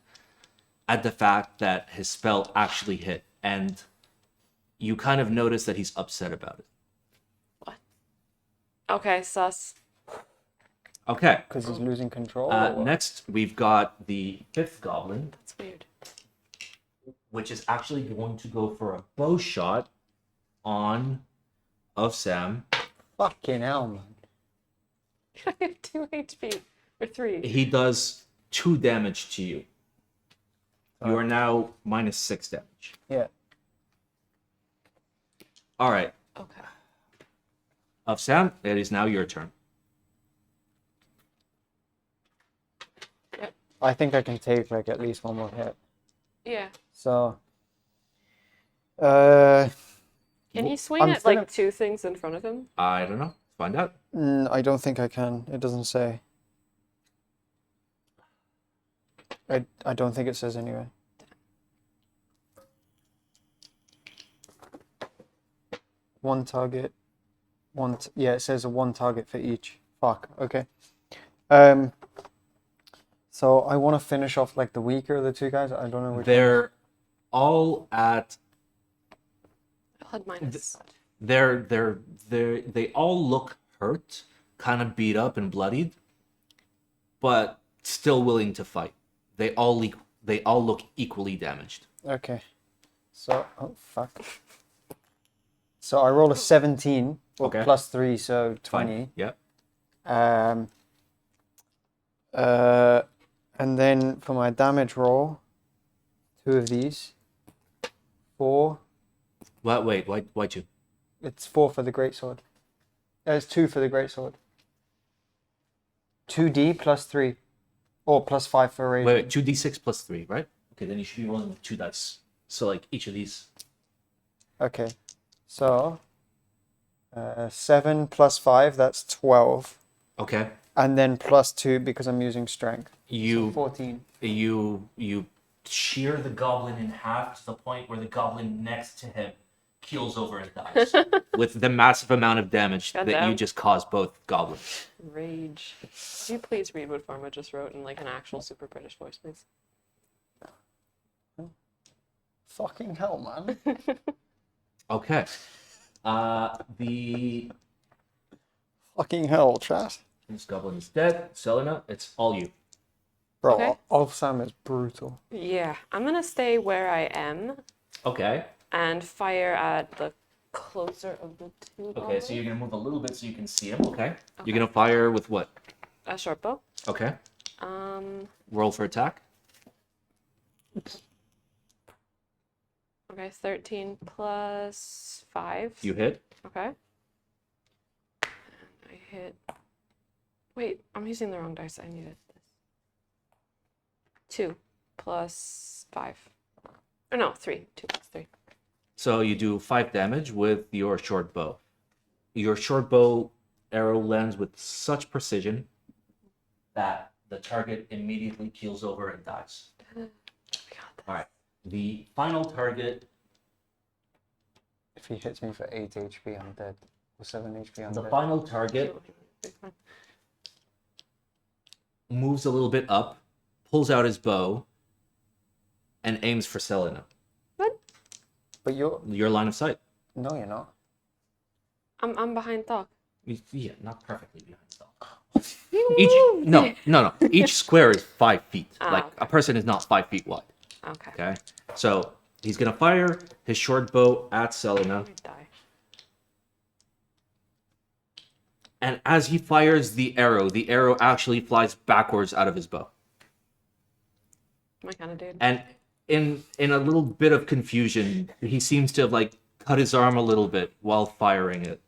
at the fact that his spell actually hit. And you kind of notice that he's upset about it. What? Okay, sus. Okay. Because he's losing control? or what? Next, we've got the 5th goblin, That's weird. which is actually going to go for a bow shot on of Sam. Fucking hell, man. I have 2 HP. Or 3. He does 2 damage to you. You are now minus 6 damage. Yeah. All right. Okay. Of Sam, it is now your turn. I think I can take like at least one more hit. Yeah. So, Can he swing I'm at gonna- like 2 things in front of him? I don't know. Find out. I don't think I can. It doesn't say. I don't think it says anyway. One target. Yeah, it says a 1 target for each. Fuck. Okay. So I want to finish off like the weaker of the 2 guys. I don't know which. They're all at. I'll had minus. They all look hurt, kind of beat up and bloodied, but still willing to fight. They all look equally damaged. Okay. So, oh fuck. So I roll a 17 Okay. plus 3, so 20. Fine. Yeah. And then for my damage roll, 2 of these. 4. What? Wait. Why 2? It's 4 for the greatsword. It's 2 for the greatsword. 2d plus 3. Or plus 5 for rage. Wait. 2d6 plus 3, right? Okay, then you should be rolling with 2 dice. So like each of these. Okay. So, 7 plus 5, that's 12. Okay. And then plus 2 because I'm using strength. You 14. you shear the goblin in half to the point where the goblin next to him keels over and dies with the massive amount of damage that you Goddamn. just caused both goblins. Rage. Could you please read what Pharma just wrote in like an actual super British voice, please? Fucking hell, man. Okay. The Fucking hell, chat. this goblin is dead. Selena, it's all you. Bro, Okay. Sam is brutal. Yeah, I'm gonna stay where I am Okay. and fire at the closer of the 2 Okay, goblins. so you're gonna move a little bit so you can see him. Okay. You're gonna fire with what? A short bow. Okay. Um. Roll for attack. Okay, 13 plus 5. You hit. Okay. And I hit. Wait, I'm using the wrong dice. I needed this. 2 plus 5. Or no, 3. 2 plus 3. So you do 5 damage with your short bow. Your short bow arrow lands with such precision that the target immediately keels over and dies. We got this. All right. The final target, If he hits me for 8 HP, I'm dead. Or 7 HP, I'm the dead. final target moves a little bit up, pulls out his bow, and aims for Selena. What? But you're... Your line of sight. No, you're not. I'm behind Thocc. Yeah, not perfectly behind Selena. You Each moved. no. Each square is 5 feet. Ah, Like okay. a person is not 5 feet wide. Okay. Okay, so he's gonna fire his short bow at Selena, I die. And as he fires the arrow actually flies backwards out of his bow. My kind of dude. And in a little bit of confusion, he seems to have like cut his arm a little bit while firing it.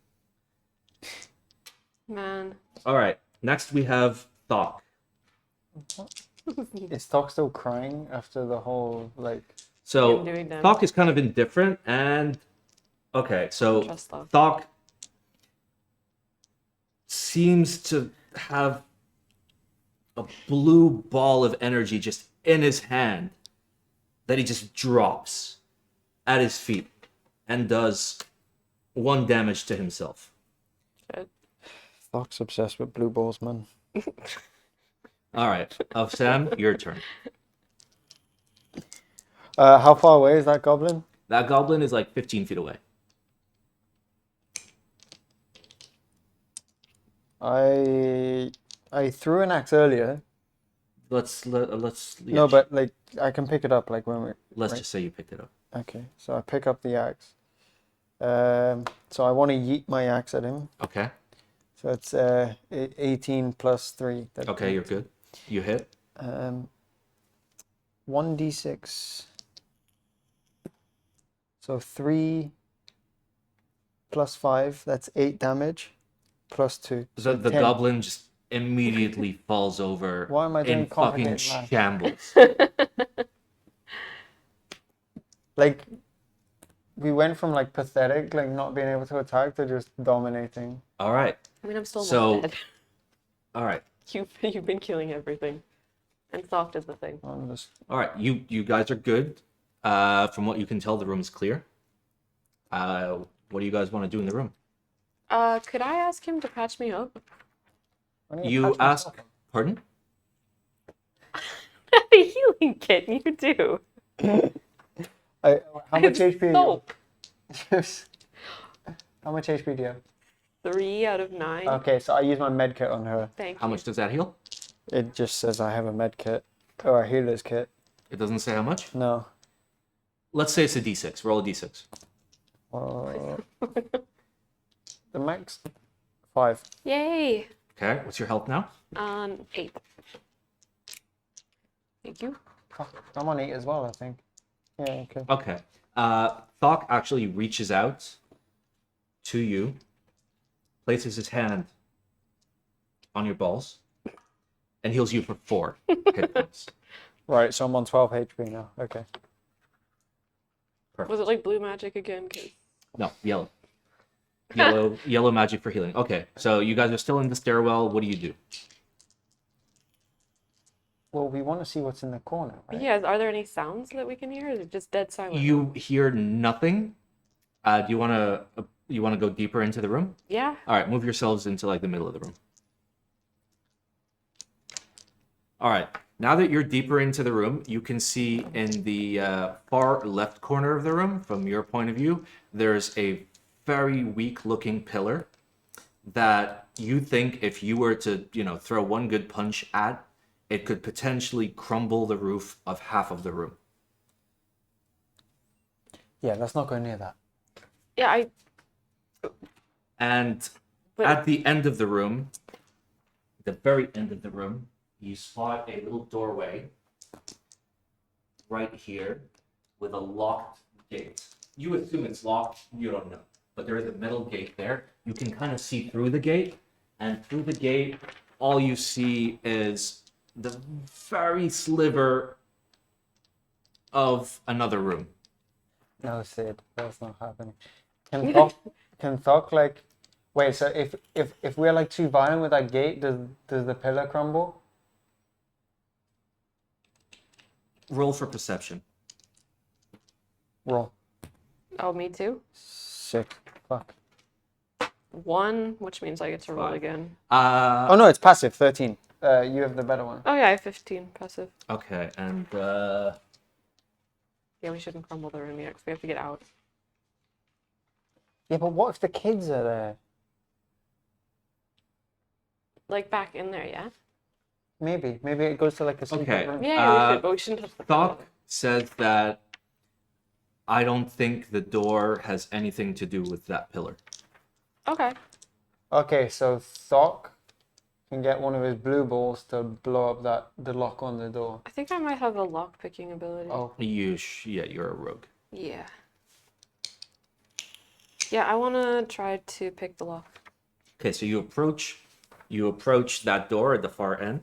Man. All right. Next we have Thocks. Is Thocks still crying after the whole like? So Him doing damage. Thocks is kind of indifferent, and okay, so Trust Thocks. Thocks seems to have a blue ball of energy just in his hand that he just drops at his feet and does 1 damage to himself. Shit. Thocks obsessed with blue balls, man. All right, Sam, your turn. How far away is that goblin? That goblin is like 15 feet away. I threw an axe earlier. Let's No, but like I can pick it up like when we. let's right. just say you picked it up. Okay, so I pick up the axe. So I want to yeet my axe at him. Okay. So it's 18 plus 3. Okay, you're good. You hit. 1d6. So 3 plus 5, that's 8 damage. Plus 2. So So the 10. goblin just immediately falls over Why am I doing in fucking complicated math? shambles. Like, we went from like pathetic, like not being able to attack, to just dominating. All right. I mean, I'm still So- not dead. All right. You've been killing everything. And soft is the thing. I'm just. All right. You guys are good. From what you can tell, the room is clear. What do you guys want to do in the room? Could I ask him to patch me up? I need to You patch ask. myself up. Pardon? The healing kit, you do. How much HP? Soap. How much HP do you have? 3 out of 9. Okay, so I use my med kit on her. Thank How you. much does that heal? It just says I have a med kit. Or a healer's kit. It doesn't say how much. No. Let's say it's a d6. Roll a d6. The max? 5. Yay! Okay. What's your health now? 8. Thank you. Fuck, I'm on 8 as well, I think. Yeah, okay. Okay. Thok actually reaches out to you, places his hand on your balls, and heals you for 4 hit points. Right, so I'm on 12 HP now. Okay. Perfect. Was it like blue magic again? 'Cause No, yellow. Yellow magic for healing. Okay, so you guys are still in the stairwell. What do you do? Well, we want to see what's in the corner, right? Yeah, are there any sounds that we can hear? Or is it just dead silent? You hear nothing. Do you want to go deeper into the room? Yeah. All right, move yourselves into like the middle of the room. All right, now that you're deeper into the room, you can see in the far left corner of the room, from your point of view, there's a very weak-looking pillar that you think if you were to, throw one good punch at, it could potentially crumble the roof of half of the room. Yeah, let's not go near that. Yeah, And But- at the end of the room, the very end of the room, you spot a little doorway right here with a locked gate. You assume it's locked, you don't know. But there is a metal gate there. You can kind of see through the gate, and through the gate, all you see is the very sliver of another room. No, Sid, that's not happening. Can Thok like... Wait, so if we're like too violent with that gate, does the pillar crumble? Roll for perception. Roll. oh, me too. 6. Fuck. 1, which means I get to roll 5. again. Oh no, it's passive. 13. You have the better one. Oh yeah, I have 15 passive. Okay, and Yeah, we shouldn't crumble the room yet because we have to get out. Yeah, but what if the kids are there? Like back in there, yeah? Maybe it goes to like a secret Okay. room. Yeah, we should, but we shouldn't touch the Thok pillar. says that I don't think the door has anything to do with that pillar. Okay. Okay, so Thok can get one of his blue balls to blow up the lock on the door. I think I might have a lock picking ability. Oh, Yeah, you're a rogue. Yeah. Yeah, I want to try to pick the lock. Okay, so you approach that door at the far end.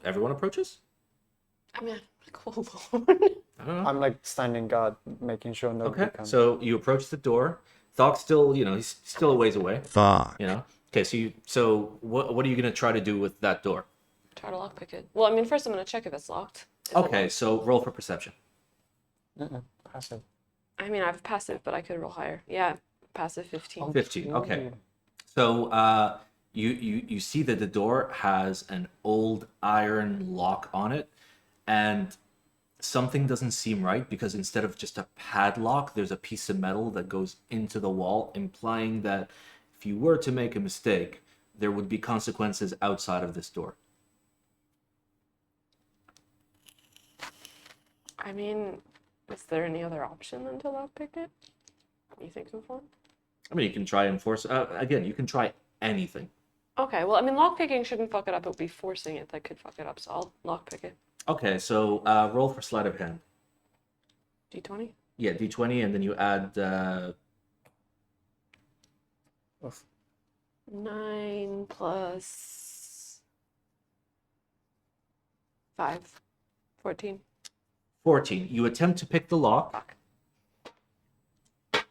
Everyone approaches? I mean, hold on. I don't know. I'm like standing guard, making sure nobody Okay, comes. so you approach the door. Thoc's still, he's still a ways away. Thocks. Okay, so what are you gonna try to do with that door? Try to lock pick it. Well, I mean, first I'm gonna check if it's locked. Is it Okay, locked? so roll for perception. Passive. I mean, I have passive, but I could roll higher. Yeah, passive 15. 15. Okay. Ooh. So you see that the door has an old iron lock on it, and something doesn't seem right because instead of just a padlock, there's a piece of metal that goes into the wall, implying that if you were to make a mistake, there would be consequences outside of this door. I mean, is there any other option than to lock pick it? You think of one? I mean, you can try and force. Again, you can try anything. Okay, well, I mean, lock picking shouldn't fuck it up. It would be forcing it that could fuck it up, so I'll lock pick it. Okay, so roll for sleight of hand. D20? Yeah, d20, and then you add. 9 plus 5. 14. 14. You attempt to pick the lock Fuck.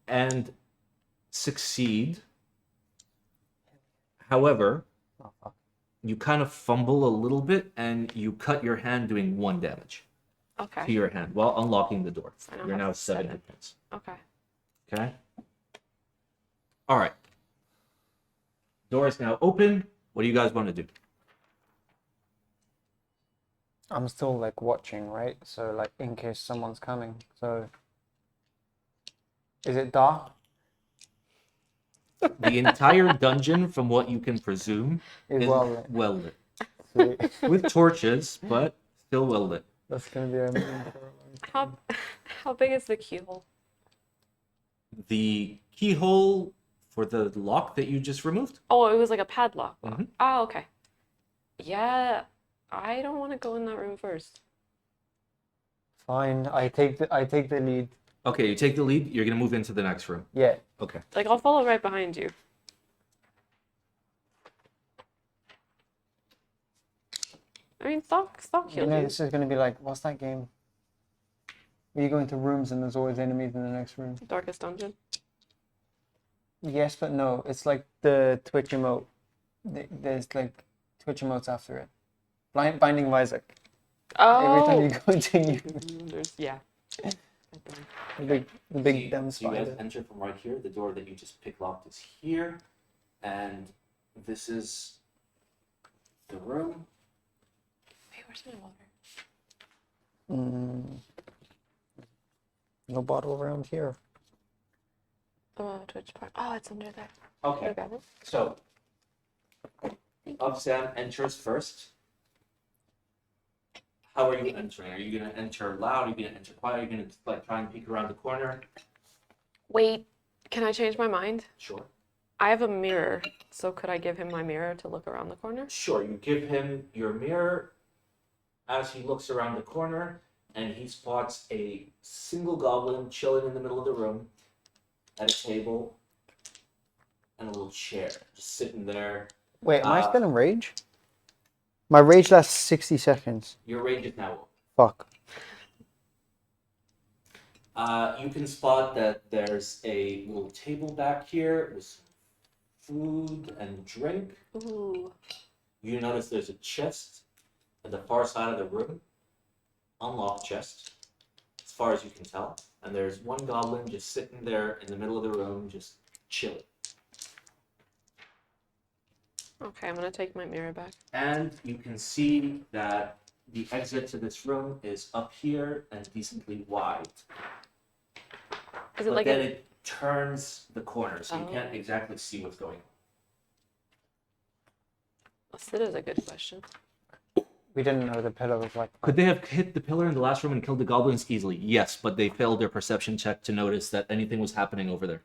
and succeed. However, Oh, fuck. you kind of fumble a little bit and you cut your hand doing 1 damage to Okay. your hand while unlocking the door. I now You're have now 7 7. hit points. Okay. Okay? All right. Door is now open. What do you guys want to do? I'm still like watching, right? So like in case someone's coming. So is it dark? The entire dungeon, from what you can presume, Is is well lit. well lit. Sweet. With torches, but still well lit. That's gonna be amazing. How big is the keyhole? The keyhole for the lock that you just removed? Oh, it was like a padlock. Mhm. Oh, okay. Yeah, I don't want to go in that room first. Fine. I take the lead. Okay, you take the lead. You're going to move into the next room. Yeah. Okay. Like, I'll follow right behind you. I mean, Thok You healed know, you. this is gonna be like, what's that game? Where you go into rooms and there's always enemies in the next room. Darkest dungeon. Yes, but no. It's like the Twitch emote. There's like Twitch emotes after it. Binding of Isaac. Every time Oh! you go into a new There's, yeah. the big dumb So you guys spider. enter from right here. The door that you just pick locked is here. And this is the room. Wait, where's my water? No bottle around here. Twitch part. Oh, it's under there. Okay. You got it? So, Sam enters first. How are you entering? Are you going to enter loud? Are you going to enter quiet? Are you going to like try and peek around the corner? Wait, can I change my mind? Sure. I have a mirror, so could I give him my mirror to look around the corner? Sure. You give him your mirror as he looks around the corner, and he spots a single goblin chilling in the middle of the room at a table and a little chair, just sitting there. Wait, am I still in rage? My rage lasts 60 seconds. Your rage is now Fuck. You can spot that there's a little table back here with some food and drink. Ooh. You notice there's a chest at the far side of the room, unlocked chest, as far as you can tell. And there's one goblin just sitting there in the middle of the room, just chilling. Okay, I'm gonna take my mirror back. And you can see that the exit to this room is up here and decently wide. Is it But like then a... it turns the corner, so you Oh. can't exactly see what's going on. That is a good question. We didn't know the pillar was like. Could they have hit the pillar in the last room and killed the goblins easily? Yes, but they failed their perception check to notice that anything was happening over there.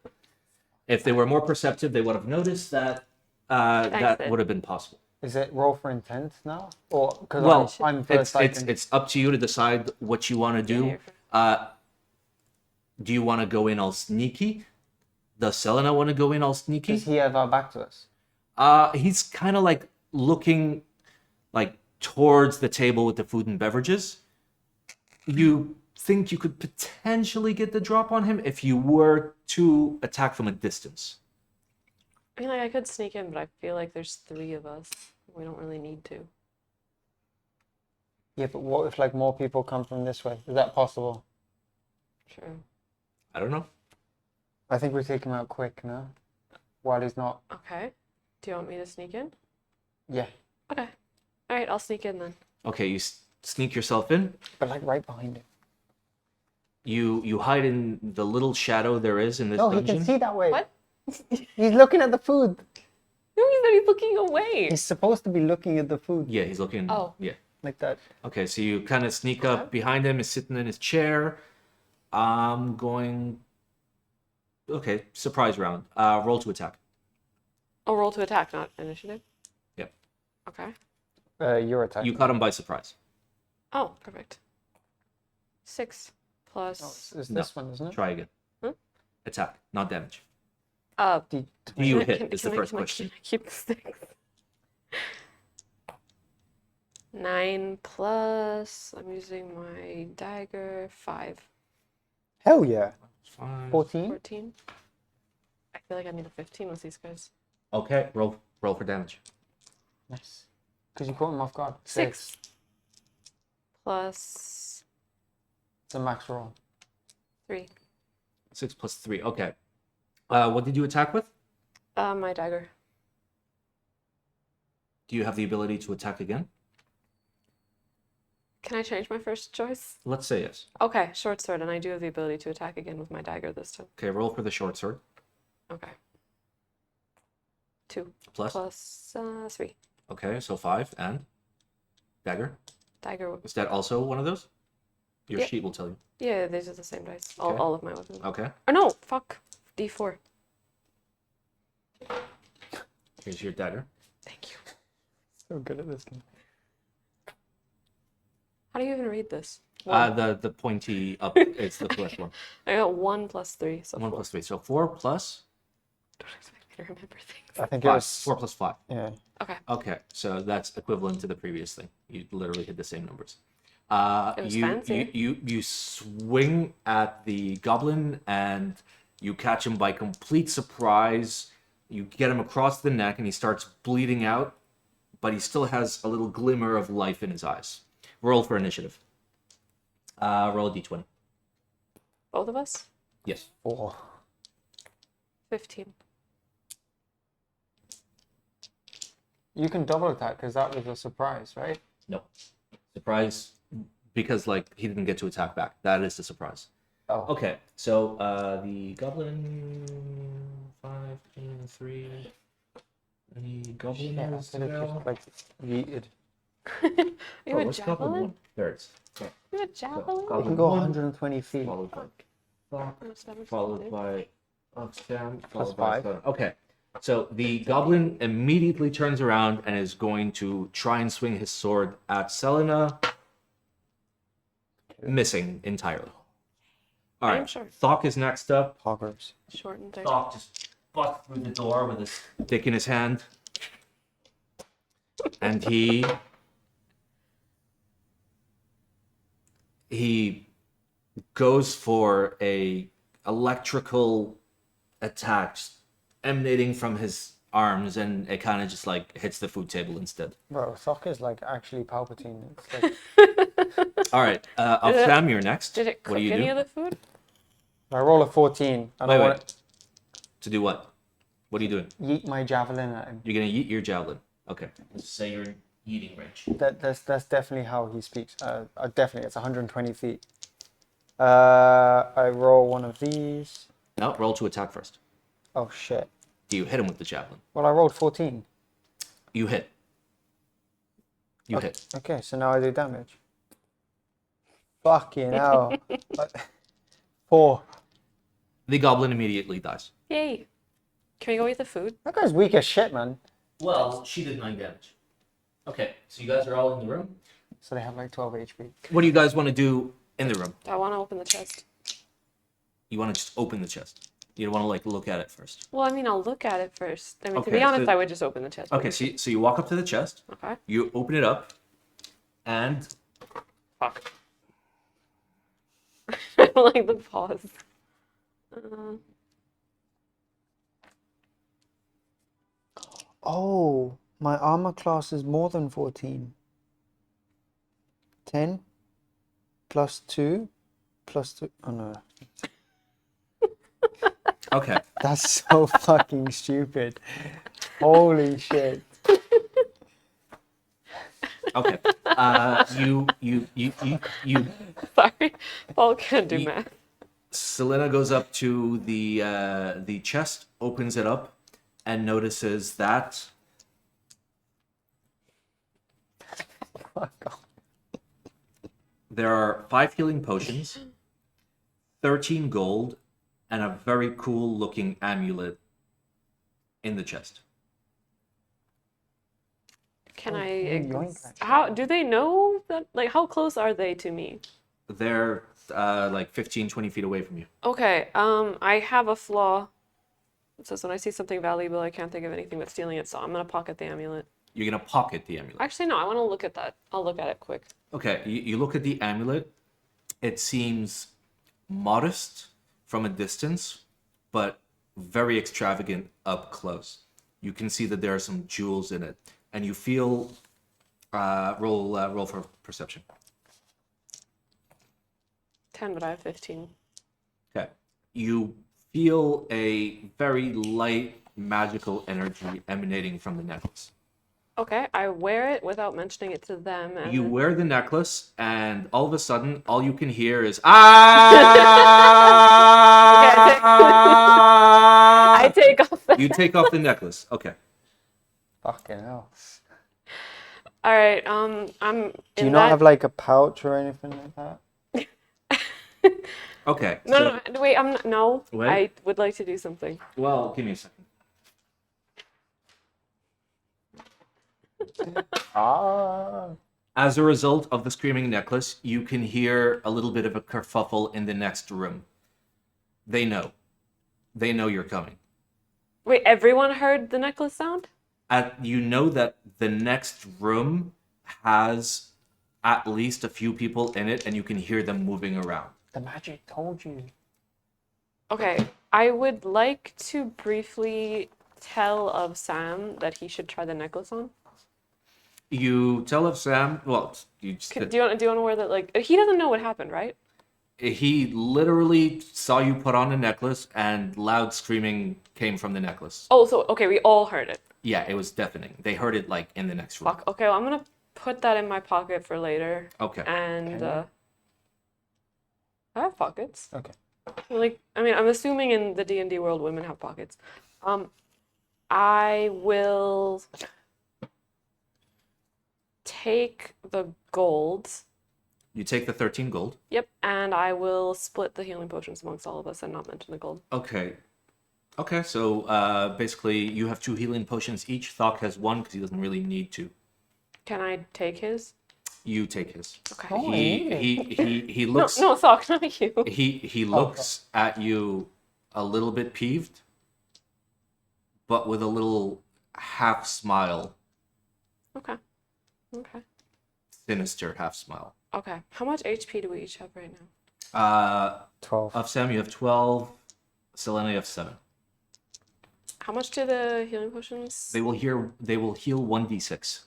If they were more perceptive, they would have noticed that that Sid. would have been possible. Is it roll for intent now? Or because Well, I'm first it's up to you to decide what you want to Yeah, do. you're fine. Do you want to go in all sneaky? Does Selena want to go in all sneaky? Does he have our back to us? He's kind of like looking like towards the table with the food and beverages. You think you could potentially get the drop on him if you were to attack from a distance. I mean, like, I could sneak in, but I feel like there's 3 of us. We don't really need to. Yeah, but what if like more people come from this way? Is that possible? Sure. I don't know. I think we take him out quick now. While he's not. Okay. Do you want me to sneak in? Yeah. Okay. All right, I'll sneak in then. Okay, you sneak yourself in. But like right behind him. You hide in the little shadow there is in this No, he dungeon. can see that way. What? He's looking at the food. No, he said he's looking away. He's supposed to be looking at the food. Yeah, he's looking. Oh. Yeah. Like that. Okay, so you kind of sneak up behind him. He's sitting in his chair. I'm going. Okay, surprise round. Roll to attack. Oh, roll to attack, not initiative. Yep. Okay. Your attack. You caught him by surprise. Oh, perfect. 6 Oh, plus. it's No. this one, isn't it? Try again. Huh? Attack, not damage. D- Do you Can I- hit? Is the can I- first can I question. keep the 6. 9 plus. I'm using my dagger. 5. Hell yeah. 5. 14? 14. I feel like I need a 15 with these guys. Okay, roll for damage. Nice. Because you caught him off guard. 6 plus It's a max roll. 3. 6 plus 3. Okay. What did you attack with? My dagger. Do you have the ability to attack again? Can I change my first choice? Let's say yes. Okay, short sword, and I do have the ability to attack again with my dagger this time. Okay, roll for the short sword. Okay. 2 Plus? plus 3. Okay, so 5 and dagger. Dagger. Is that also one of those? Your Yeah. sheet will tell you. Yeah, these are the same dice. Okay. All of my weapons. Okay. Oh no, fuck. D4. Here's your dagger. Thank you. So good at this game. How do you even read this? The pointy up is the first one. I got 1 plus 3, so 1 4. plus 3. So 4 plus Don't expect me to remember things. I think it 5. was 4 plus 5. Yeah. Okay. Okay, so that's equivalent to the previous thing. You literally hit the same numbers. It was you, fancy. you swing at the goblin and you catch him by complete surprise. You get him across the neck and he starts bleeding out, but he still has a little glimmer of life in his eyes. Roll for initiative. Roll a d20. Both of us? Yes. 4. 15. You can double attack because that was a surprise, right? No. Surprise, because like he didn't get to attack back. That is the surprise. Oh. Okay, so the goblin 5, 3. The goblin Yeah, I is could have now. just like yeeted. You have a what's goblin javelin? one? There it is. Okay. You have a javelin? You Goblin can go one, 120 feet. Followed by Thocks, How much damage does it followed do? by Oxfam, Plus followed by 5. Stone. Okay, so the goblin immediately turns around and is going to try and swing his sword at Selena, missing entirely. All I'm right, sure. Thocks is next up. Hoggers. Short and dirty. Thocks just busts through the door with his dick in his hand, and he goes for a electrical attack emanating from his arms, and it kind of just like hits the food table instead. Bro, Thocks is like actually Palpatine. It's like, All right, Sam, you're next. Did it What cook do you any do? of the food? I roll a 14 and I Wait, want wait. To do what? What are you doing? to yeet my javelin at him. You're gonna yeet your javelin. Okay. Let's say you're in yeeting range. That's definitely how he speaks. Definitely, it's 120 feet. I roll one of these. No, roll to attack first. Oh shit. Do you hit him with the javelin? Well, I rolled 14. You hit. You hit. Okay, so now I do damage. Fucking hell. 4. The goblin immediately dies. Yay. Can we go eat the food? That guy's weak as shit, man. Well, she did 9 damage. Okay, so you guys are all in the room. So they have like 12 HP. What do you guys want to do in the room? I want to open the chest. You want to just open the chest. You don't want to like look at it first. Well, I mean, I'll look at it first. I mean, to Okay, be honest, so- I would just open the chest. Okay, so you walk up to the chest. Okay. You open it up, and Fuck. I don't like the pause. Oh, my armor class is more than 14. 10 plus 2 plus 2. Oh no. okay. That's so fucking stupid. Holy shit. Okay. You. Sorry, Paul can't do Ye- math. Selena goes up to the chest, opens it up, and notices that Fuck off. there are 5 healing potions, 13 gold, and a very cool looking amulet in the chest. Can Oh, I? yoink, actually. How do they know that? Like, how close are they to me? They're like 15, 20 feet away from you. Okay. I have a flaw. It says when I see something valuable, I can't think of anything but stealing it, so I'm gonna pocket the amulet. You're going to pocket the amulet. Actually, no. I want to look at that. I'll look at it quick. Okay, you look at the amulet. It seems modest from a distance, but very extravagant up close. You can see that there are some jewels in it, and you feel roll for perception. 10, but I have 15. Okay, you feel a very light magical energy emanating from the necklace. Okay, I wear it without mentioning it to them. And You then- wear the necklace, and all of a sudden, all you can hear is I take off the. You take off the necklace. Okay. Fucking hell. All right. I'm. Do you not have like a pouch or anything like that? Okay. No, so- no, wait. No. Wait. I would like to do something. Well, give me a second. Ah. As a result of the screaming necklace, you can hear a little bit of a kerfuffle in the next room. They know. They know you're coming. Wait, everyone heard the necklace sound? You know that the next room has at least a few people in it, and you can hear them moving around. The magic told you. Okay, I would like to briefly tell of Sam that he should try the necklace on. You tell of Sam. Well, you just, Do you want to wear that? Like, he doesn't know what happened, right? he literally saw you put on a necklace, and loud screaming came from the necklace. Oh, so okay, we all heard it. Yeah, it was deafening. They heard it like in the next room. Fuck. Okay, well, I'm gonna put that in my pocket for later. Okay. And Okay. I have pockets. Okay. Like, I mean, I'm assuming in the D&D world, women have pockets. I will take the gold. You take the 13 gold. Yep, and I will split the healing potions amongst all of us and not mention the gold. Okay. Okay, so basically you have 2 healing potions each. Thocks has 1 because he doesn't really need to. Can I take his? You take his. Okay. Oh, He No, looks no, Thocks, not you. he looks at you a little bit peeved, but with a little half smile, Okay. Okay. sinister half smile. Okay. How much HP do we each have right now? 12. Of Sam you have 12, Selena you have 7. How much do the healing potions? They will heal 1d6.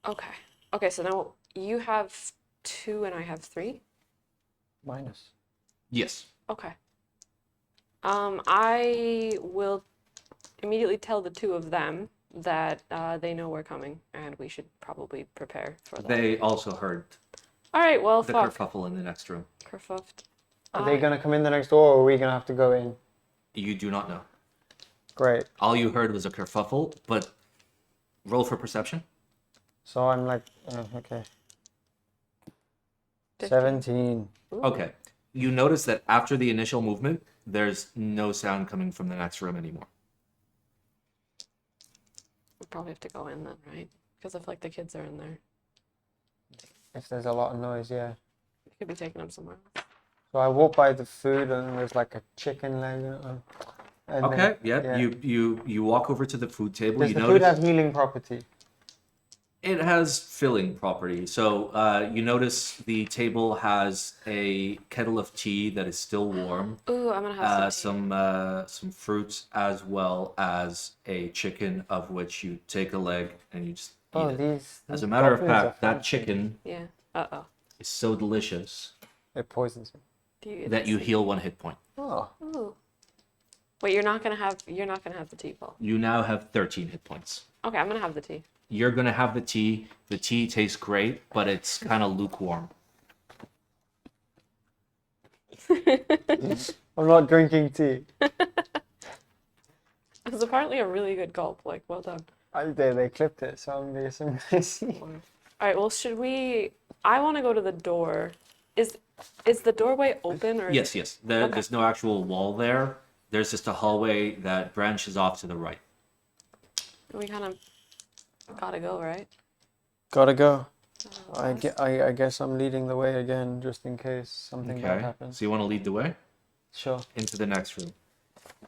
Okay. Okay, so now you have 2 and I have 3? Minus. Yes. Okay. I will immediately tell the 2 of them that they know we're coming and we should probably prepare for that. They also heard All right, well, the fuck. kerfuffle in the next room. Kerfuffed. Are they gonna come in the next door, or are we gonna have to go in? You do not know. Great. All you heard was a kerfuffle, but roll for perception. So I'm like, okay. 15. 17. Ooh. Okay. You notice that after the initial movement, there's no sound coming from the next room anymore. We'll probably have to go in then, right? Because if like the kids are in there, If there's a lot of noise, yeah. they could be taking them somewhere else. So I walk by the food and there's like a chicken leg. And Okay, then, yeah. You walk over to the food table. Does You the notice food have healing property? it has filling property. So you notice the table has a kettle of tea that is still warm. Ooh, I'm gonna have some tea. Some fruits, as well as a chicken, of which you take a leg and you just eat Oh, it. these As a matter of goblins are fact, that fancy. chicken Yeah. Uh-oh. is so delicious It poisons me. Do you that you heal 1 hit point. Oh, Ooh. Wait, you're not gonna have the tea, Paul. You now have 13 hit points. Okay, I'm gonna have the tea. You're gonna have the tea. The tea tastes great, but it's kind of lukewarm. I'm not drinking tea. It was apparently a really good gulp. Like, well done. They clipped it, so I'm gonna see. All right. Well, should we? I want to go to the door. Is the doorway open or? Yes, yes. There's no actual wall there. There's just a hallway that branches off to the right. We kind of gotta go, right? Gotta go. I guess I'm leading the way again, just in case something bad Okay. happens. So you want to lead the way Sure. into the next room.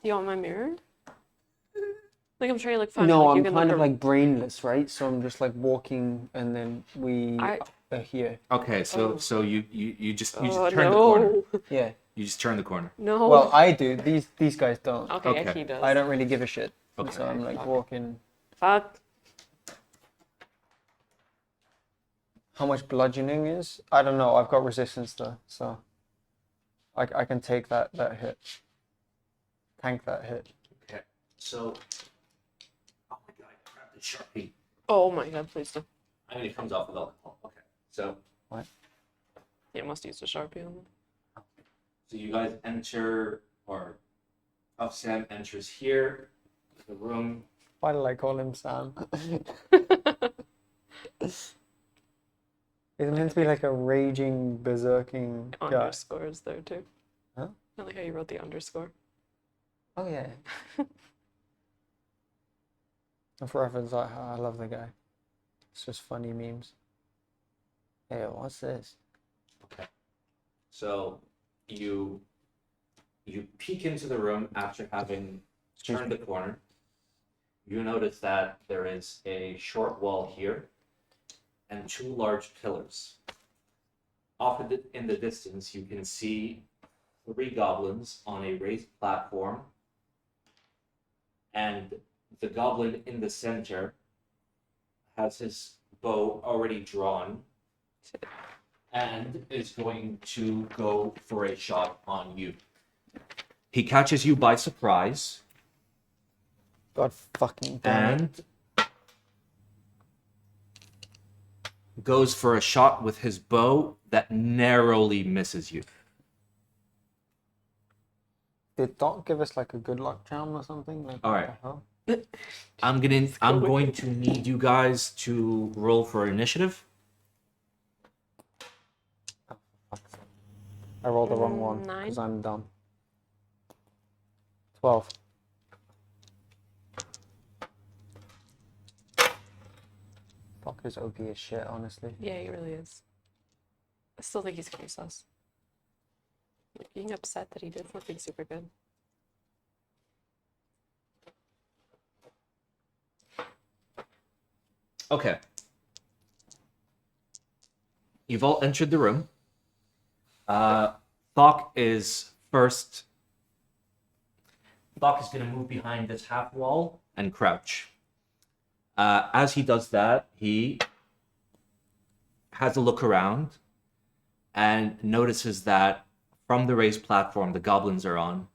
Do you want my mirror? Like I'm trying to look fun. No, like, you I'm can kind look of like brainless, right? So I'm just like walking, and then we I- are here. Okay, so Oh. so you just Oh, turn the corner. no. Yeah. You just turn the corner. No. Well, I do. These guys don't. Okay, yeah, Okay. he does. I don't really give a shit. Okay. So I'm like Fuck. walking. Fuck. How much bludgeoning is? I don't know. I've got resistance though, so I can take that hit. Tank that hit. Okay. So. Oh my god! I grabbed the Sharpie. Oh my god, please don't. I mean, it comes off with alcohol. Okay. So Yeah, must use a Sharpie on them. you guys enter, or Sam enters here, the room. Why did I call him Sam? Isn't meant to be like a raging, berserking guy? Underscore is there too. Huh? I like how you wrote the underscore. Oh yeah. And for reference, I love the guy. It's just funny memes. Hey, what's this? Okay. So you peek into the room after having turned the corner. You notice that there is a short wall here and 2 large pillars. Off in the distance, you can see 3 goblins on a raised platform, and the goblin in the center has his bow already drawn and is going to go for a shot on you. He catches you by surprise God fucking damn it. and goes for a shot with his bow that narrowly misses you. Did Doc give us like a good luck charm or something? Like, All what right. the hell? I'm going to need you guys to roll for initiative. I rolled the wrong one 9. because I'm dumb. 12. Doc is OP as shit, honestly. Yeah, he really is. I still think he's kind of sus. Like, being upset that he did something super good. Okay. You've all entered the room. Thocks is first. Thocks is going to move behind this half wall and crouch. As he does that, he has a look around and notices that from the raised platform the goblins are on,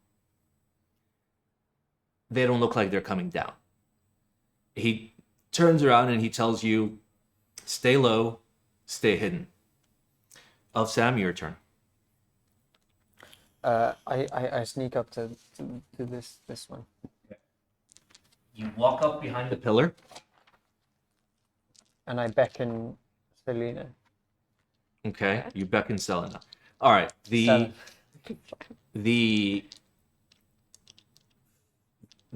they don't look like they're coming down. He turns around and he tells you, stay low, stay hidden. Sam, your turn. I sneak up to this one. You walk up behind the pillar. And I beckon Selena. Okay. You beckon Selena. All right. Seven. The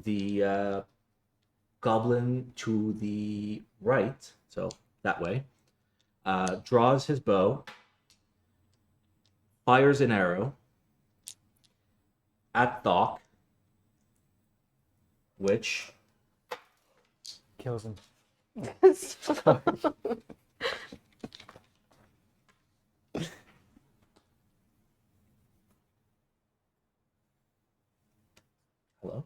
the goblin to the right, so that way, draws his bow, fires an arrow at Thok, which Kills him. hello,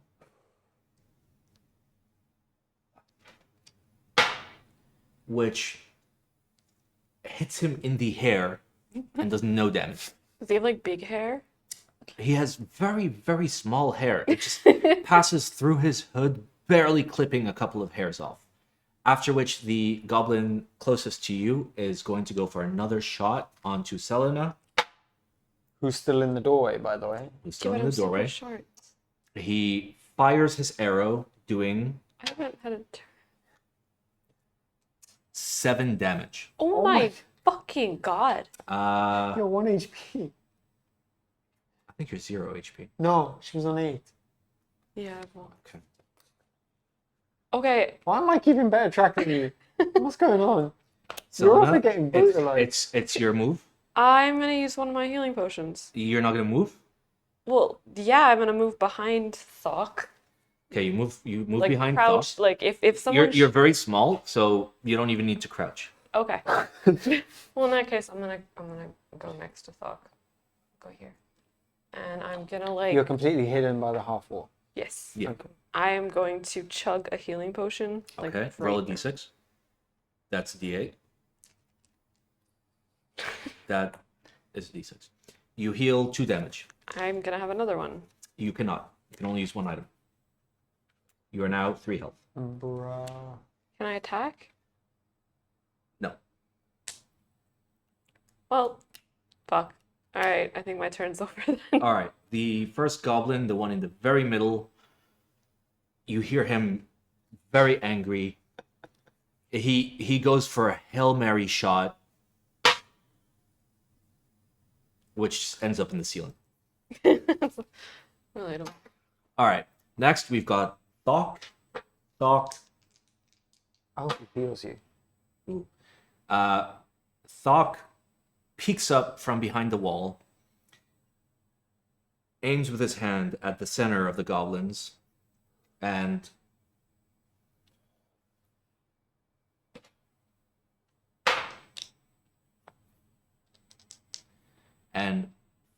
which hits him in the hair and does no damage. Does he have like big hair? He has very, very small hair. It just passes through his hood, barely clipping a couple of hairs off. After which the goblin closest to you is going to go for another shot onto Selena, Who's still in the doorway, by the way. who's still in Give the him super doorway. shorts. He fires his arrow, doing I haven't had a. 7 damage. Oh, Oh my my- fucking god! You're 1 HP. I think you're 0 HP. No, she was on 8. Yeah. Well. Okay. Okay. Why am I keeping better track than you? What's going on? Selena, also getting brutalized. it's your move. I'm gonna use one of my healing potions. You're not gonna move. Well, yeah, I'm gonna move behind Thok. Okay, you move Like behind crouch. Thok. Like if someone. You're very small, so you don't even need to crouch. Okay. Well, in that case, I'm gonna go next to Thok. Go here, and I'm gonna like. You're completely hidden by the half wall. Yes. Yeah. Okay. I am going to chug a healing potion. Like, Okay, for roll a eight- d6. That's a d8. That is a d6. You heal 2 damage. I'm gonna have another one. You cannot. You can only use 1 item. You are now 3 health. Bruh. Can I attack? No. Well, fuck. All right, I think my turn's over then. All right. The first goblin, the one in the very middle, you hear him very angry. He goes for a Hail Mary shot, which ends up in the ceiling. Relatable. All right. Next, we've got Thok. Thok. I hope he heals you. Thok peeks up from behind the wall, aims with his hand at the center of the goblins, and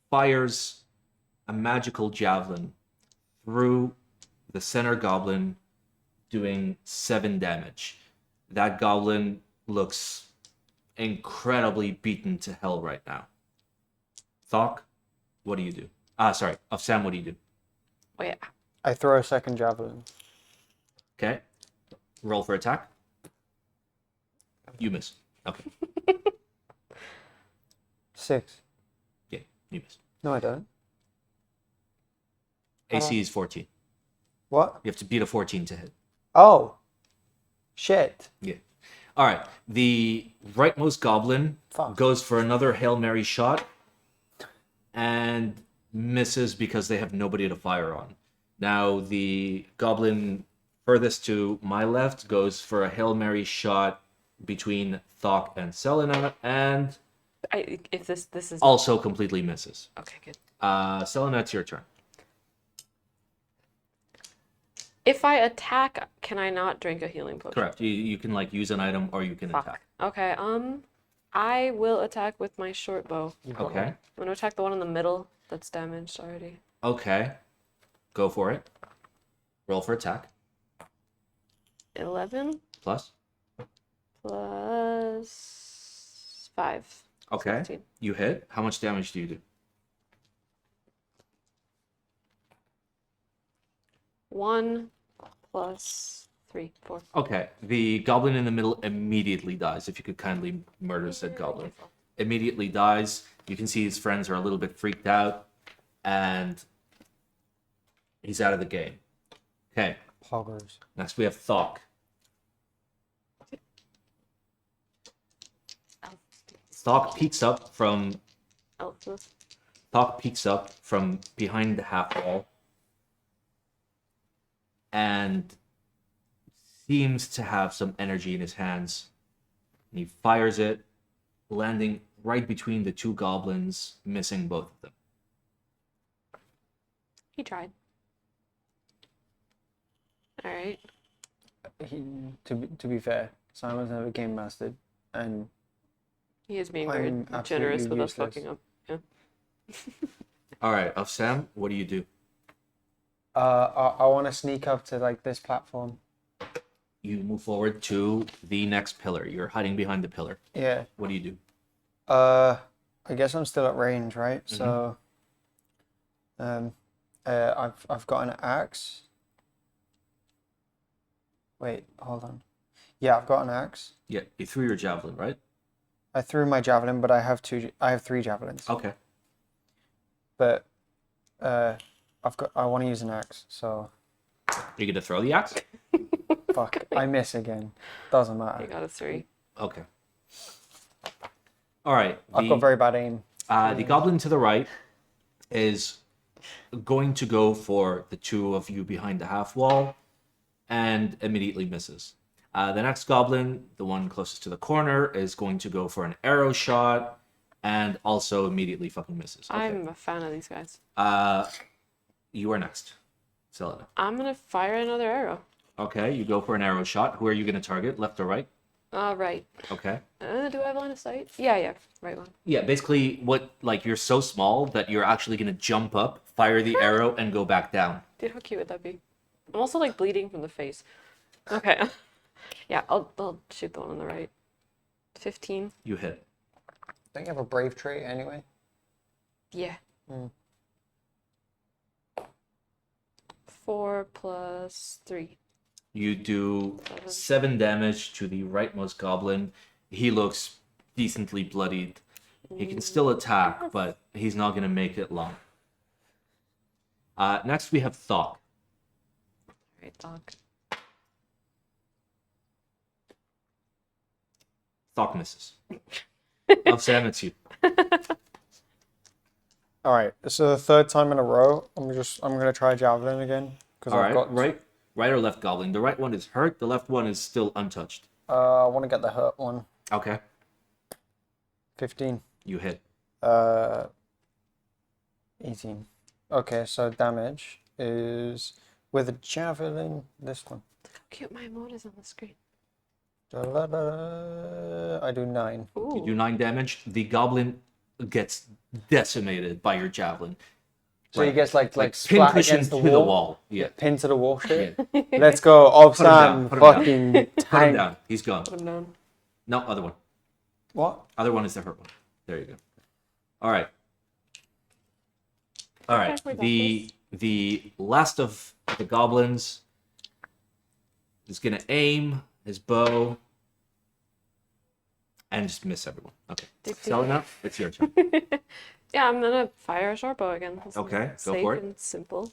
fires a magical javelin through the center goblin, doing 7 damage. That goblin looks incredibly beaten to hell right now. Thok, what do you do? Sorry, of Sam, what do you do? Wait, I throw a second javelin. Okay. Roll for attack. You miss. Okay. 6. Yeah, you miss. No, I don't. AC is 14. What? You have to beat a 14 to hit. Oh. Shit. Yeah. All right. The rightmost goblin Fuck. goes for another Hail Mary shot and misses because they have nobody to fire on. Now, the goblin furthest to my left goes for a Hail Mary shot between Thok and Selena and if this is also completely misses. okay, good. Selena, it's your turn. If I attack, can I not drink a healing potion? Correct. You can like use an item or you can Fuck. attack. Okay, I will attack with my short bow. Okay. I'm gonna attack the one in the middle that's damaged already. Okay. Go for it. Roll for attack. 11 Plus. plus 5. Okay. 16. You hit. How much damage do you do? 1 plus 3, 4. Okay. The goblin in the middle immediately dies. If you could kindly murder said goblin. Immediately dies. You can see his friends are a little bit freaked out. And he's out of the game. Okay. Poggers. Next we have Thok. Thok peeks up from Elfness. Thok peeks up from behind the half wall and seems to have some energy in his hands. And he fires it, landing right between the two goblins, missing both of them. He tried. All right. To be fair, Simon's never game mastered, and He is being very I'm generous absolutely with us useless. fucking up. Yeah. All right, of Sam, what do you do? I want to sneak up to like this platform. You move forward to the next pillar. You're hiding behind the pillar. Yeah. What do you do? I guess I'm still at range, right? So, I've got an axe. Wait, hold on. Yeah, I've got an axe. Yeah, you threw your javelin, right? I threw my javelin, but I have 3 javelins. Okay. But, I want to use an axe, so You're gonna throw the axe? fuck. I miss again. Doesn't He matter. got a 3. Okay. All right. I've got very bad aim. The goblin to the right is going to go for the two of you behind the half wall and immediately misses. The next goblin, the one closest to the corner, is going to go for an arrow shot and also immediately fucking misses. Okay. I'm a fan of these guys. You are next, Selena. I'm gonna fire another arrow. Okay, you go for an arrow shot. Who are you going to target, left or right? Right. Okay. Do I have line of sight? Yeah, right one. Yeah, basically, you're so small that you're actually going to jump up, fire the arrow, and go back down. Dude, how cute would that be? I'm also like bleeding from the face. Okay. Yeah, I'll shoot the one on the right. 15. You hit. Don't you have a brave trait anyway? Yeah. Mm. 4 plus 3. You do 7 damage to the rightmost goblin. He looks decently bloodied. He can still attack, but he's not going to make it long. Next, we have Thocks. Alright, dog. Thocks misses. Oh, Sam, it's you. All right. So the third time in a row, I'm gonna try javelin again because All I've right, got right or left goblin? The right one is hurt. The left one is still untouched. I want to get the hurt one. Okay, 15. you hit. 18. Okay, so damage is with a javelin. This one. Look how cute my emote is on the screen. I do 9. Ooh. You do 9 damage. The goblin gets decimated by your javelin. So he gets like pin splat cushion against to the wall. wall. Yeah. Pin to the wall shit. Yeah. Let's go. Of Put him down, Sam put him down. fucking Put him tank. down. He's gone. Put him down. No, other one. What? Other one is the hurt one. There you go. All right. All right. Okay, we got The last of the goblins is gonna aim his bow and just miss everyone. Okay. Selena, it's your turn. Yeah, I'm gonna fire a short bow again. This is Okay, go safe for it. and simple.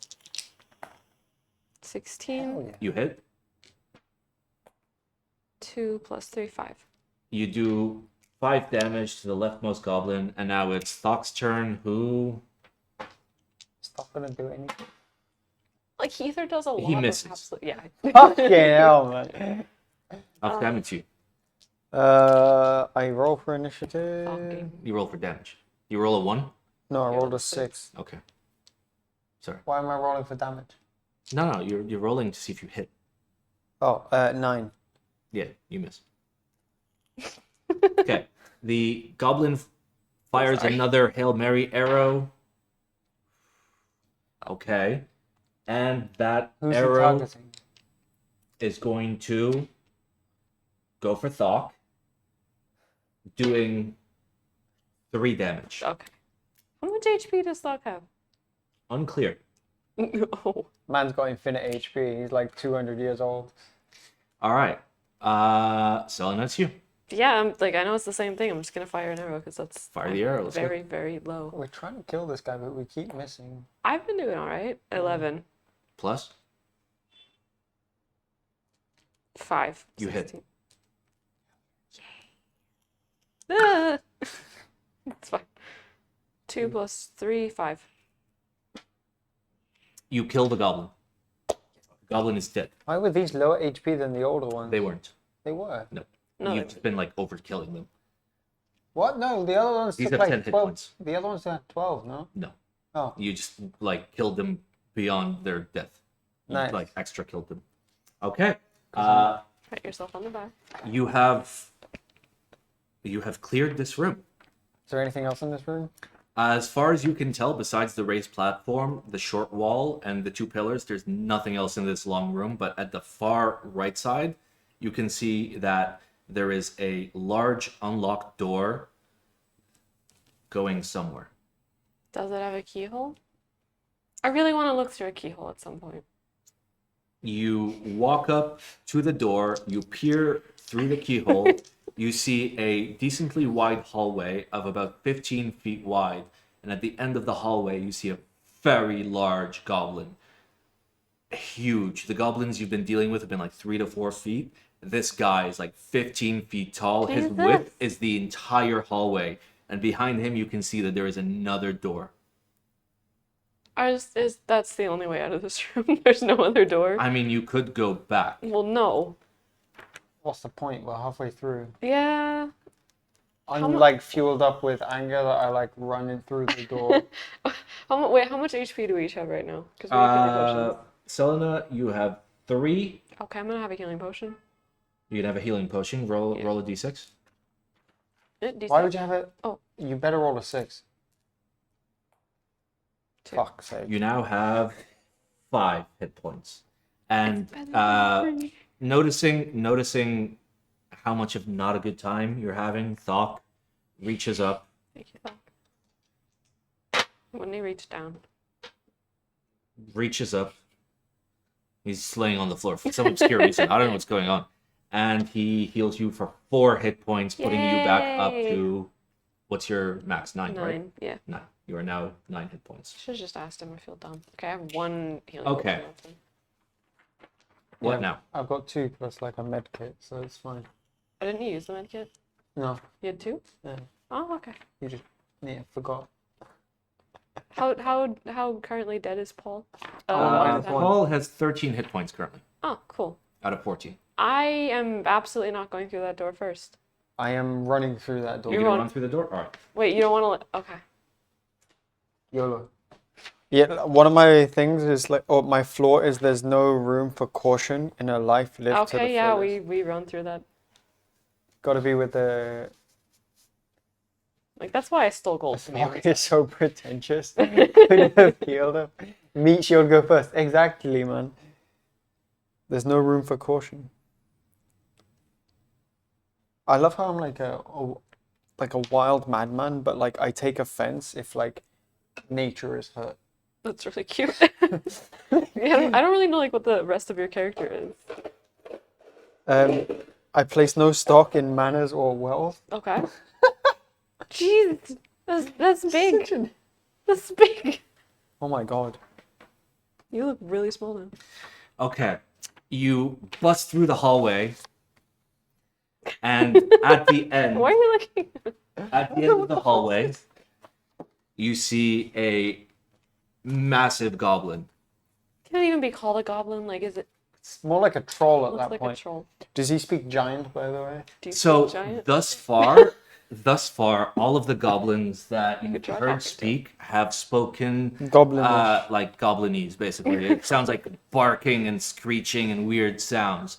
16. Hell yeah. You hit. 2 plus 3, 5. You do 5 damage to the leftmost goblin, and now it's Thocks' turn. Who? It's not gonna do anything. Like he either does a lot. He of misses. absolute- yeah. Fucking hell, man. Damn it's you. I roll for initiative. Fucking. You roll for damage. You roll a 1. No, I Yeah, rolled a that's 6. Okay. Sorry. Why am I rolling for damage? No, you're rolling to see if you hit. Oh, 9. Yeah, you miss. Okay. The goblin fires Sorry. another Hail Mary arrow. Okay. And that Who's he arrow targeting? is going to go for Thocks, doing 3 damage. Okay. How much HP does Thocks have? Unclear. Oh. Man's got infinite HP. He's like 200 years old. All right. Selena, it's you. Yeah, I know it's the same thing. I'm just gonna fire an arrow because that's Fire the arrow, let's go. very, very low. We're trying to kill this guy, but we keep missing. I've been doing all right. 11. Plus, 5. You hit. 16. Ah! It's fine. 2 plus 3, 5. you kill the goblin. The Goblin is dead. Why were these lower HP than the older ones? They weren't. They were. No. No, You've just been like overkilling them. What? No, the other ones These took have 10 like hit 12. points. The other ones had 12, no? No. Oh, You just like killed them beyond their death. You, Nice. like extra killed them. Okay. Pat yourself on the back. You have cleared this room. is there anything else in this room? As far as you can tell, besides the raised platform, the short wall, and the 2 pillars, there's nothing else in this long room. But at the far right side, you can see that there is a large unlocked door going somewhere. Does it have a keyhole? I really want to look through a keyhole at some point. You walk up to the door, you peer through the keyhole, you see a decently wide hallway of about 15 feet wide, and at the end of the hallway, you see a very large goblin. Huge. The goblins you've been dealing with have been like 3 to 4 feet. This guy is like 15 feet tall. His Jesus. width is the entire hallway, and behind him, you can see that there is another door. That's the only way out of this room. There's no other door. I mean, you could go back. Well, no. What's the point? We're halfway through. Yeah. I'm like fueled up with anger that I like running through the door. Wait, how much HP do we each have right now? Because we have healing potions. Selena, you have 3. Okay, I'm gonna have a healing potion. You can have a healing potion. Roll a d6. D6. Why would you have it? Oh. You better roll a 6. 2. Fuck's sake. You now have 5 hit points. And Better than 3. noticing how much of not a good time you're having, Thocks reaches up. Thank you, Thocks. Wouldn't he reach down? Reaches up. He's laying on the floor for some obscure reason. I don't know what's going on. And he heals you for 4 hit points, putting you back up Yay. to, what's your max? 9, right? 9, yeah. 9. You are now 9 hit points. Should have just asked him. I feel dumb. Okay, I have 1 healing Okay. potion. That's it. What Yeah, now? I've got 2 plus like a med kit, so it's fine. Oh, didn't you use the medkit? No, You had 2? yeah, Oh, okay. you just forgot. How currently dead is Paul? minus one. Paul has 13 hit points currently, Oh, cool. out of 14. I am absolutely not going through that door first. I am running through that door. You're You're gonna on- run through the door? Alright. Wait, you don't want to let... Okay. YOLO. Yeah, one of my things is like, oh, my flaw is there's no room for caution in a life lived to the Okay, yeah, fullest. we run through that. Got to be with the. Like, that's why I stole gold from you. Fuck, it's so pretentious. Couldn't have healed him. Meat shield go first. Exactly, man. There's no room for caution. I love how I'm like a wild madman, but like I take offense if like nature is hurt. That's really cute. Yeah, I don't really know like what the rest of your character is. I place no stock in manners or wealth. Okay. Jeez, that's big. That's big. Oh my god. You look really small now. Okay. You bust through the hallway, and at the end, Why are you looking? at the end of the hallway, you see a massive goblin. Can it even be called a goblin? Like, is it It's more like a troll at looks that like point. a troll? Does he speak giant, by the way? Do you So speak giant? thus far, all of the goblins that you could try heard talking to. speak have spoken Goblinish. like goblinese, basically. It sounds like barking and screeching and weird sounds.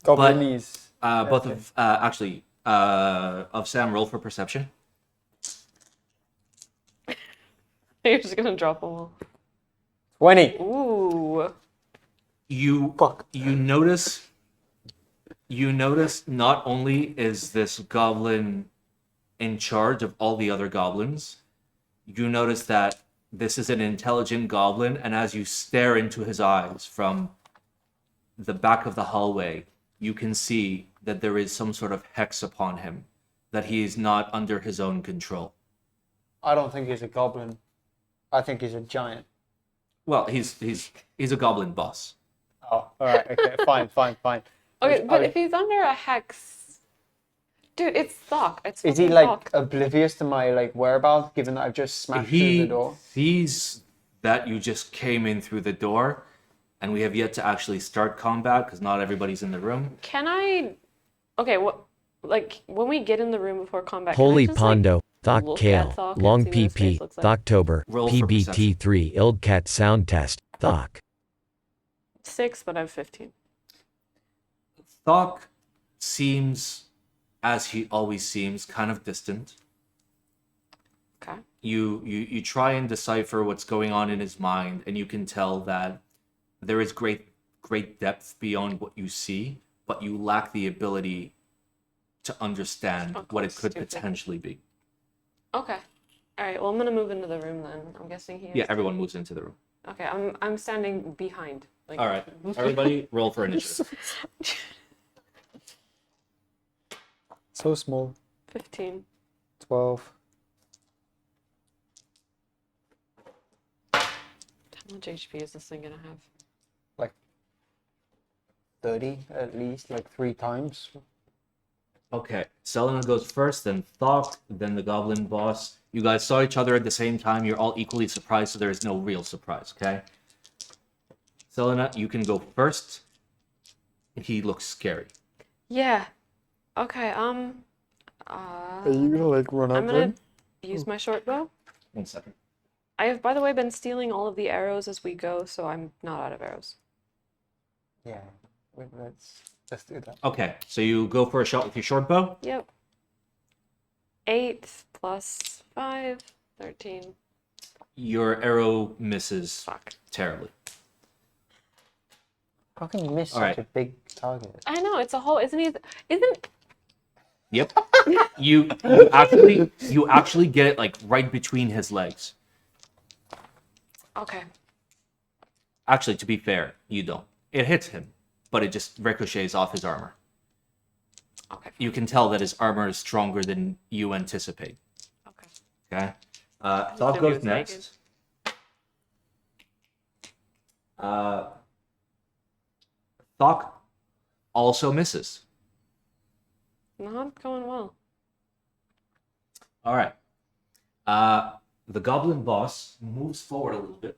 Goblinese. Both of actually of Sam, roll for perception. You're just gonna drop them all. 20. Ooh. You Fuck. you notice not only is this goblin in charge of all the other goblins, you notice that this is an intelligent goblin, and as you stare into his eyes from the back of the hallway, you can see that there is some sort of hex upon him, that he is not under his own control. I don't think he's a goblin. I think he's a giant. Well, he's a goblin boss. Oh, alright, okay, fine. Okay, but if he's under a hex, dude, it's Thocks. It's Is he fucking like Thocks. oblivious to my like whereabouts, given that I've just smashed through He the door? sees that you just came in through the door, and we have yet to actually start combat because not everybody's in the room. Can I? Okay, what? Like when we get in the room before combat, can I Holy just, Pondo, Thoc look at Kale, Thoc and Long see what his face PP, looks like? Thocktober, Roll for perception. PBT3 Ildcat Sound Test, Thoc. 6, but I have 15. Thok seems, as he always seems, kind of distant. Okay. You try and decipher what's going on in his mind, and you can tell that there is great depth beyond what you see, but you lack the ability to understand Oh, what it could stupid. potentially be. Okay. All right. Well, I'm gonna move into the room then. I'm guessing he. Yeah, everyone moves into the room. Okay. I'm standing behind. Like. All right, everybody, roll for initiative. So small. 15. 12. How much HP is this thing gonna have? 30 at least, like 3 times. Okay, Selena goes first, then Thok, then the Goblin Boss. You guys saw each other at the same time. You're all equally surprised, so there is no real surprise. Okay. Selena, you can go first. He looks scary. Yeah. Okay. Are you gonna like run I'm up gonna then? use my short bow. 1 second. I have, by the way, been stealing all of the arrows as we go, so I'm not out of arrows. Yeah. Wait, let's do that. Okay, so you go for a shot with your short bow. Yep. 8 plus 5, 13. Your arrow misses Fuck. terribly. How can you miss All such right. a big target? I know, it's a whole, isn't, Yep. You actually get it like right between his legs. okay. Actually, to be fair, you don't. It hits him, but it just ricochets off his armor. Okay. You can tell that his armor is stronger than you anticipate. Okay. Okay. Thought Assumed he goes was next. Thok also misses. Not going well. All right. The Goblin Boss moves forward a little bit.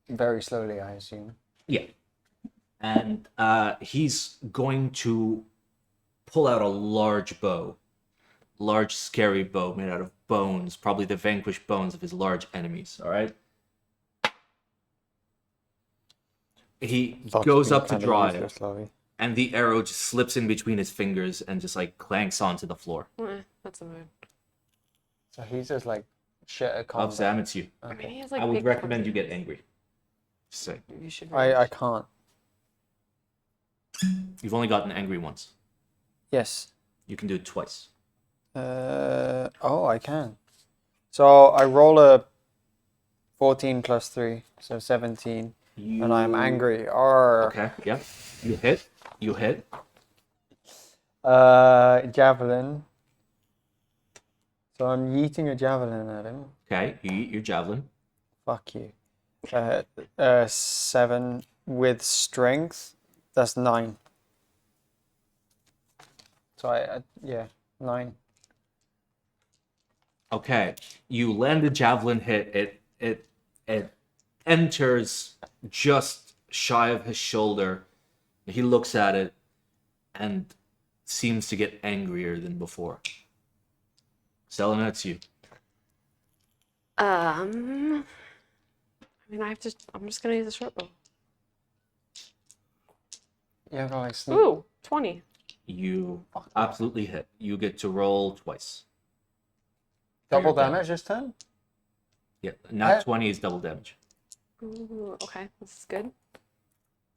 Very slowly, I assume. Yeah. And he's going to pull out a large bow. Large, scary bow made out of bones, probably the vanquished bones of his large enemies, all right? He goes up to draw it, and the arrow just slips in between his fingers and just like clanks onto the floor. That's a mood. So he's just like shit at Of combat. Zam, it's you. I mean, Okay. he has like I would big recommend you clumsy get angry. Just say. hands. You should I rage. can't. You've only gotten angry once. Yes. You can do it twice. Oh, I can. So I roll a 14 plus 3, so 17, and I'm angry. Or Okay, yeah. You hit. You hit. javelin. So I'm yeeting a javelin at him. Okay, you eat your javelin. Fuck you. 7 with strength. That's 9. So yeah, 9. Okay, you land a javelin hit. It enters just shy of his shoulder. He looks at it and seems to get angrier than before. Selena, it's you. I mean, I'm just gonna use a short bow. You have to like sneak. Ooh, 20. You absolutely hit. You get to roll twice. Double Your damage this time? Yeah, not 20 is double damage. Ooh, okay, this is good.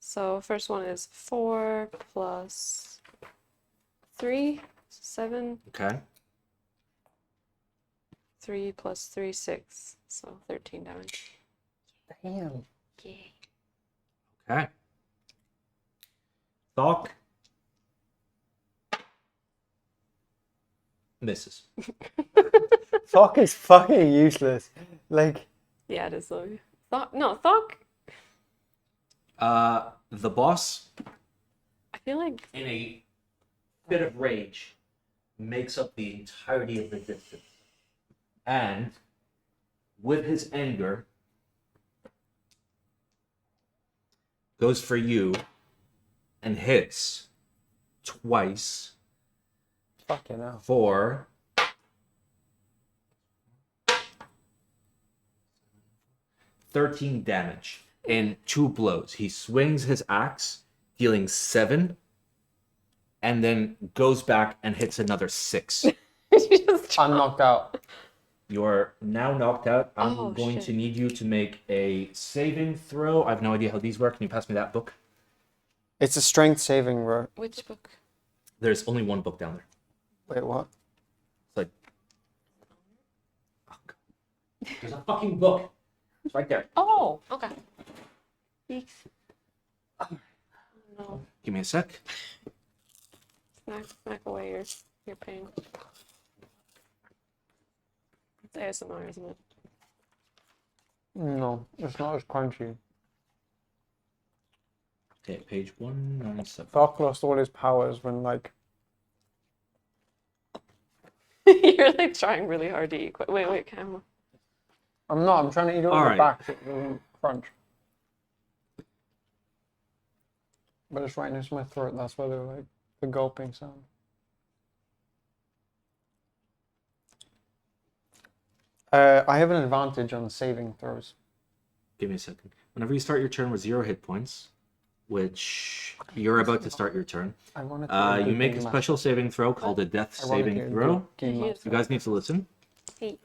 So first one is 4 plus 3, 7. Okay. 3 plus 3, 6. So 13 damage. Damn. Yay. Okay. Thok misses. Thok is fucking useless. Like, Yeah, it is though. Thok. The boss, I feel like in a bit of rage, makes up the entirety of the distance. And with his anger, goes for you and hits twice Fucking hell. for 13 damage in 2 blows. He swings his axe, dealing 7, and then goes back and hits another 6. I'm knocked out. You're now knocked out. I'm Oh, going shit. to need you to make a saving throw. I have no idea how these work. Can you pass me that book? It's a strength saving row. Which book? There's only one book down there. Wait, what? It's like... Oh, God. There's a fucking book. It's right there. Oh, okay. Yeeks. No, Give me a sec. smack away your pain. It's ASMR, isn't it? No, it's not as crunchy. Okay, page 197. Thok lost all his powers when, like... You're like trying really hard to eat. Wait, camera. I'm not. I'm trying to eat it All on the right. back so it doesn't crunch. But it's right next to my throat. That's why they're like the gulping sound. I have an advantage on saving throws. Give me a second. Whenever you start your turn with 0 hit points, which you're about to start your turn, I wanted to you make a special saving throw called a death saving throw. You guys need to listen. Hey.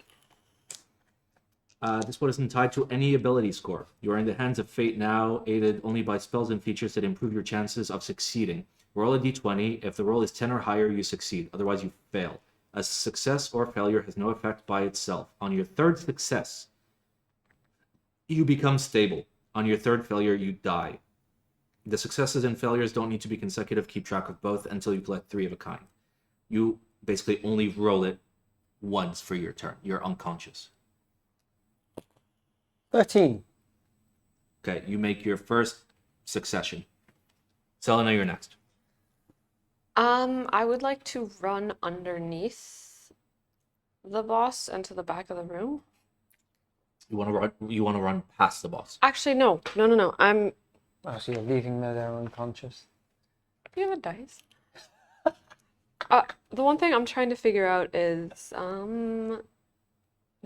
This one isn't tied to any ability score. You are in the hands of fate now, aided only by spells and features that improve your chances of succeeding. Roll a d20. If the roll is 10 or higher, you succeed. Otherwise, you fail. A success or failure has no effect by itself. On your 3rd success, you become stable. On your 3rd failure, you die. The successes and failures don't need to be consecutive. Keep track of both until you collect 3 of a kind. You basically only roll it once for your turn. You're unconscious. 13. Okay, you make your first succession. Selena, you're next. I would like to run underneath the boss and to the back of the room. You want to run? You want to run past the boss? Actually, no. I'm. Oh, so you're leaving me there unconscious. Do you have a dice? The one thing I'm trying to figure out is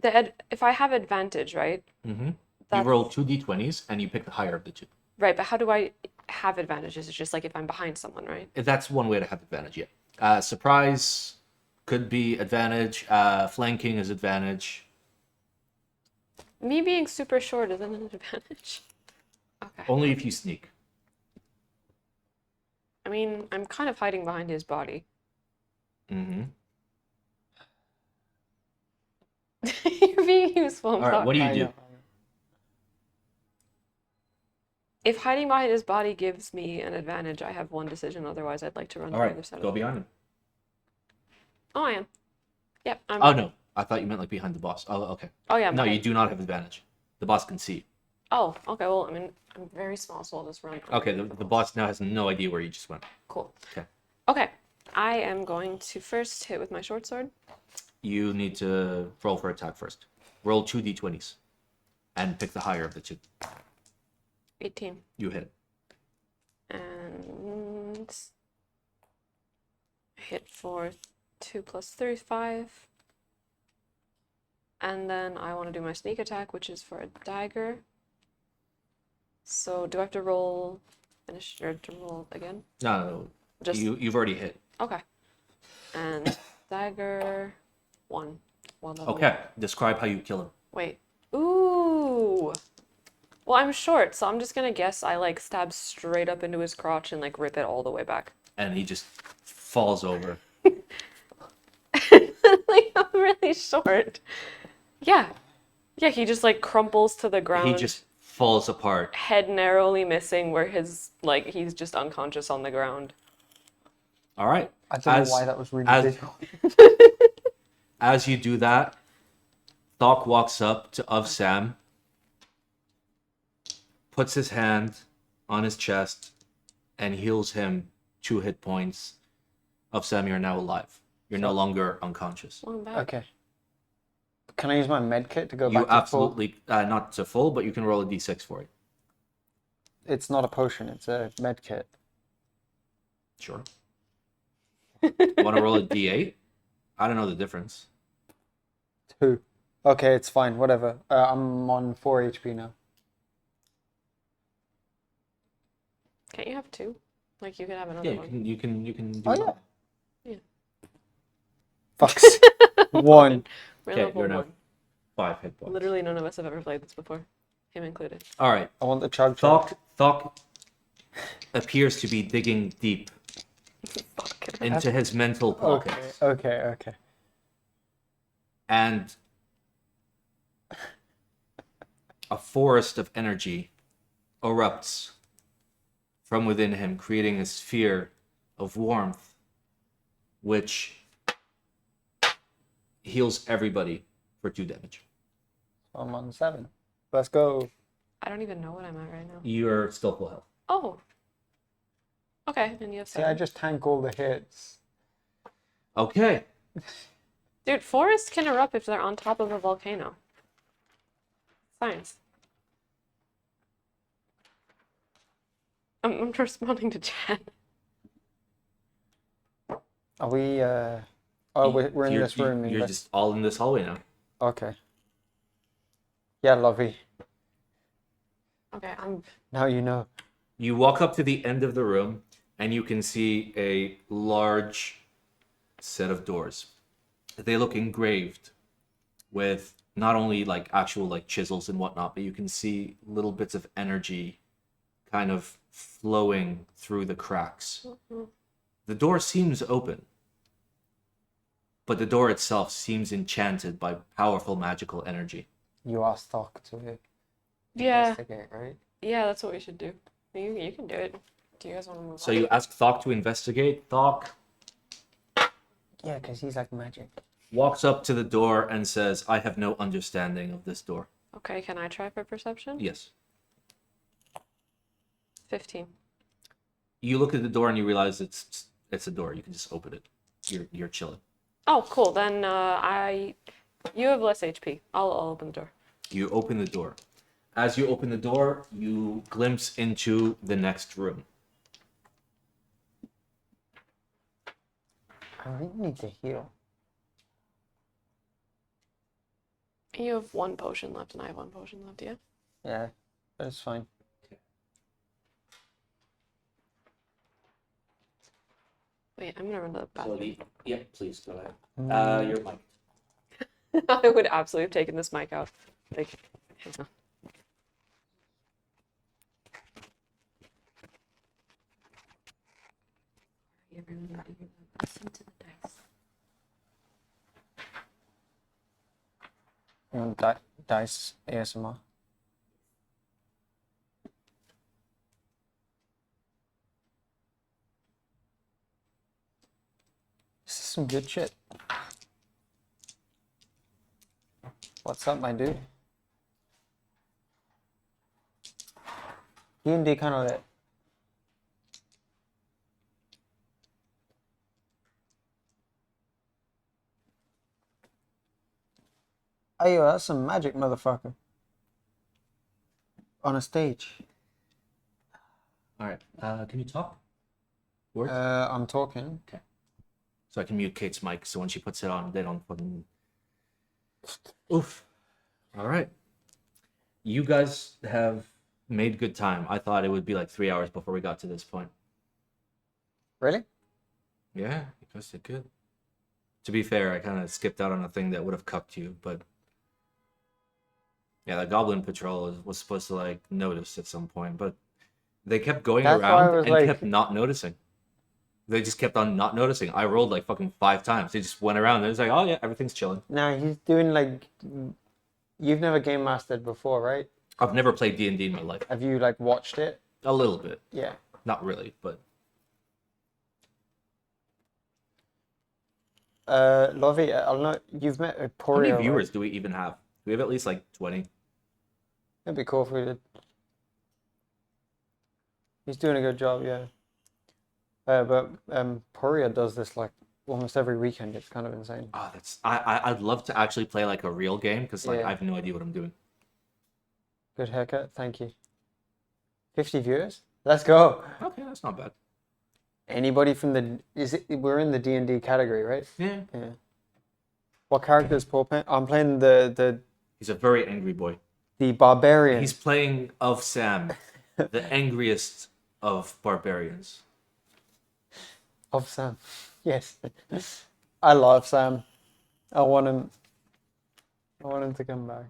if I have advantage, right? Mm-hmm. You That's- roll 2 d20s and you pick the higher of the 2. Right, but how do I have advantages? It's just like if I'm behind someone, right? That's one way to have advantage. Yeah. Surprise could be advantage. Flanking is advantage. Me being super short isn't an advantage. Okay. Only if you sneak. I mean, I'm kind of hiding behind his body. Mm-hmm. You're being useful. All right. What do you do? If hiding behind his body gives me an advantage, I have one decision. Otherwise, I'd like to run All to the right. other side. Go behind him. Oh, I am. Yep. I'm. Oh no, I thought you meant like behind the boss. Oh, okay. Oh yeah. I'm No, behind. you do not have advantage. The boss can see. Oh, okay. Well, I mean, I'm very small, so I'll just run. Okay. The boss now has no idea where you just went. Cool. Okay. Okay. I am going to first hit with my short sword. You need to roll for attack first. Roll 2 d20s, and pick the higher of the 2. 18. You hit it. And hit for 2 plus 3 is 5. And then I want to do my sneak attack, which is for a dagger. So do I have to roll finish or to roll again? No, Just you've already hit. okay. And dagger 1. Okay. Describe how you kill him. Wait. Ooh. Well, I'm short, so I'm just gonna guess I like stab straight up into his crotch and like rip it all the way back. And he just falls over. Like I'm really short. Yeah. Yeah, he just like crumples to the ground. He just falls apart. Head narrowly missing where his like he's just unconscious on the ground. All right. I don't know why that was really as- visual. As you do that, Thok walks up to Of Sam, puts his hand on his chest, and heals him 2 hit points. Of Sam, you're now alive. You're no longer unconscious. Welcome back. Okay. Can I use my med kit to go You back to full? absolutely, not to full, but you can roll a d6 for it. It's not a potion. It's a med kit. Sure. Want to roll a d8? I don't know the difference. 2. Okay, it's fine. Whatever. I'm on 4 HP now. Can't you have 2? Like, you could have another Yeah, one. you can do Oh, that. yeah. Yeah. Fucks. 1. We're Okay, level you're now 1. 5 hit points. Literally none of us have ever played this before. Him included. All right. I want the chug chug. Thok appears to be digging deep Fuck. into his mental pockets. Okay. And a forest of energy erupts from within him, creating a sphere of warmth, which heals everybody for 2 damage. I'm on 7. Let's go. I don't even know what I'm at right now. You're still full health. Oh. Okay, and you have See, 7. I just tank all the hits. Okay. Dude, forests can erupt if they're on top of a volcano. Science. I'm responding to chat. Are we, Oh, we're in this room. You're just all in this hallway now. Okay. Yeah, Lovey. Okay, Now you know. You walk up to the end of the room, and you can see a large set of doors. They look engraved with not only like actual like chisels and whatnot, but you can see little bits of energy kind of flowing through the cracks. The door seems open, but the door itself seems enchanted by powerful magical energy. You asked Thok to Yeah. investigate, right? Yeah, that's what we should do. You can do it. Do you guys want to move So on? you ask Thok to investigate. Thok Yeah, because he's like magic. walks up to the door and says, I have no understanding of this door. Okay, can I try for perception? Yes. 15. You look at the door and you realize it's a door. You can just open it. You're chilling. Oh, cool. Then you have less HP. I'll open the door. You open the door. As you open the door, you glimpse into the next room. I really need to heal. You have 1 potion left, and I have 1 potion left. Yeah. Yeah, that's fine. Wait, I'm gonna run to the bathroom. Yeah, please go ahead. Your mic. I would absolutely have taken this mic out. Like, hang on. Listen to the dice. Dice ASMR. This is some good shit. What's up, my dude? DnD kind of lit. Hey, yo, that's some magic, motherfucker. On a stage. All right. Can you talk? Words? I'm talking. So I can mute Kate's mic so when she puts it on, they don't fucking... Oof. All right. You guys have made good time. I thought it would be like 3 hours before we got to this point. Really? Yeah, you guys did good. To be fair, I kind of skipped out on a thing that would have cucked you, but... Yeah, the Goblin Patrol was supposed to, like, notice at some point, but they kept going That's why I around was and like- kept not noticing. They just kept on not noticing. I rolled, like, fucking 5 times. They just went around and it was like, oh, yeah, everything's chilling. Now he's doing like... You've never game mastered before, right? I've never played D&D in my life. Have you like watched it? A little bit. Yeah. Not really, but... Lovey, I'll know you've met How Porio. many right? viewers do we even have? Do we have at least, like, 20? It'd be cool if we did. He's doing a good job, yeah. But Porio does this like almost every weekend. It's kind of insane. Oh, that's... I'd love to actually play, like, a real game, because, like, Yeah. I have no idea what I'm doing. Good haircut, thank you. 50 viewers. Let's go. Okay, that's not bad. Anybody from we're in the D&D category, right? Yeah. Yeah. What character is Paul playing? I'm playing the He's a very angry boy. barbarian. He's playing of Sam, the angriest of barbarians. Of Sam. Yes. I love Sam. I want him to come back.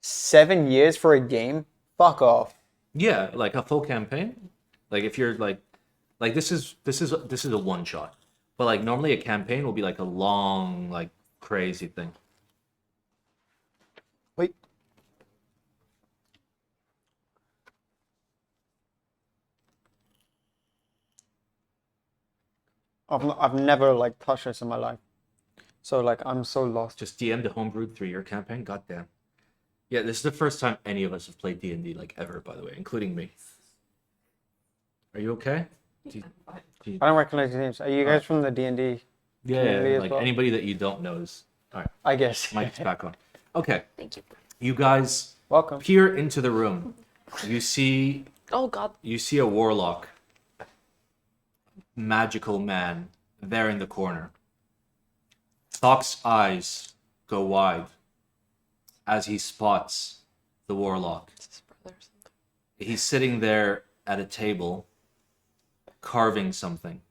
$7 years for a game? Fuck off. Yeah, like a full campaign. Like if you're like this is a one shot, but like normally a campaign will be like a long, like crazy thing. Wait. I've never like touched this in my life, so like I'm so lost. Just DM'd a homebrewed 3-year campaign. Goddamn. Yeah, this is the first time any of us have played D&D like ever, by the way, including me. Are you okay? Do you- I don't recognize your names. Are you guys from the D&D? community as like well? anybody that you don't know is. All right, I guess. mic's back on. Okay, Thank you. you guys Welcome. peer into the room. You see Oh God. a warlock, magical man, there in the corner. Thocks' eyes go wide as he spots the warlock. It's his brother or something. He's sitting there at a table, carving something.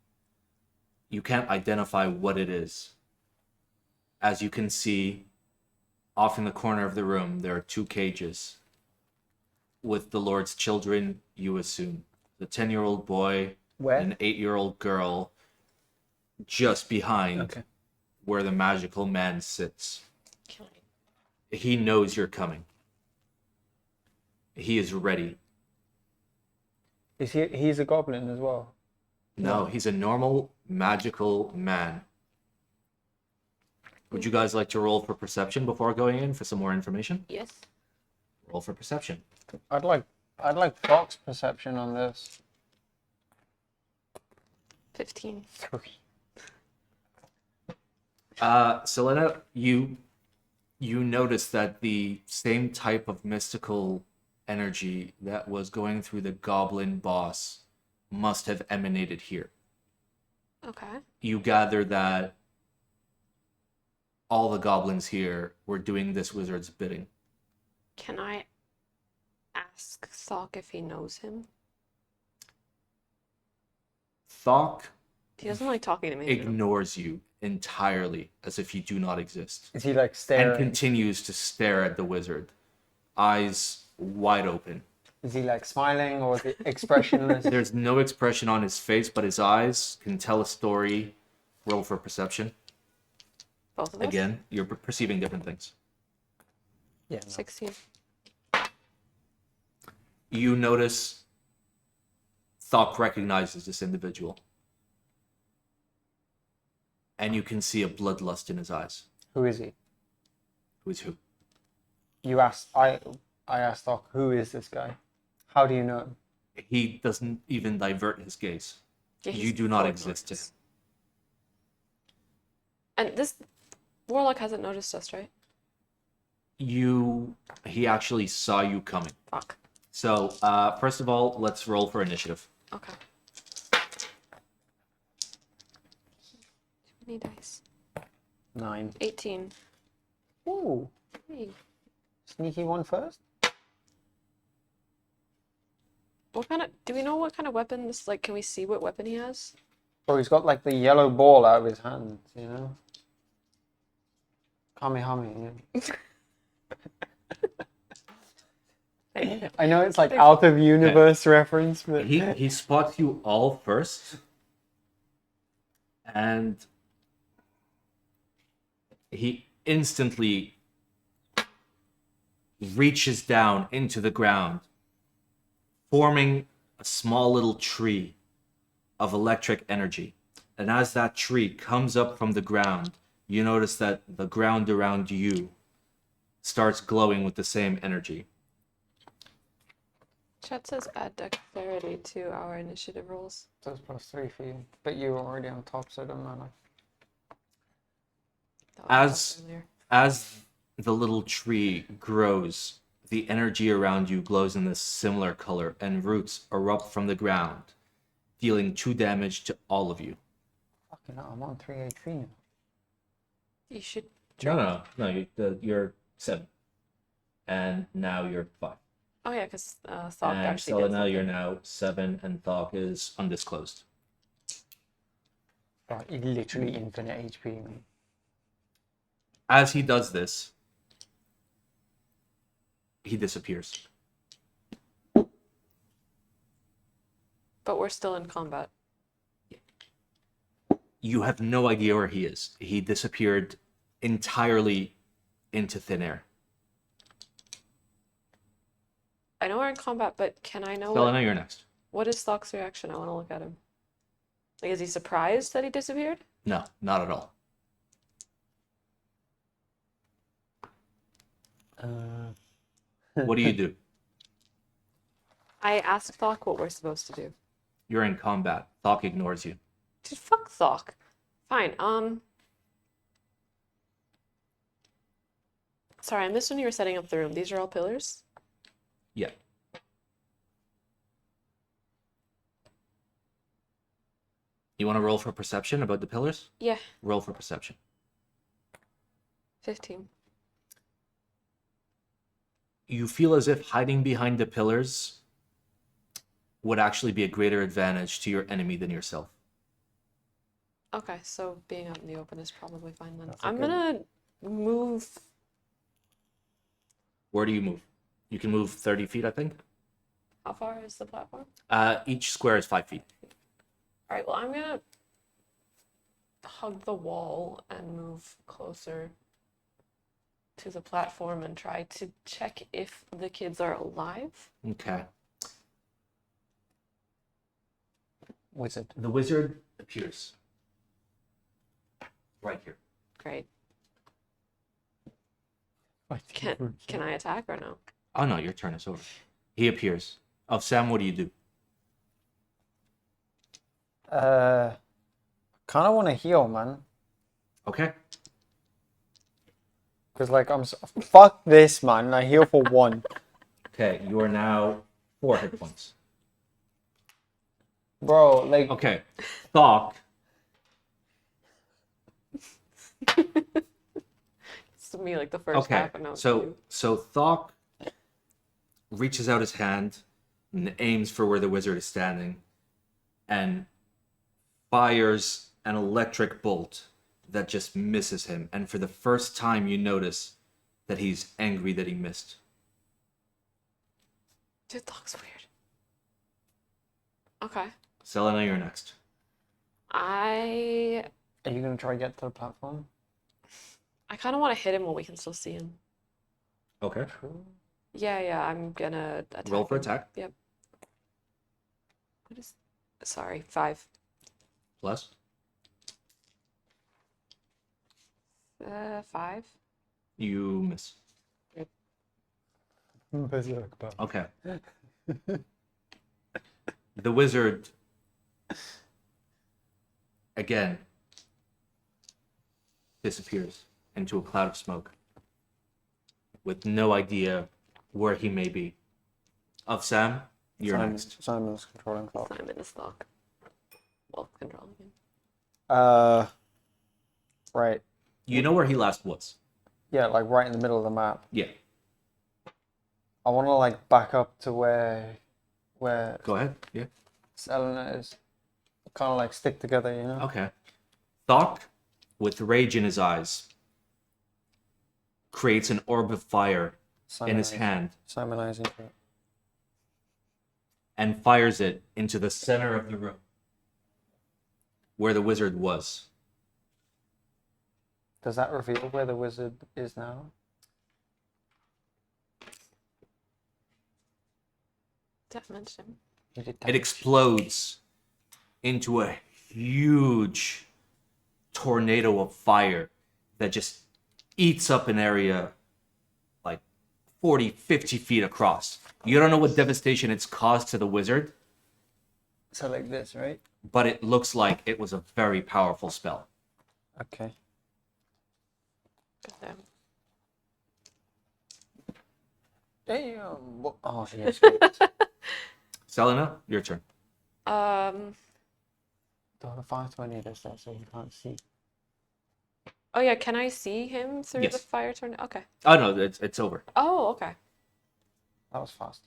You can't identify what it is. As you can see, off in the corner of the room, there are 2 cages with the Lord's children, you assume. The 10-year-old boy Where? and an 8-year-old girl just behind Okay. where the magical man sits. Killing. He knows you're coming. He is ready. Is he's a goblin as well? No, he's a normal magical man. Would you guys like to roll for perception before going in for some more information? Yes. Roll for perception. I'd like Fox perception on this. 15. 3. Selena, you notice that the same type of mystical energy that was going through the goblin boss must have emanated here. Okay. You gather that all the goblins here were doing this wizard's bidding. Can I ask Thok if he knows him? Thok He doesn't like talking to me. ignores you entirely as if you do not exist. Is he like And staring? continues to stare at the wizard, eyes wide open. Is he like smiling or is it expressionless? There's no expression on his face, but his eyes can tell a story. Roll for perception. Both of us? Again, you're perceiving different things. Yeah. No. 16. You notice Thok recognizes this individual. And you can see a bloodlust in his eyes. Who is he? Who is who? You asked. I asked Doc, who is this guy? How do you know him? He doesn't even divert his gaze. Yeah, You he's do not full exist to him. noise. And this warlock hasn't noticed us, right? He actually saw you coming. Fuck. So, first of all, let's roll for initiative. Okay. Too many dice. 9. 18. Ooh, Hey. sneaky one first. What kind of, do we know what kind of weapon this, like, can we see what weapon he has? Oh, he's got like the yellow ball out of his hand, you know? Kamehameha. Yeah. I know it's like out of universe reference, but He spots you all first. And he instantly reaches down into the ground, forming a small little tree of electric energy. And as that tree comes up from the ground, you notice that the ground around you starts glowing with the same energy. Chat says add dexterity to our initiative rolls. that's +3 for you. But you were already on top, so it doesn't matter. That was As- earlier. As the little tree grows, the energy around you glows in this similar color, and roots erupt from the ground, dealing 2 damage to all of you. Fucking hell, I'm on 3 HP now. You should. No. You're 7, and now you're 5. Oh yeah, because Thocks And actually Stella, did now you're something. now 7, and Thok is undisclosed. Oh, literally infinite HP, man. As he does this, he disappears. But we're still in combat. You have no idea where he is. He disappeared entirely into thin air. I know we're in combat, but can I know Stella, now you're next. what is Thocks' reaction? I want to look at him. Like, is he surprised that he disappeared? No, not at all. What do you do? I asked Thok what we're supposed to do. You're in combat. Thok ignores you. Dude, fuck Thok. Fine. Sorry, I missed when you were setting up the room. These are all pillars? Yeah. You want to roll for perception about the pillars? Yeah, Roll for perception. 15. You feel as if hiding behind the pillars would actually be a greater advantage to your enemy than yourself. Okay, so being out in the open is probably fine then. That's a I'm good- gonna move. Where do you move? You can move 30 feet, I think. How far is the platform? Each square is 5 feet. All right, well, I'm gonna hug the wall and move closer to the platform and try to check if the kids are alive. Okay. Wizard. The wizard appears. Right here. Great. Can I attack or no? Oh no, your turn is over. He appears. Oh, Sam, what do you do? Kind of want to heal, man. Okay. Because, like, fuck this, man. I heal for 1. Okay, you are now 4 hit points. Bro, like, Okay. Thok. It's me like the first Okay. half, and now it's you. So Thok reaches out his hand and aims for where the wizard is standing and fires an electric bolt that just misses him. And for the first time, you notice that he's angry that he missed. Dude, Thoc's weird. Okay. Selena, you're next. I are you going to try to get to the platform? kind of want to hit him while we can still see him. Okay. Yeah, I'm gonna attack Roll for him. attack. Yep. What is... Sorry, 5. Plus. 5. You miss. Berserk, bro. Okay. The wizard again disappears into a cloud of smoke with no idea where he may be. Of Sam, you're next. Simon's controlling clock. Simon is Thok. Well, controlling him. Right. You know where he last was. Yeah, like right in the middle of the map. Yeah. I want to like back up to where Go ahead. Yeah. Selena is. Kind of like stick together, you know? Okay. Thok, with rage in his eyes, creates an orb of fire in his hand Simonizing it. and fires it into the center of the room where the wizard was. Does that reveal where the wizard is now? Def mentioned him. He did It explodes into a huge tornado of fire that just eats up an area like 40, 50 feet across. You don't know what devastation it's caused to the wizard, So like this, right? but it looks like it was a very powerful spell. Okay. Goddamn. Damn. Oh, yes. Selena, your turn. The 520 does that, so you can't see. Oh yeah, can I see him through the Yes. fire tornado? Okay. Oh no, it's over. Oh, okay. That was fast.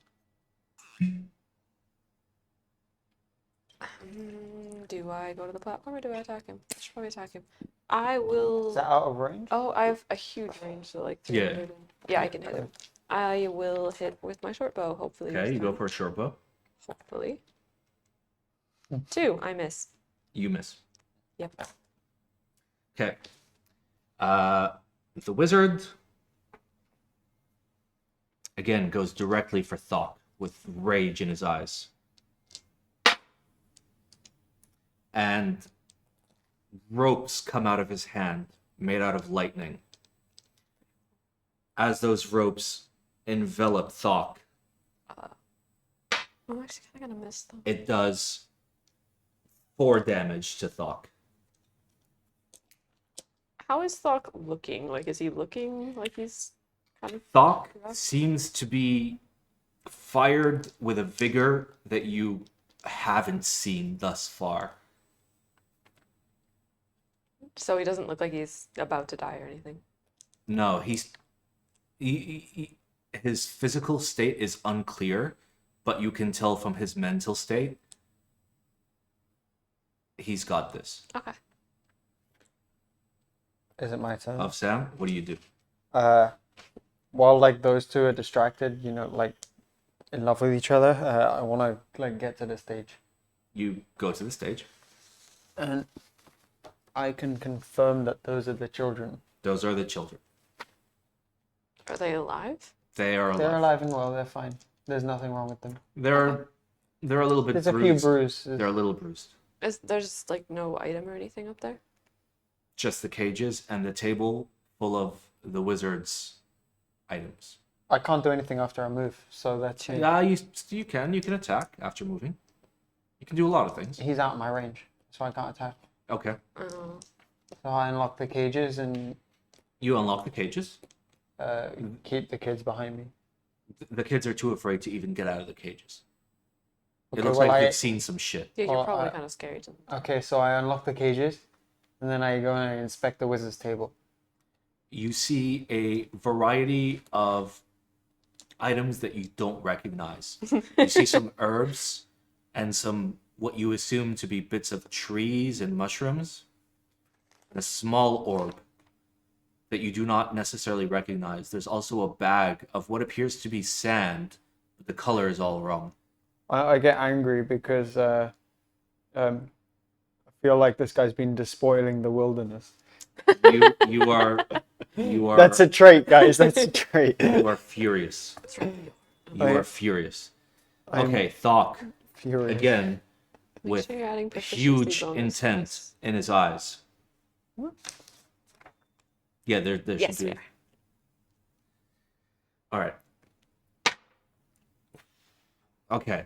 Do I go to the platform or do I attack him? I should probably attack him. I will. Is that out of range? Oh, I have a huge range, so like 300. Yeah. And... Yeah, I can hit him. I will hit with my short bow, hopefully. Okay, this you go time. for a short bow. Hopefully. 2, I miss. You miss. Yep. Okay. The wizard again goes directly for Thocks with rage in his eyes. And ropes come out of his hand, made out of lightning. As those ropes envelop Thocks, I'm actually kind of gonna miss them. it does 4 damage to Thocks. How is Thok looking? Like, is he looking like he's kind of... Thocks rough? seems to be fired with a vigor that you haven't seen thus far. So he doesn't look like he's about to die or anything. No, his physical state is unclear, but you can tell from his mental state he's got this. Okay. Is it my turn? Of Sam, what do you do? While like those two are distracted, you know, like in love with each other, I want to like get to the stage, You go to the stage. and I can confirm that those are the children. Those are the children. Are they alive? They are alive. They're alive and well. They're fine. There's nothing wrong with them. They're a little bit There's a few bruised. bruises. They're a little bruised. There's like no item or anything up there? Just the cages and the table full of the wizard's items. I can't do anything after I move, so that's it. Yeah, you can attack after moving. You can do a lot of things. He's out of my range, so I can't attack. Okay. Oh. So I unlock the cages and You unlock the cages. keep the kids behind me. The kids are too afraid to even get out of the cages. It Okay, looks well, like they've seen some shit. Yeah, you're Well, probably kind of scared. Okay, so I unlock the cages, and then I go and I inspect the wizard's table. You see a variety of items that you don't recognize. You see some herbs and some what you assume to be bits of trees and mushrooms, and a small orb that you do not necessarily recognize. There's also a bag of what appears to be sand, but the color is all wrong. I get angry because I feel like this guy's been despoiling the wilderness. You are That's a trait, guys. That's a trait. you are furious. You I- are furious. I'm Okay, Thocks furious. again Make with sure you're adding proficiency huge bonus intent dice. in his eyes. Yeah, there Yes, should we be. are. All right. Okay.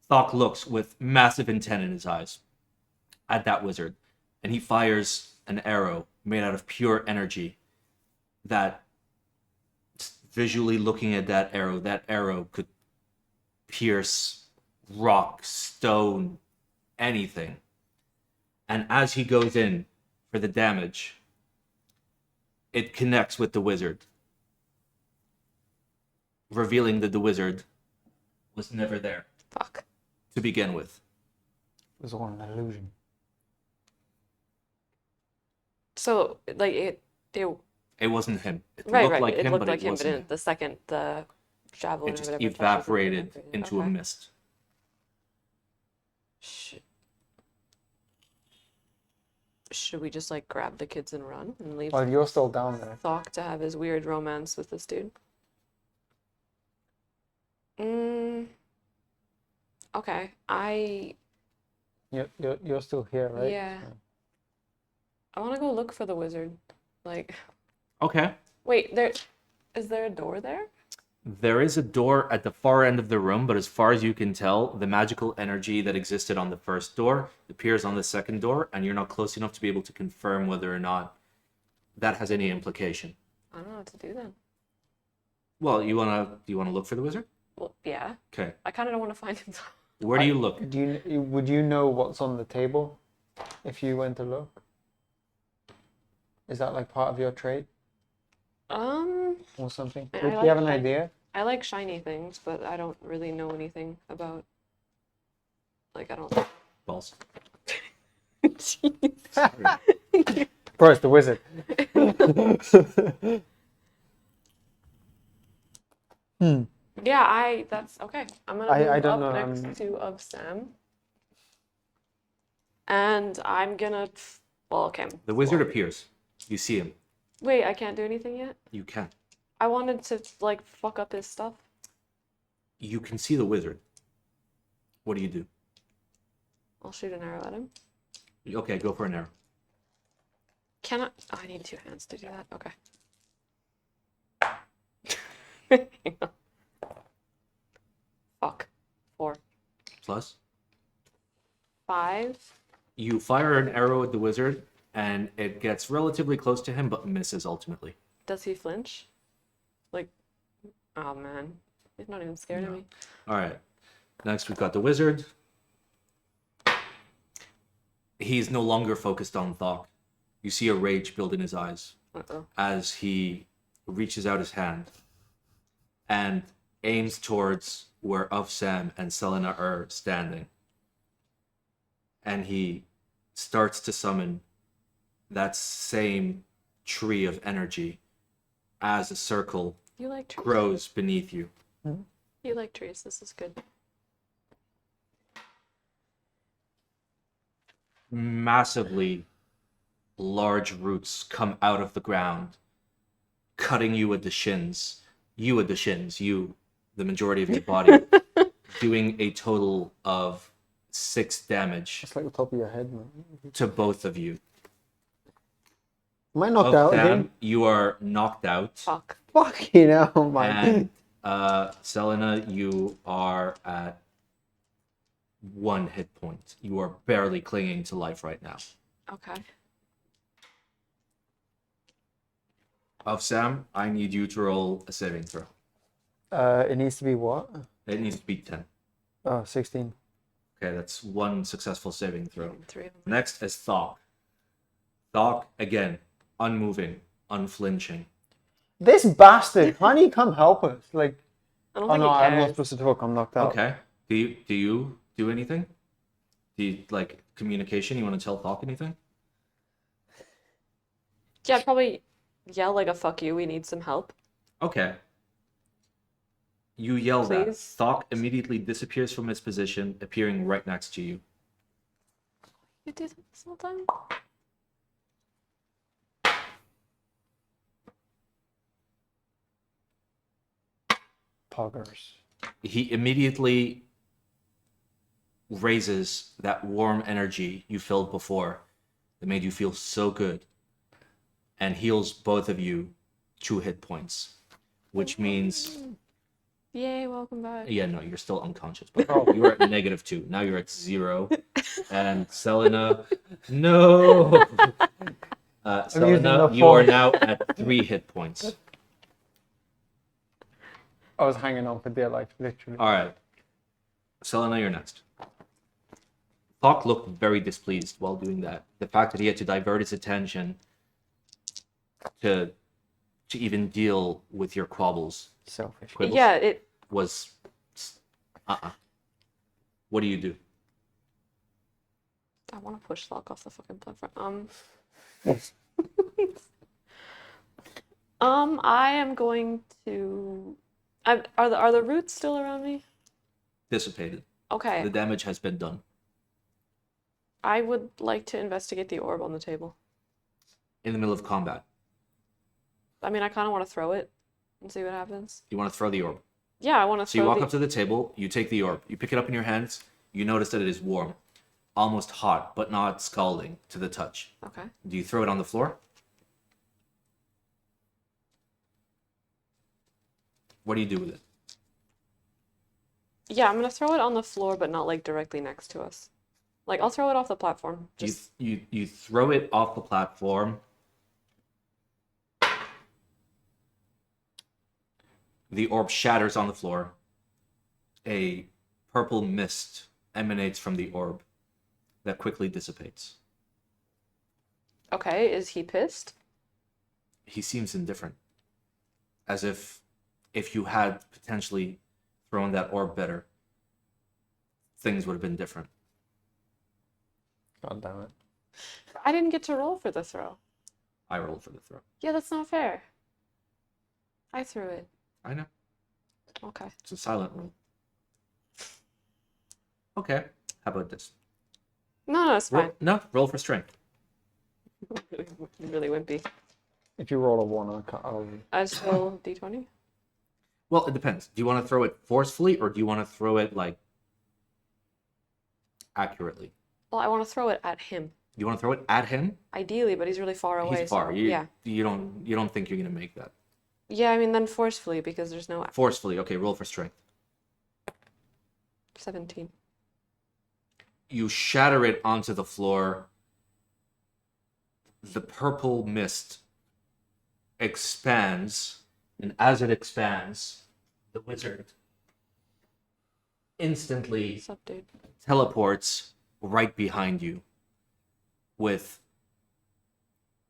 Thocks looks with massive intent in his eyes at that wizard, and he fires an arrow made out of pure energy that, visually looking at that arrow could pierce rock, stone, anything. And as he goes in for the damage, it connects with the wizard, revealing that the wizard was never there Fuck. to begin with. It was all an illusion. So, like, it It wasn't him. It right, looked right. like It him, looked but like it him, but wasn't. in the second the javelin It or just whatever touches it, evaporated into a Okay. mist. Should we just like grab the kids and run and leave Well, you're still down there. Thok to have his weird romance with this dude? Okay. You're still here, right? Yeah. I want to go look for the wizard. Like, Okay. wait, is there a door there? There is a door at the far end of the room, but as far as you can tell, the magical energy that existed on the first door appears on the second door, and you're not close enough to be able to confirm whether or not that has any implication. I don't know what to do then. Well, do you wanna look for the wizard? Well, yeah. Okay. I kind of don't want to find him. Where do you look? Would you know what's on the table if you went to look? Is that like part of your trade or something? I Do you like have an that. idea? I like shiny things, but I don't really know anything about. Like I don't. Balls. Jeez. Bro, it's the wizard. Yeah, that's okay. I'm gonna move I don't up know. next to of Sam. And I'm gonna well, okay. The wizard appears. You see him. Wait, I can't do anything yet? You can. I wanted to like fuck up his stuff. You can see the wizard. What do you do? I'll shoot an arrow at him. Okay, go for an arrow. Can I? Oh, I need 2 hands to do that. Okay. Hang on. Fuck. 4. Plus. 5. You fire an arrow at the wizard, and it gets relatively close to him, but misses ultimately. Does he flinch? Like, oh man, he's not even scared of No. me. All right. Next, we've got the wizard. He's no longer focused on Thok. You see a rage build in his eyes Uh-oh. as he reaches out his hand and aims towards where Of Sam and Selena are standing. And he starts to summon that same tree of energy as a circle You like trees? grows beneath you. You like trees. This is good. Massively large roots come out of the ground, cutting you at the shins. You at the shins, you, the majority of your body, doing a total of 6 damage It's like the top of your head, man. to both of you. Am I knocked Of out them, again? you are knocked out. Fuck. Fucking hell, man. And Selena, you are at 1 hit point. You are barely clinging to life right now. Okay. Of Sam, I need you to roll a saving throw. It needs to be what? It needs to be 10. Oh, 16. Okay, that's 1 successful saving throw. 3 of them. Next is Thok. Thok, again, unmoving, unflinching. This bastard, can't he come help us? Like, I don't oh think no, he I'm not cares. supposed to talk. I'm knocked out. Okay. Do you do anything? Do you, like, communication? You want to tell Thok anything? Yeah, I'd probably yell like a fuck you. We need some help. Okay. You yell that. Please? Thok immediately disappears from his position, appearing right next to you. You do this all the time? Poggers. He immediately raises that warm energy you felt before that made you feel so good and heals both of you 2 hit points, which means, Yay, welcome back. yeah, no, you're still unconscious, but you were at -2. Now you're at 0. And Selena, no. Selena, the you are phone. now at 3 hit points. I was hanging on for dear life, literally. All right. Selena, you're next. Thok looked very displeased while doing that. The fact that he had to divert his attention to even deal with your quabbles Selfish. quibbles Yeah, it. was What do you do? I want to push Lock off the fucking platform. I am going to. Are the roots still around me? Dissipated. Okay. The damage has been done. I would like to investigate the orb on the table. In the middle of combat. I mean, I kind of want to throw it and see what happens. You want to throw the orb. Yeah, I want to So you throw walk the. up to the table, you take the orb, you pick it up in your hands, you notice that it is warm. Almost hot, but not scalding to the touch. Okay. Do you throw it on the floor? What do you do with it? Yeah, I'm gonna throw it on the floor, but not like directly next to us. Like I'll throw it off the platform. Just You throw it off the platform. The orb shatters on the floor. A purple mist emanates from the orb that quickly dissipates. Okay, is he pissed? He seems indifferent, as if you had potentially thrown that orb better, things would have been different. God damn it. I didn't get to roll for the throw. I rolled for the throw. Yeah, that's not fair. I threw it. I know. Okay. It's a silent roll. Okay. How about this? No, it's fine. Roll for strength. Really wimpy. If you roll a 1, I'll... I just roll d20. Well, it depends. Do you want to throw it forcefully or do you want to throw it like accurately? Well, I want to throw it at him. You want to throw it at him? Ideally, but he's really far away. He's far. So, You yeah. don't think you're gonna make that. Yeah, I mean then forcefully because there's no Forcefully. Okay, roll for strength. 17. You shatter it onto the floor. The purple mist expands, and as it expands, the wizard instantly What's up, dude? teleports right behind you with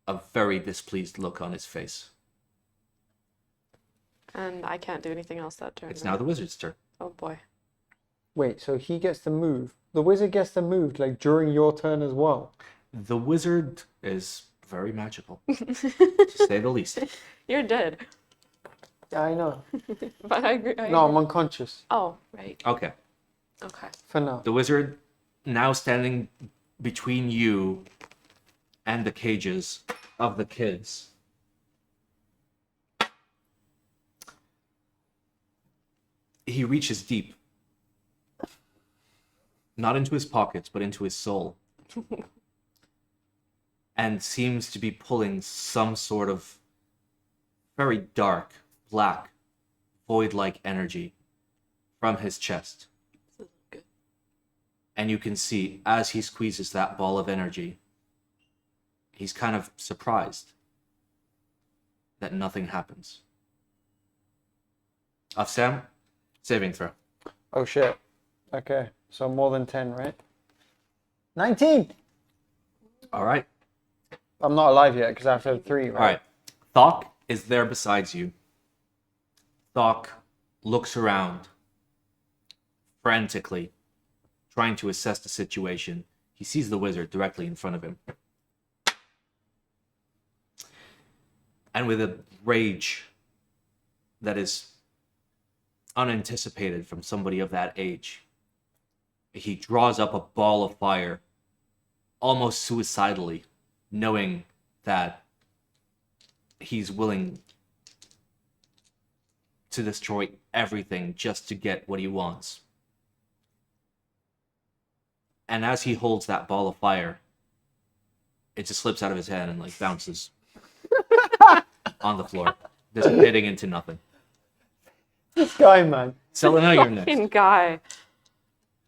a very displeased look on his face. And I can't do anything else that turn. It's right? now the wizard's turn. Oh boy. Wait, so he gets to move. The wizard gets to move, like, during your turn as well. The wizard is very magical, to say the least. You're dead. Yeah, I know. But I agree. No, I'm unconscious Oh, right. Okay. Okay. for now. The wizard, now standing between you and the cages of the kids, he reaches deep. Not into his pockets, but into his soul. And seems to be pulling some sort of very dark, black, void-like energy from his chest. This is good. And you can see, as he squeezes that ball of energy, he's kind of surprised that nothing happens. Sam, saving throw. Oh shit. Okay, so more than 10, right? 19! All right. I'm not alive yet because I have to have 3, right? All right. Thocks is there beside you. Thocks looks around frantically, trying to assess the situation. He sees the wizard directly in front of him. And with a rage that is unanticipated from somebody of that age, he draws up a ball of fire, almost suicidally, knowing that he's willing to destroy everything just to get what he wants. And as he holds that ball of fire, it just slips out of his hand and like bounces on the floor, dissipating into nothing. This guy, man. Selena, you're next. Fucking guy.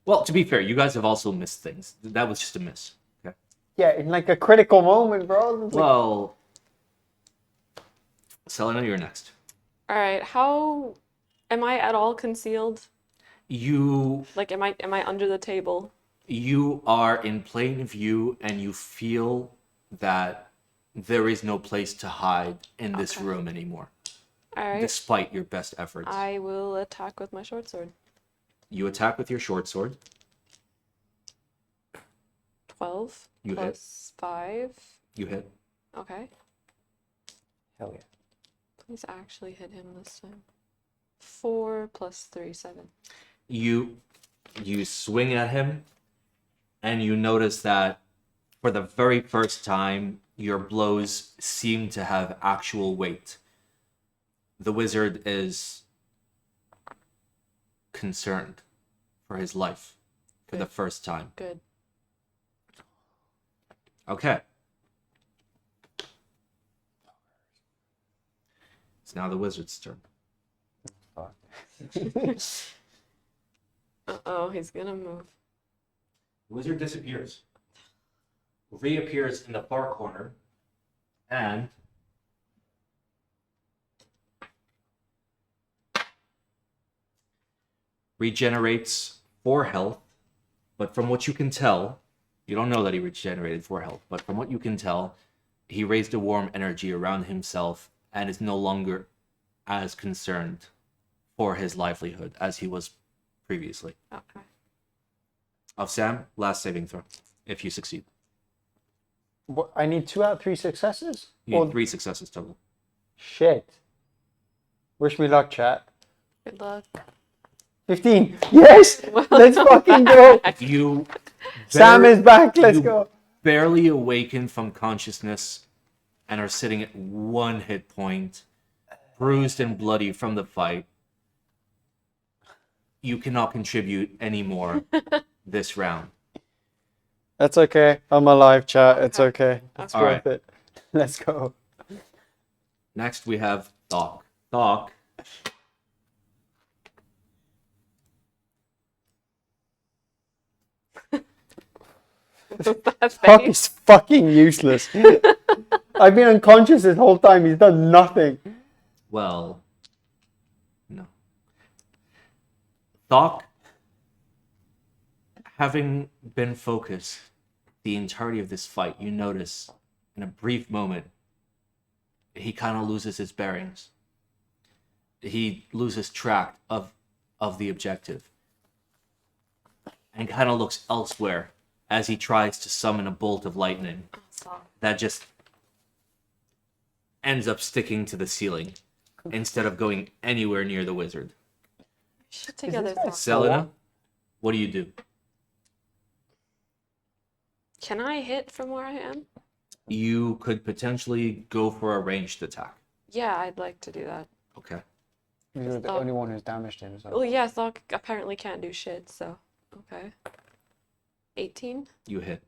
Well, to be fair, you guys have also missed things. That was just a miss. Okay. Yeah, in like a critical moment, bro. It's like- Well, Selena, you're next. All right. How am I at all concealed? You Like, am I under the table? you are in plain view, and you feel that there is no place to hide in this Okay. room anymore, All right. despite your best efforts. I will attack with my short sword. You attack with your short sword. 12 You hit. plus 5. You hit. Okay. Hell yeah. Please actually hit him this time. 4 plus 3, 7. You swing at him, and you notice that for the very first time, your blows seem to have actual weight. The wizard is concerned for his life for the first time. Good. Okay. It's now the wizard's turn. Uh-oh, he's gonna move. The wizard disappears. Reappears in the far corner. And regenerates 4 health, but from what you can tell, you don't know that he regenerated 4 health, but from what you can tell, he raised a warm energy around himself and is no longer as concerned for his livelihood as he was previously. Okay. Of Sam, last saving throw, if you succeed. What, I need 2 out of 3 successes? You need 3 successes total. Shit. Wish me luck, chat. Good luck. 15. Yes! Let's fucking go! You Sam is back. Let's you go. barely awaken from consciousness and are sitting at 1 hit point, bruised and bloody from the fight. You cannot contribute anymore this round. That's okay. I'm alive, chat. It's okay. It's All worth right. it. Let's go. Next we have Thocks. Thocks. That Fuck face. is fucking useless. I've been unconscious this whole time. He's done nothing. Well, no. Thocks, having been focused the entirety of this fight, you notice in a brief moment he kind of loses his bearings. He loses track of the objective and kind of looks elsewhere as he tries to summon a bolt of lightning that just ends up sticking to the ceiling instead of going anywhere near the wizard. Shit together. this guy Thought. Selena, what do you do? Can I hit from where I am? You could potentially go for a ranged attack. Yeah, I'd like to do that. Okay. You're the Oh. only one who's damaged him. So. Well, yeah, Thok apparently can't do shit, so okay. 18. You hit.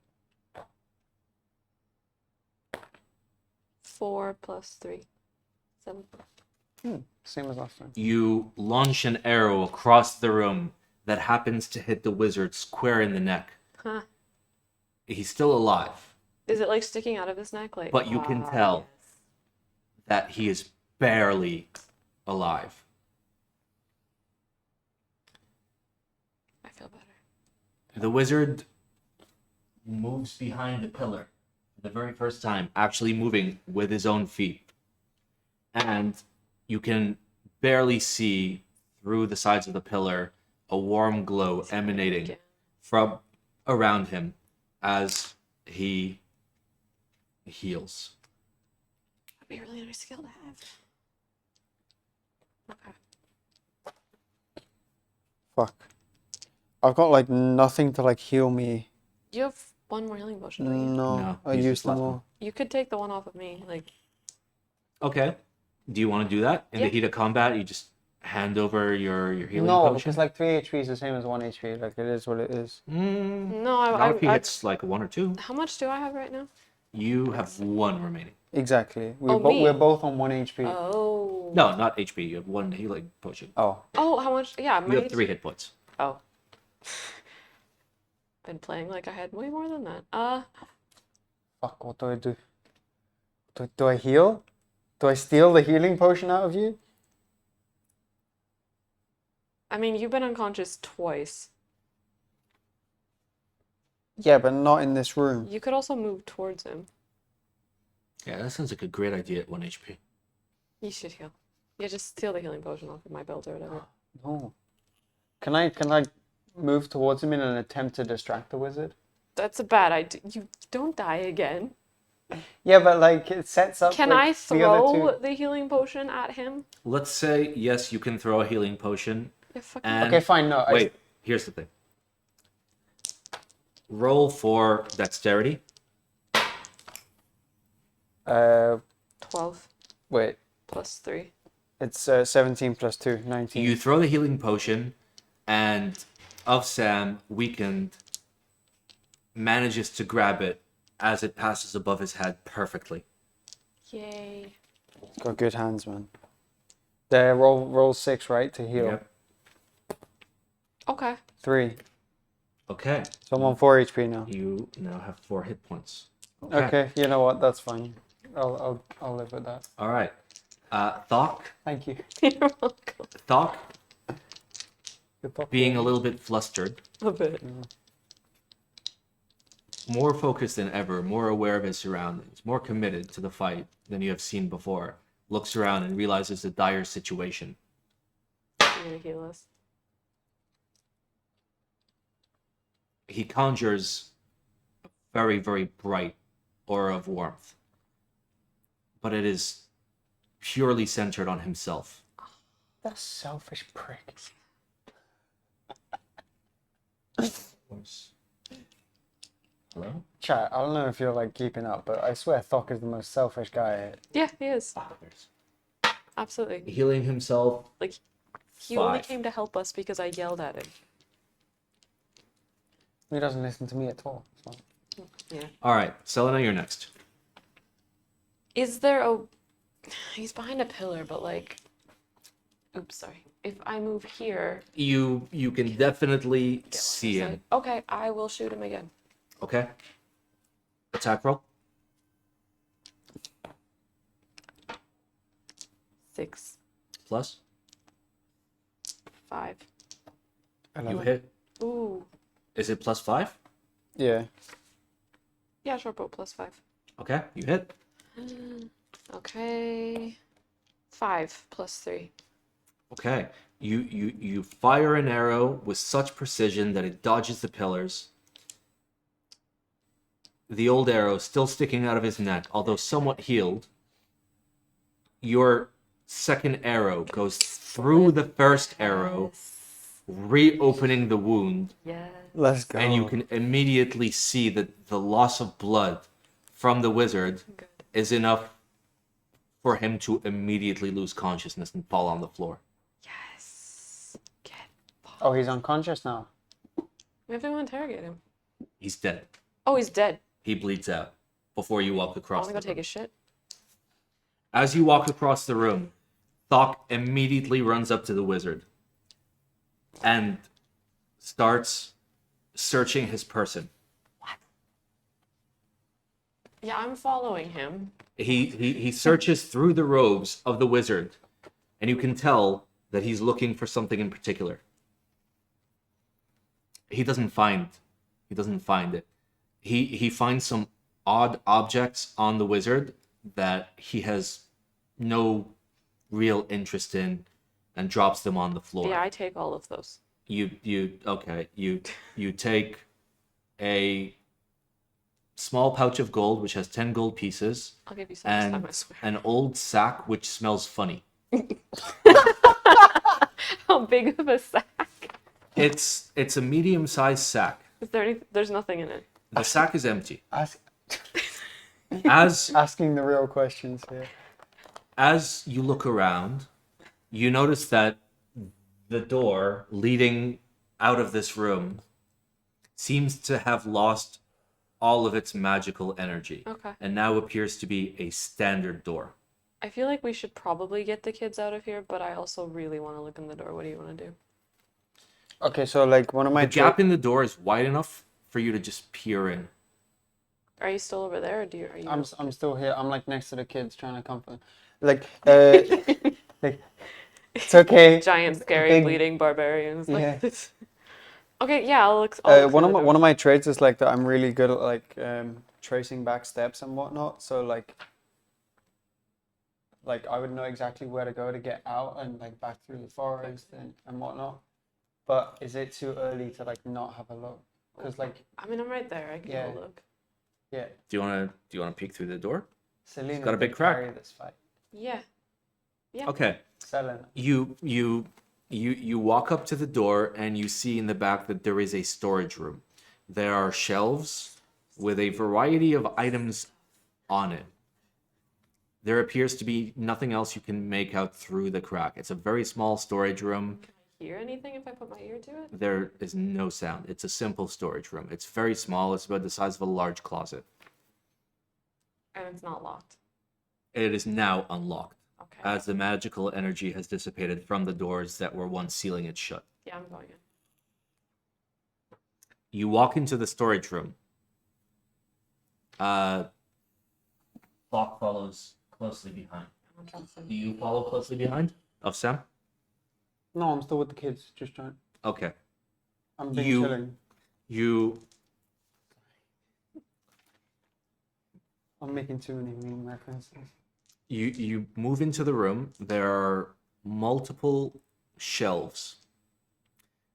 4 plus 3. 7. Same as last time. You launch an arrow across the room that happens to hit the wizard square in the neck. Huh. He's still alive, Is it like sticking out of his neck? Like, but you can tell that he is barely alive. I feel better. The wizard moves behind the pillar for the very first time, actually moving with his own feet. And you can barely see through the sides of the pillar a warm glow emanating Again. from around him as he heals. That'd be a really nice skill to have. Okay. Fuck. I've got like nothing to like heal me. You have 1 more healing potion, don't you? No, No, I he's used just them left all. You could take the one off of me. Like, Okay. Do you want to do that? In the Yeah. heat of combat, you just hand over your healing No, potion? because like 3 HP is the same as 1 HP. Like it is what it is. Mm, no, not if he hits like 1 or 2. How much do I have right now? You have 1 remaining. Exactly. Oh, me? We're both on 1 HP. Oh. No, not HP. You have 1 healing potion. Oh. Oh, how much? Yeah, You have 3 hit points. Oh. Been playing like I had way more than that. Fuck, what do I do? Do I heal? Do I steal the healing potion out of you? I mean, you've been unconscious twice. Yeah, but not in this room. You could also move towards him. Yeah, that sounds like a great idea at 1 HP. You should heal. Yeah, just steal the healing potion off of my belt or whatever. No. Can I move towards him in an attempt to distract the wizard? That's a bad idea. You don't die again. Yeah, but like it sets up. Can like, I the other throw two. the healing potion at him? Let's say, yes, you can throw a healing potion. Yeah, fucking And Okay, fine. No. wait, here's the thing. Roll for dexterity. 12 Wait. plus 3. It's 17 plus 2, 19. You throw the healing potion, and of Sam, weakened, manages to grab it as it passes above his head perfectly. Yay. Got good hands, man. There, roll 6, right, to heal. Yep. Okay. 3. Okay. So I'm on 4 HP now. You now have 4 hit points. Okay, you know what? That's fine. I'll live with that. All right. Thocks. Thank you. You're welcome. Thocks being a little bit flustered, A bit. more focused than ever, more aware of his surroundings, more committed to the fight than you have seen before, looks around and realizes the dire situation. You're gonna heal us. He conjures a very, very bright aura of warmth, but it is purely centered on himself. That selfish prick. Hello? Chat, I don't know if you're like keeping up, but I swear Thok is the most selfish guy. Yeah, he is. There's Absolutely. healing himself. Like, he only 5. came to help us because I yelled at him. He doesn't listen to me at all. So. Yeah. All right, Selena, you're next. Is there a... He's behind a pillar, but like... Oops, sorry. If I move here... You can definitely Get see line of him. sight. Okay, I will shoot him again. Okay. Attack roll. 6, Plus. 5. You 11. hit. Ooh. Is it plus 5? Yeah. Yeah, short bow plus 5. Okay, you hit. Okay. 5 plus 3. Okay. You fire an arrow with such precision that it dodges the pillars. The old arrow still sticking out of his neck, although somewhat healed. Your second arrow goes through the first arrow, reopening the wound, Yes. Let's go. and you can immediately see that the loss of blood from the wizard Good. is enough for him to immediately lose consciousness and fall on the floor. Yes. Get. Oh, he's unconscious now. We have to go interrogate him. He's dead. Oh, he's dead. He bleeds out before you walk I across want to the go take room. his shit. As you walk across the room, Thok immediately runs up to the wizard and starts searching his person. Yeah, I'm following him. He searches through the robes of the wizard, and you can tell that he's looking for something in particular. He doesn't find it. He finds some odd objects on the wizard that he has no real interest in and drops them on the floor. Yeah, I take all of those. You take a small pouch of gold which has 10 gold pieces I'll give you some this time, and I swear. an old sack which smells funny. How big of a sack? It's a medium-sized sack. Is there any... There's nothing in it. The sack is empty. As As asking the real questions here. as you look around, you notice that the door leading out of this room seems to have lost all of its magical energy Okay. and now appears to be a standard door. I feel like we should probably get the kids out of here, but I also really want to look in the door. What do you want to do? Okay, so like one of my The gap in the door is wide enough for you to just peer in. Are you still over there, or do you... Are you... I'm still here. I'm like next to the kids trying to comfort them. Like like it's okay. Giant, scary, Big- bleeding barbarians. Like, Yeah. Okay, yeah, I'll look... I'll look One through of the my, door. one of my traits is like that I'm really good at like tracing back steps and whatnot. So like I would know exactly where to go to get out and like back through the forest and whatnot. But is it too early to like not have a look? Because like I mean, I'm right there. I can Yeah. have a look. yeah, Do you wanna peek through the door? Selena got a big crack. carry this fight. Yeah. Yeah. Okay. Selena. You walk up to the door and you see in the back that there is a storage room. There are shelves with a variety of items on it. There appears to be nothing else you can make out through the crack. It's a very small storage room. Can I hear anything if I put my ear to it? There is no sound. It's a simple storage room. It's very small. It's about the size of a large closet. And it's not locked. It is now unlocked, Okay. as the magical energy has dissipated from the doors that were once sealing it shut. Yeah, I'm going in. You walk into the storage room. Thok follows closely behind. I'm on Johnson. Do you follow closely behind of Sam? No, I'm still with the kids. Just trying. Okay. I'm being You- chilling. I'm making too many meme references. You move into the room. There are multiple shelves,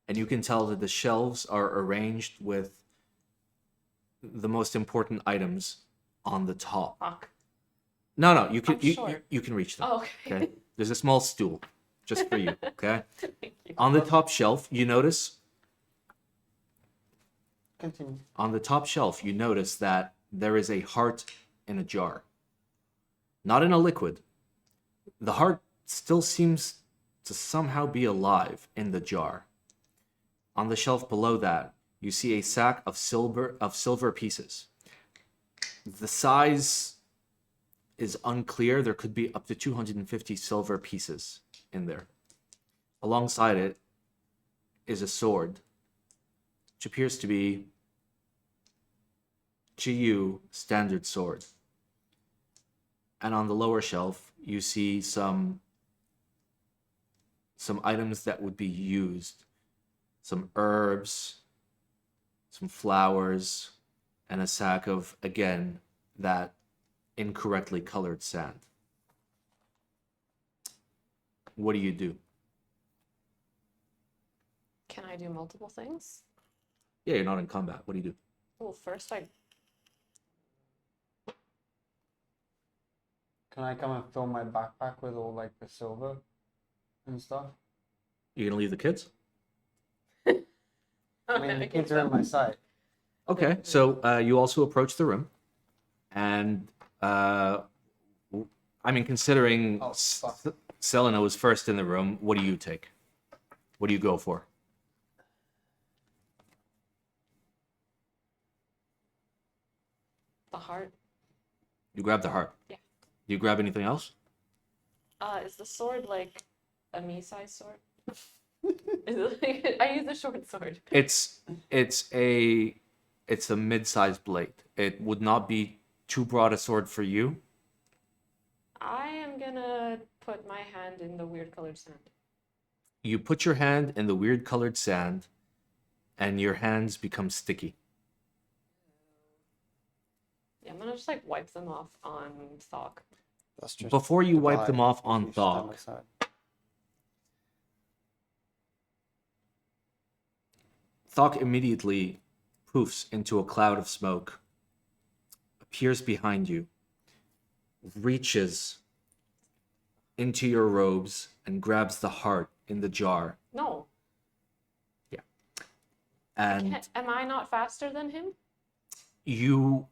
and you can tell that the shelves are arranged with the most important items on the top. Fuck. No, you can I'm you short. can reach them. Oh, okay. There's a small stool just for you. Okay. Thank you. On the top shelf, you notice. Continue. On the top shelf, you notice that there is a heart in a jar. Not in a liquid. The heart still seems to somehow be alive in the jar. On the shelf below that, you see a sack of silver pieces. The size is unclear. There could be up to 250 silver pieces in there. Alongside it is a sword, which appears to be GU standard sword. And on the lower shelf, you see some items that would be used. Some herbs, some flowers, and a sack of, again, that incorrectly colored sand. What do you do? Can I do multiple things? Yeah, you're not in combat. What do you do? Well, first Can I come and fill my backpack with all like the silver and stuff? You're gonna leave the kids? I mean, the kids are in my sight. Okay, so you also approach the room, and considering Oh, fuck. Selena was first in the room, what do you take? What do you go for? the heart. You grab the heart. Yeah. Do you grab anything else? Is the sword like a me-sized sword? Is it like, I use the short sword. It's a mid-sized blade. It would not be too broad a sword for you. I am gonna put my hand in the weird colored sand. You put your hand in the weird colored sand, and your hands become sticky. Yeah, I'm gonna just like wipe them off on Thocks. That's just Before you wipe divide them off if on you stand Thocks, aside. Thok immediately poofs into a cloud of smoke, appears behind you, reaches into your robes, and grabs the heart in the jar. No. And Am I not faster than him? you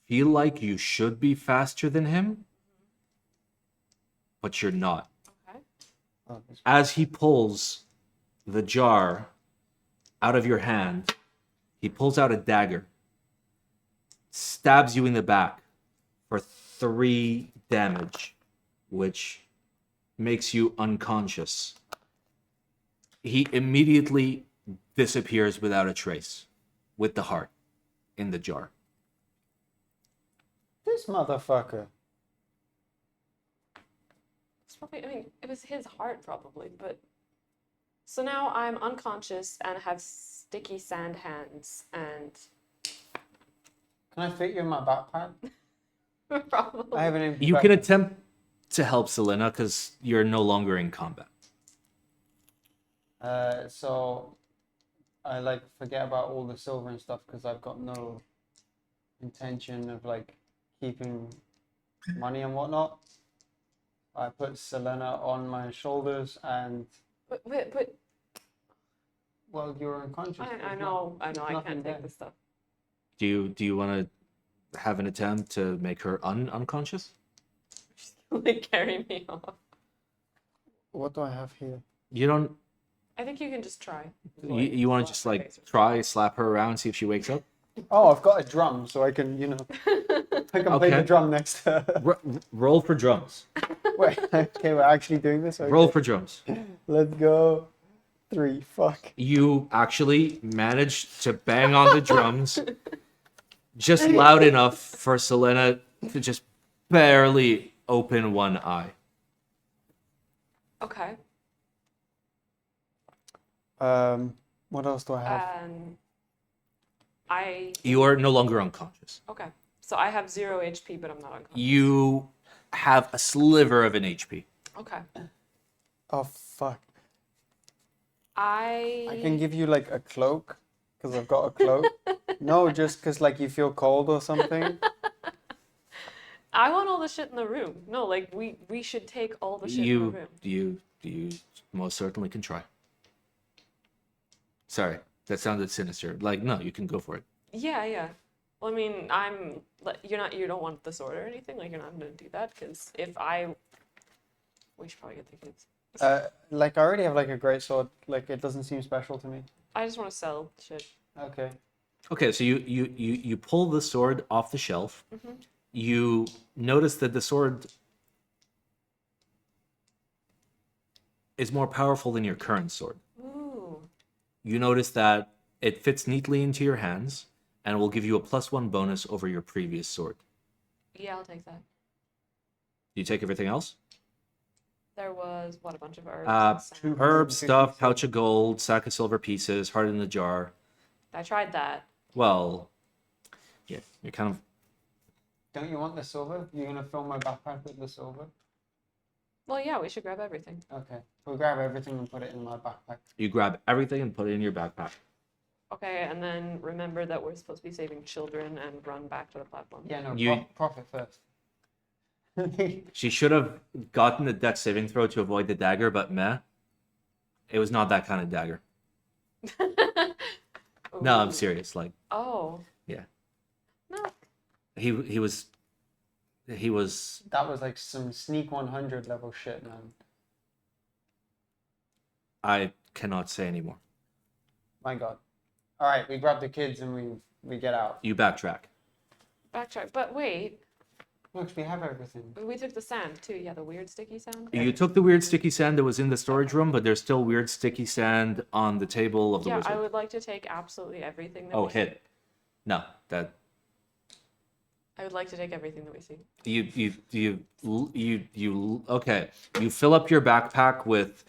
feel like you should be faster than him, but you're not. Okay. Oh, this- As he pulls the jar out of your hand, he pulls out a dagger, stabs you in the back for 3 damage, which makes you unconscious. He immediately disappears without a trace, with the heart in the jar. This motherfucker. It's probably, I mean, it was his heart probably, but. So now I'm unconscious and have sticky sand hands and. Can I fit you in my backpack? Probably. I have an empty You can backpack. attempt to help Selena because you're no longer in combat. So I like forget about all the silver and stuff because I've got no intention of like keeping money and whatnot. I put Selena on my shoulders and But well, you're unconscious. I know, I nothing can't there. take this stuff. Do you want to have an attempt to make her unconscious? Like carry me off. What do I have here? You don't. I think you can just try. You want to just like try slap her around, see if she wakes up. Oh, I've got a drum, so I can I can play the Okay. drum next to her. Roll for drums. Wait, okay, we're actually doing this. Okay. Roll for drums. Let's go. 3. Fuck. You actually managed to bang on the drums just loud enough for Selena to just barely open one eye. Okay. What else do I have? You are no longer unconscious. Okay. So I have 0 HP, but I'm not unconscious. You have a sliver of an HP. Okay. Oh fuck! I I can give you like a cloak because I've got a cloak. No, just because like you feel cold or something. want all the shit in the room. No, like we should take all the shit in the room. You most certainly can try. Sorry, that sounded sinister. Like, no, you can go for it. Yeah, yeah. Well, I mean, you don't want the sword or anything. Like, you're not gonna do that because we should probably get the kids. Like I already have like a great sword. Like it doesn't seem special to me. I just want to sell shit. Okay. Okay, so you pull the sword off the shelf. Mm-hmm. You notice that the sword is more powerful than your current sword. Ooh. You notice that it fits neatly into your hands and will give you a +1 bonus over your previous sword. Yeah, I'll take that. Do you take everything else? There was a bunch of herbs. And sand. Herbs, stuff, pouch of gold, sack of silver pieces, heart in the jar. I tried that. Well, yeah, you're kind of... Don't you want the silver? You're gonna fill my backpack with the silver? Well, yeah, we should grab everything. Okay. We'll grab everything and put it in my backpack. You grab everything and put it in your backpack. Okay, and then remember that we're supposed to be saving children and run back to the platform. Yeah, no, You- profit first. She should have gotten a dex saving throw to avoid the dagger, but meh. It was not that kind of dagger. No, I'm Ooh. serious. Like, Oh. yeah. No. He was... That was like some sneak 100 level shit, man. I cannot say anymore. My god. All right, we grab the kids and we get out. You backtrack. Backtrack. But wait, Look, we have everything. we took the sand too. Yeah, the weird sticky sand. You took the weird sticky sand that was in the storage room, but there's still weird sticky sand on the table of the Yeah, wizard. I would like to take absolutely everything that Oh, we see. hit. No, that... I would like to take everything that we see. Okay. You fill up your backpack with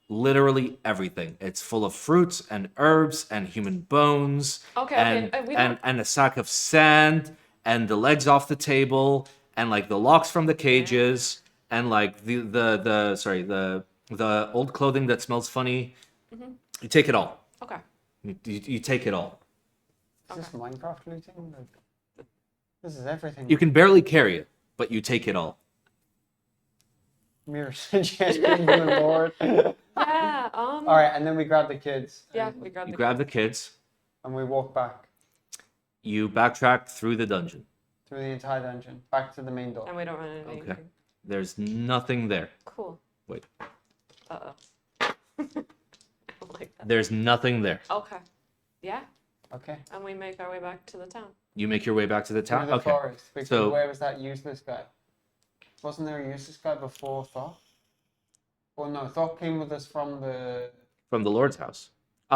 literally everything. It's full of fruits and herbs and human bones. Okay, and, okay, we and a sack of sand and the legs off the table and like the locks from the cages and like the old clothing that smells funny. Mm-hmm. You take it all. Okay. You take it all. Is this Minecraft looting? Like, this is everything. You can barely carry it, but you take it all. Mirror suggestion, good lord. Yeah. All right, and then we grab the kids. Yeah, and, we grabbed You the grab the kids. and we walk back You backtrack through the dungeon. through the entire dungeon, back to the main door. and we don't run into Okay. anything. There's nothing there. Cool. Wait. Uh-oh. I don't like that. There's nothing there. Okay. Yeah, Okay. and we make our way back to the town. You make your way back to the Through town. the Okay. forest. Because So- where was that useless guy? Wasn't there a useless guy before Thok? Well, no, Thok came with us from the From the Lord's house.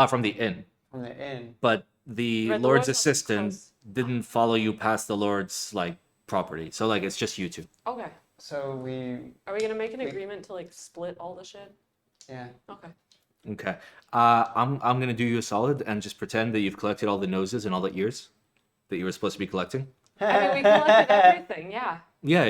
From the inn. inn. But the Right, the Lord's Lord's house is assistant close. didn't follow you past the Lord's like property. So like it's just you two. Okay. So we, Are we gonna make an agreement to like split all the shit? yeah. Okay. Okay. I'm gonna do you a solid and just pretend that you've collected all the noses and all the ears that you were supposed to be collecting. I mean, we collected everything. Yeah. Yeah,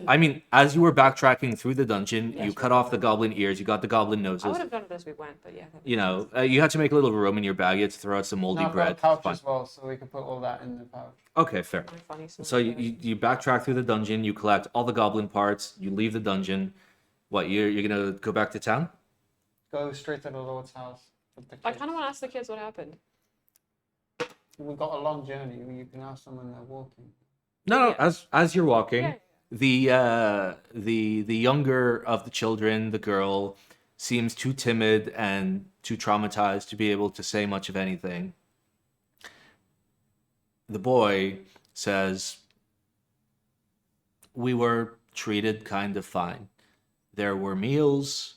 I mean, as you were backtracking through the dungeon, you Yes, cut off the goblin ears, you got the goblin I noses. would have done it as we went, but yeah. that You makes know, sense. you had to make a little room in your bag. You had to throw out some moldy No, I've got bread. a pouch Fine. as well, so we can put all that in the pouch. Okay, fair. My funny small So bread. you backtrack through the dungeon. You collect all the goblin parts. You leave the dungeon. What you're gonna go back to town? Go straight to the Lord's house. With the I kids. kind of want to ask the kids what happened. We've got a long journey. You can ask them when they're walking. No, Yeah. as you're walking, Yeah. the younger of the children, the girl, seems too timid and too traumatized to be able to say much of anything. The boy says, "We were treated kind of fine. There were meals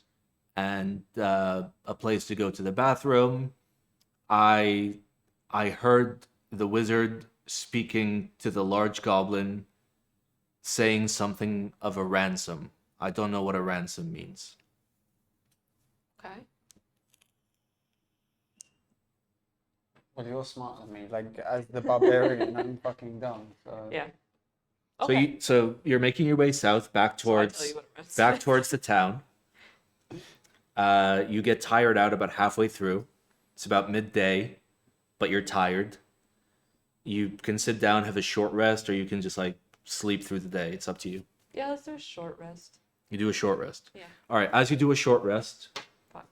and a place to go to the bathroom. I heard the wizard speaking to the large goblin, saying something of a ransom. I don't know what a ransom means." Okay. Well, you're smarter than me. Like, as the barbarian, I'm fucking dumb. So Yeah. So Okay. you're making your way south back So I tell towards you what I'm gonna say. towards the town. You get tired out about halfway through. It's about midday, but you're tired. You can sit down, have a short rest, or you can just like sleep through the day. It's up to you. Yeah, let's do a short rest. You do a short rest. Yeah. All right. As you do a short rest, Fuck.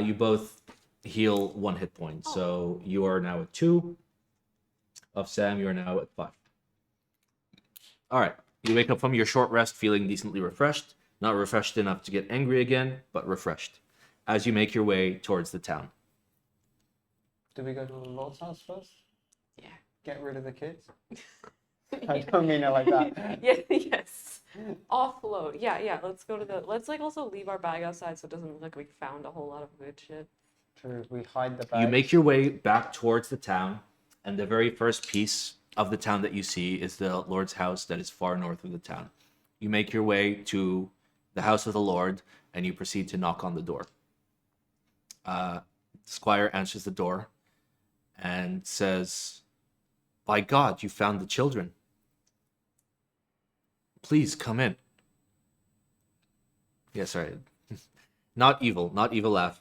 you both heal 1 hit point. Oh. So you are now at 2. Of Sam, you are now at 5. All right. You wake up from your short rest feeling decently refreshed. Not refreshed enough to get angry again, but refreshed. As you make your way towards the town. do we go to the Lord's house first? Yeah. Get rid of the kids? I don't mean it like that. Yeah, yes. Offload. Yeah. Let's go to the. Let's like also leave our bag outside so it doesn't look like we found a whole lot of good shit. True, we hide the bag. You make your way back towards the town, and the very first piece of the town that you see is the Lord's house that is far north of the town. You make your way to the house of the Lord, and you proceed to knock on the door. Squire answers the door and says, "By God, you found the children. Please come in." Yeah, sorry. Not evil laugh.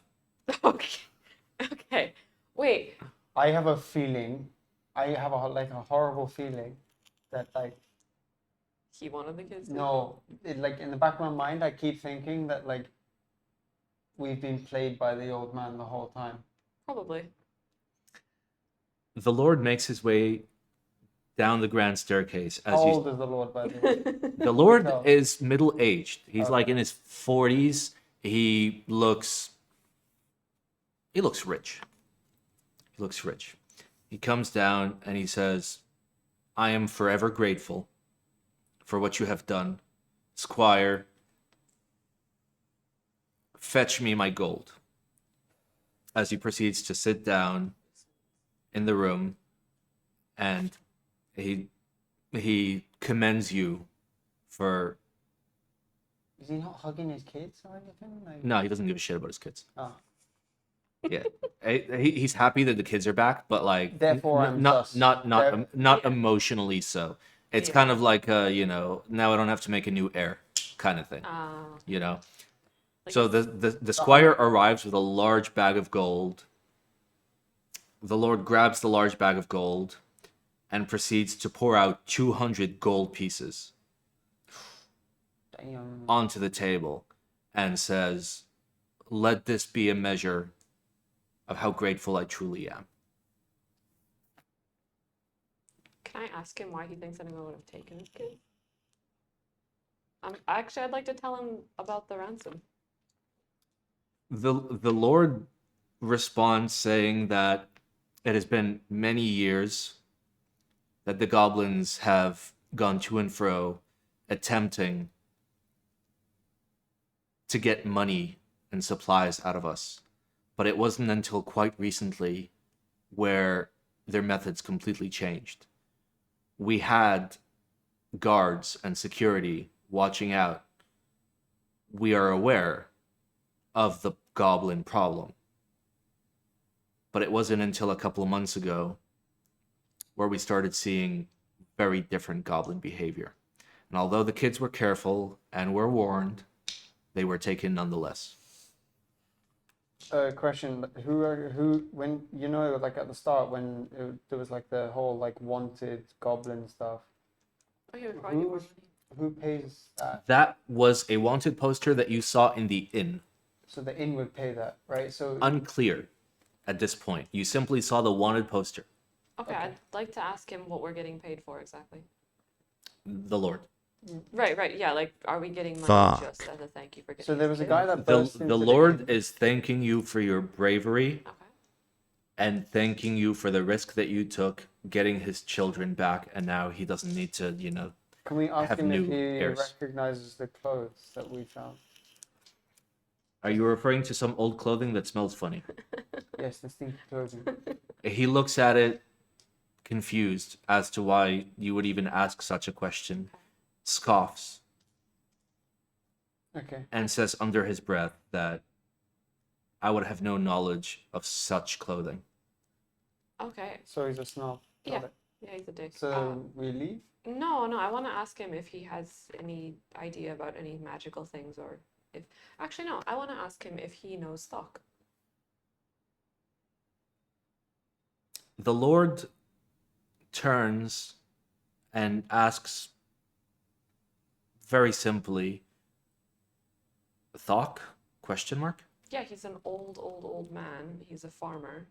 Okay. Okay. Wait. I have a feeling, I have a horrible feeling that like, He wanted the kids. To no, like in the back of my mind, I keep thinking that like we've been played by the old man the whole time. Probably. The Lord makes his way down the grand staircase. How old is the Lord, by the way? The Lord tell? is middle-aged. He's Okay. like in his 40s. He looks rich. He looks rich. He comes down and he says, "I am forever grateful for what you have done. Squire, fetch me my gold." As he proceeds to sit down in the room, and he commends you for... Is he not hugging his kids or anything? Like, No, he doesn't give a shit about his kids. oh. Yeah, he's happy that the kids are back, but like, Therefore I'm not sus. not Yeah. emotionally so. It's Yeah. kind of like now I don't have to make a new heir kind of thing, you know. Like So the squire arrives with a large bag of gold. The Lord grabs the large bag of gold and proceeds to pour out 200 gold pieces Damn. onto the table and says, "Let this be a measure of how grateful I truly am." Can I ask him why he thinks anyone would have taken his kids? Actually, I'd like to tell him about the ransom. The Lord responds saying that it has been many years that the goblins have gone to and fro attempting to get money and supplies out of us. But it wasn't until quite recently where their methods completely changed. We had guards and security watching out. We are aware of the goblin problem. But it wasn't until a couple of months ago where we started seeing very different goblin behavior. And although the kids were careful and were warned, they were taken nonetheless. Question: who when you know like at the start when there was like the whole like wanted goblin stuff? Oh, yeah, we probably get more money. Who pays that? That was a wanted poster that you saw in the inn. So the inn would pay that, right? So Unclear at this point. You simply saw the wanted poster. Okay, Okay. I'd like to ask him what we're getting paid for exactly. The Lord. Right, yeah, like, are we getting money Fuck. just as a thank you for getting so there his was a kids? guy that The burst into Lord inn. is thanking you for your bravery Okay. and thanking you for the risk that you took getting his children back, and now he doesn't need to, Can we ask have him if new he heirs. recognizes the clothes that we found? Are you referring to some old clothing that smells funny? Yes, the stinky clothing. He looks at it confused as to why you would even ask such a question, scoffs, Okay. and says under his breath that I would have no knowledge of such clothing. Okay. So he's a snob. Got Yeah. it. Yeah, he's a dick. So we leave? No, I want to ask him if he has any idea about any magical things or if. Actually, no, I want to ask him if he knows Thok. The Lord turns and asks very simply, Thok? Question mark? Yeah, he's an old man. He's a farmer.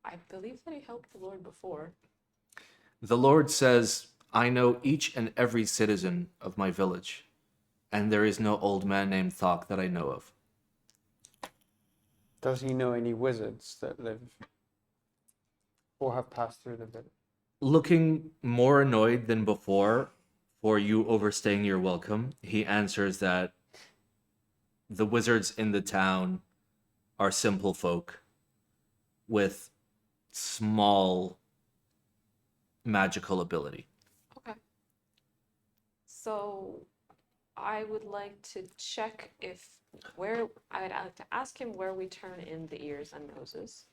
I believe that he helped the Lord before. The Lord says, I know each and every citizen of my village, and there is no old man named Thok that I know of. Does he know any wizards that live or have passed through the village? Looking more annoyed than before for you overstaying your welcome, he answers that the wizards in the town are simple folk with small magical ability. Okay. So I would like to check I'd like to ask him where we turn in the ears and noses.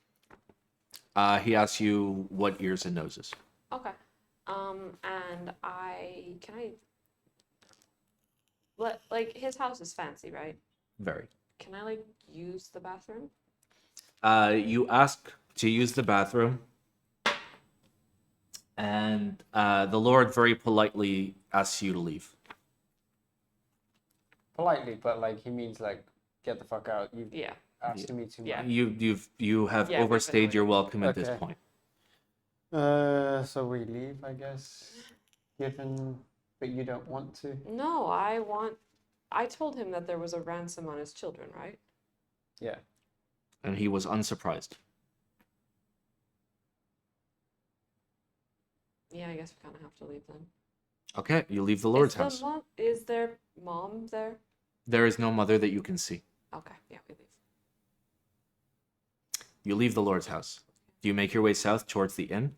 He asks you what ears and noses. Okay. And his house is fancy, right? Very. Can I use the bathroom? You ask to use the bathroom, and the Lord very politely asks you to leave. Politely, but he means get the fuck out. You've Yeah. asked me too much. Yeah. You have Yeah, we've been overstayed your welcome at this Okay. point. So we leave, I guess. But you don't want to. No, I told him that there was a ransom on his children, right? Yeah. And he was unsurprised. Yeah, I guess we kind of have to leave then. Okay, you leave the Lord's house. Is their mom there? There is no mother that you can see. Okay, yeah, we leave. You leave the Lord's house. Do you make your way south towards the inn?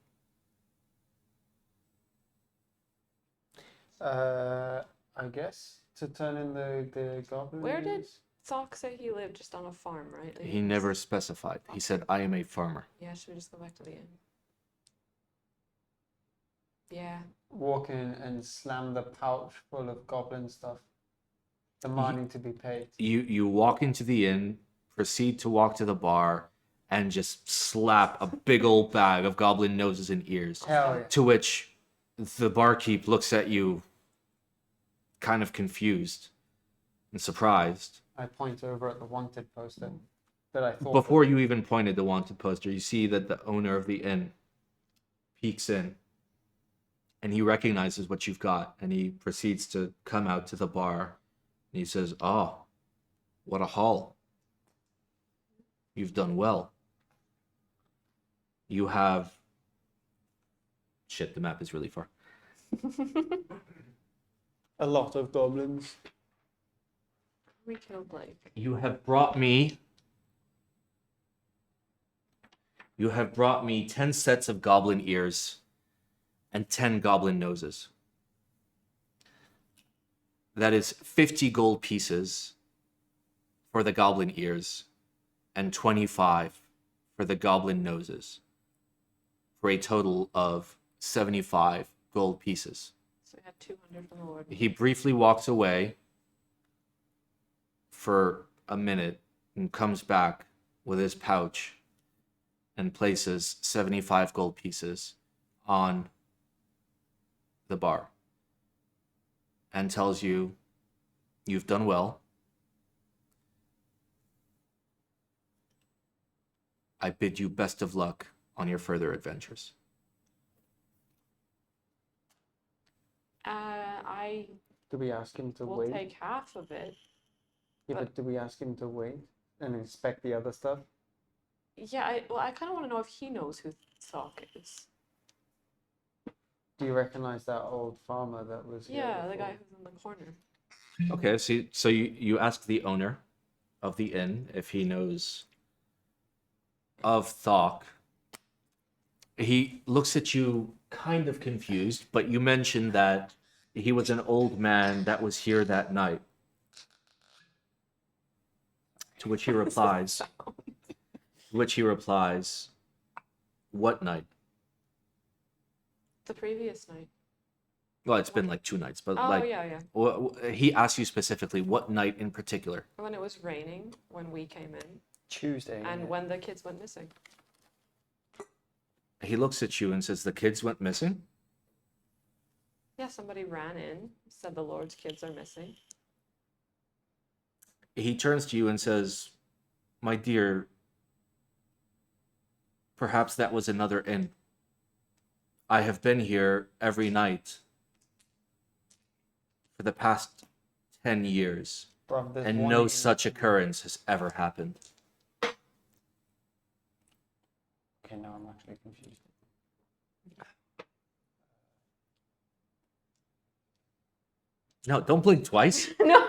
I guess to turn in the goblin. Where did ears? Thok say he lived? Just on a farm, right? He never specified. He said, I am a farmer. Yeah, should we just go back to the inn? Yeah. Walk in and slam the pouch full of goblin stuff, demanding to be paid. You walk into the inn, proceed to walk to the bar, and just slap a big old bag of goblin noses and ears. Hell yeah. To which the barkeep looks at you kind of confused and surprised. I point over at the wanted poster that I thought. Before you even pointed the wanted poster, you see that the owner of the inn peeks in and he recognizes what you've got and he proceeds to come out to the bar and he says, "Oh, what a haul. You've done well. You have..." Shit, the map is really far. a lot of goblins. We killed You have brought me 10 sets of goblin ears and 10 goblin noses. That is 50 gold pieces for the goblin ears and 25 for the goblin noses, for a total of 75 gold pieces. So we had 200 from the Lord. He briefly walks away for a minute and comes back with his pouch and places 75 gold pieces on the bar and tells you, "You've done well. I bid you best of luck on your further adventures." Do we ask him to We'll wait? take half of it. Yeah, but do we ask him to wait and inspect the other stuff? Yeah, I kind of want to know if he knows who Thok is. Do you recognize that old farmer that was here Yeah, the before? guy who's in the corner. Okay, so you ask the owner of the inn if he knows of Thok. He looks at you kind of confused, but you mentioned that he was an old man that was here that night. To which he replies, what night? The previous night. Well, it's been like 2 nights, but Oh, like, yeah. he asked you specifically what night in particular. When it was raining, when we came in, Tuesday. and yeah. when the kids went missing. He looks at you and says, the kids went missing? Yeah, somebody ran in, said the Lord's kids are missing. He turns to you and says, my dear, perhaps that was another inn. I have been here every night for the past 10 years, Bruv, there's and one no in- such occurrence has ever happened. Okay, now I'm actually confused. No, don't blink twice. No,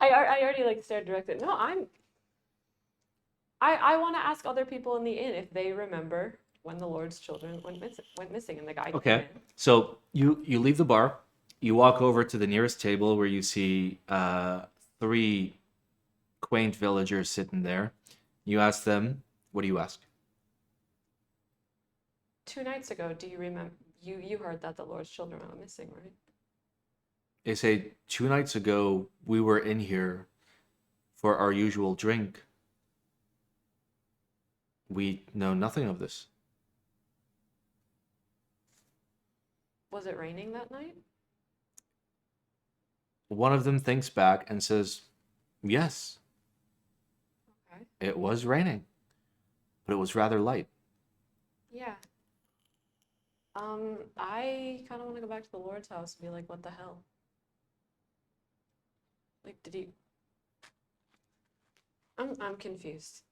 I already like stared directed. No, I want to ask other people in the inn if they remember when the Lord's children went missing and the guy came Okay, in. so you leave the bar, you walk over to the nearest table where you see 3 quaint villagers sitting there. You ask them, what do you ask? 2 nights ago, do you remember? You heard that the Lord's children went missing, right? They say, 2 nights ago, we were in here for our usual drink. We know nothing of this. Was it raining that night? One of them thinks back and says, yes, Okay. it was raining, but it was rather light. Yeah. I kind of want to go back to the Lord's house and be like, what the hell? Like, did he? I'm confused.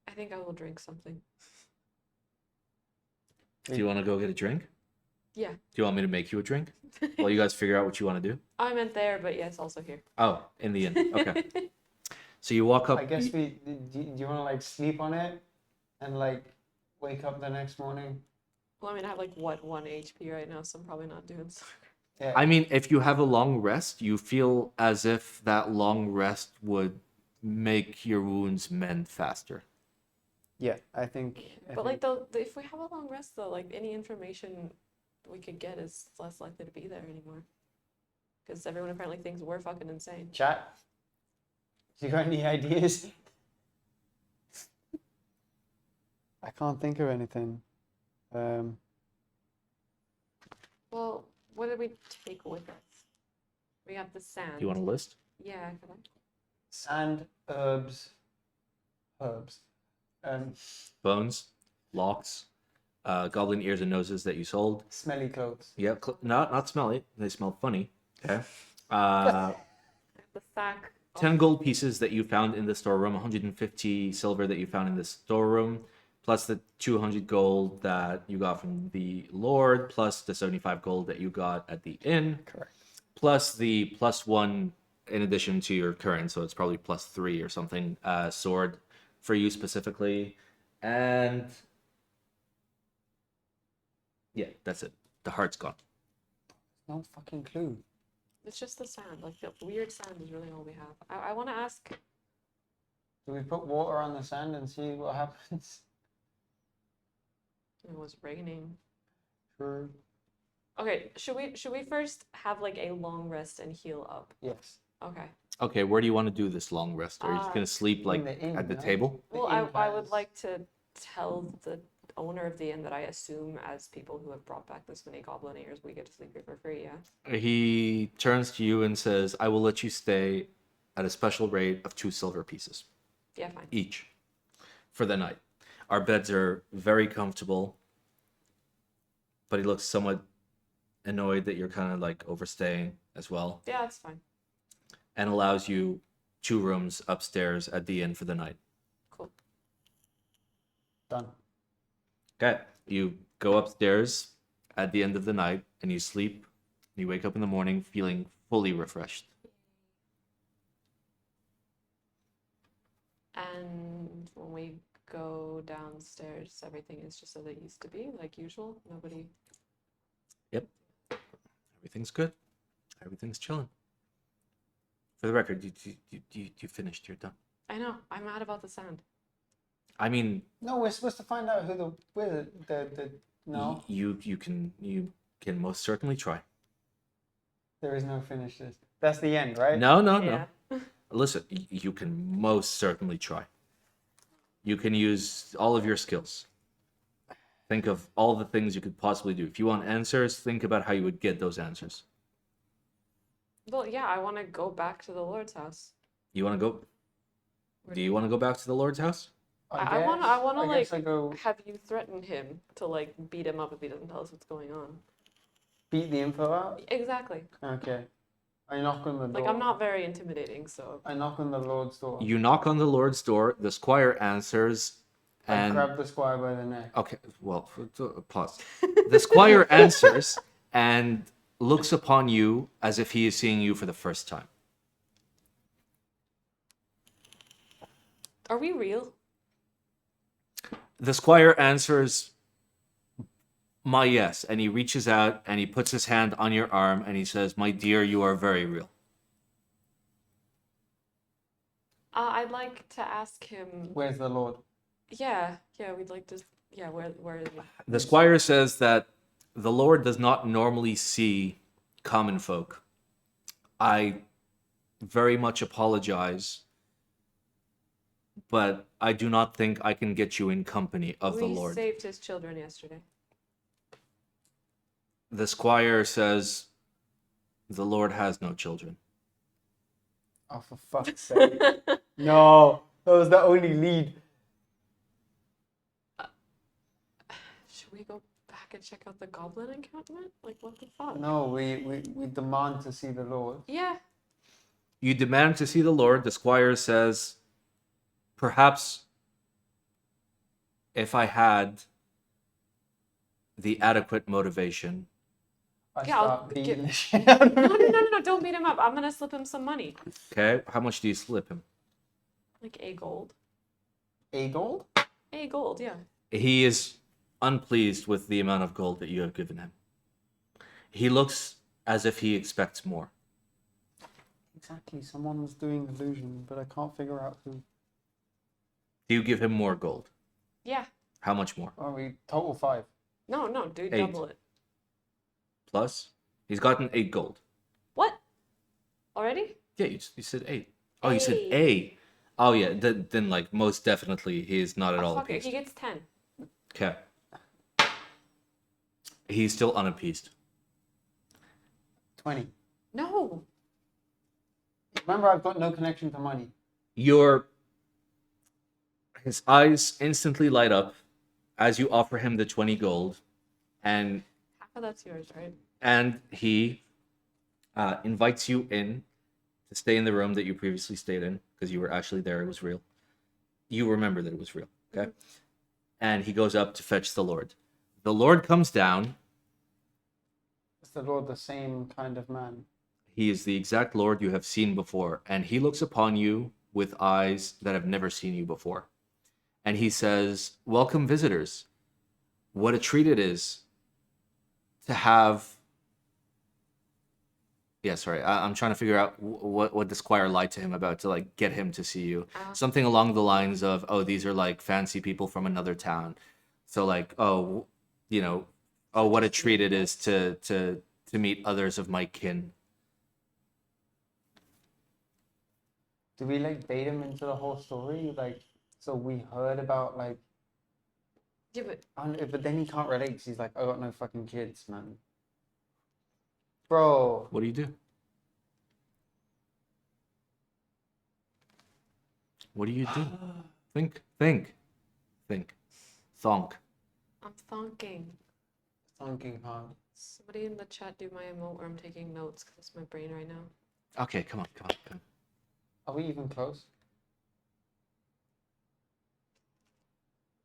I think I will drink something. Do you want to go get a drink? Yeah. Do you want me to make you a drink while you guys figure out what you want to do? I meant there, but yes, also here. Oh, in the inn. Okay. So you walk up. I guess do you want to like sleep on it and like wake up the next morning? Well, I mean, I have like what 1 HP right now, so I'm probably not doing so. Yeah. I mean, if you have a long rest, you feel as if that long rest would make your wounds mend faster. Yeah, I think. But like, if we have a long rest, though, like any information we could get is less likely to be there anymore. Because everyone apparently thinks we're fucking insane. Chat. You got any ideas? I can't think of anything. Well, what did we take with us? We have the sand. Do you want a list? Yeah, could I? Sand, herbs. Bones, locks, goblin ears and noses that you sold. Smelly clothes. Yep, not smelly. They smell funny. Okay. The sack. 10 gold pieces that you found in the storeroom, 150 silver that you found in the storeroom, plus the 200 gold that you got from the Lord, plus the 75 gold that you got at the inn. Correct. Plus the +1 in addition to your current, so it's probably +3 or something, sword for you specifically. And yeah, that's it. The heart's gone. No fucking clue. It's just the sand. Like the weird sand is really all we have. I want to ask. Do we put water on the sand and see what happens? It was raining. Sure. Okay, should we first have like a long rest and heal up? Yes. Okay. Okay, where do you want to do this long rest? Are you just gonna sleep like the inn, at the no? table? The Well, inn I would has- like to tell the owner of the inn that I assume as people who have brought back this many goblin ears, we get to sleep here for free, yeah? He turns to you and says, I will let you stay at a special rate of 2 silver pieces Yeah, fine. each for the night. Our beds are very comfortable, but he looks somewhat annoyed that you're kind of like overstaying as well, Yeah, that's fine. and allows you 2 rooms upstairs at the inn for the night. Cool. Done. Okay, you go upstairs at the end of the night and you sleep. You wake up in the morning feeling fully refreshed. And when we go downstairs, everything is just as it used to be, like usual. Nobody. Everything's good. Everything's chilling. For the record, you finished. You're done. I know. I'm mad about the sound. I mean, No, we're supposed to find out who the wizard. No, you can most certainly try. there is no finish this. That's the end, right? No, no, Yeah. no. Listen, you can most certainly try. You can use all of your skills. Think of all the things you could possibly do. If you want answers, think about how you would get those answers. Well, yeah, I want to go back to the Lord's house. You want to go? Where Do you want to go back to the Lord's house? I want to I guess like I go have you threaten him to like beat him up if he doesn't tell us what's going on. beat the info out. Exactly. Okay. I knock on the door. Like I'm not very intimidating, so I knock on the Lord's door. You knock on the Lord's door. The squire answers, I and grab the squire by the neck. okay, well, pause. The squire answers and looks upon you as if he is seeing you for the first time. are we real? The squire answers, "My yes," and he reaches out and he puts his hand on your arm and he says, "My dear, you are very real." I'd like to ask him. Where's the Lord? Yeah, we'd like to. Yeah, where is he? The squire says that the Lord does not normally see common folk. I very much apologize, but I do not think I can get you in company of the Lord. We saved his children yesterday. The squire says, "The Lord has no children." Oh, for fuck's sake. No, that was the only lead. Should we go back and check out the goblin encampment? Like, what the fuck? No, we demand to see the Lord. Yeah. You demand to see the Lord. The squire says, "Perhaps if I had the adequate motivation." I Yeah, I'll start beating get- the shit out of No, him. no, don't beat him up. I'm gonna slip him some money. Okay, how much do you slip him? Like a gold. A gold? A gold, yeah. He is unpleased with the amount of gold that you have given him. He looks as if he expects more. Exactly, someone's doing illusion, but I can't figure out who. Do you give him more gold? Yeah. How much more? Are we total 5? No, dude, 8. double it. Plus? He's gotten 8 gold. What? Already? Yeah, you said 8. Oh, you said A. Oh, yeah, then like, most definitely, he is not at all Fuck it, appeased. he gets 10. Okay. He's still unappeased. 20. No. Remember, I've got no connection to money. His eyes instantly light up as you offer him the 20 gold, and Half of that's yours, right? he invites you in to stay in the room that you previously stayed in, because you were actually there, it was real. You remember that it was real, okay? And he goes up to fetch the Lord. The Lord comes down. Is the Lord the same kind of man? He is the exact Lord you have seen before, and he looks upon you with eyes that have never seen you before. And he says, "Welcome, visitors. What a treat it is to have..." Yeah, sorry. I'm trying to figure out what the squire lied to him about to like get him to see you. Something along the lines of, "Oh, these are like fancy people from another town." So like, "Oh, what a treat it is to meet others of my kin." Do we like bait him into the whole story? Like, so we heard about like, Yeah, but but then he can't relate because he's like, I got no fucking kids, man. Bro, What do you do? What do you do? Think. Thonk. I'm thonking. thinking hard. Somebody in the chat do my emote where I'm taking notes because it's my brain right now. Okay, come on. Are we even close?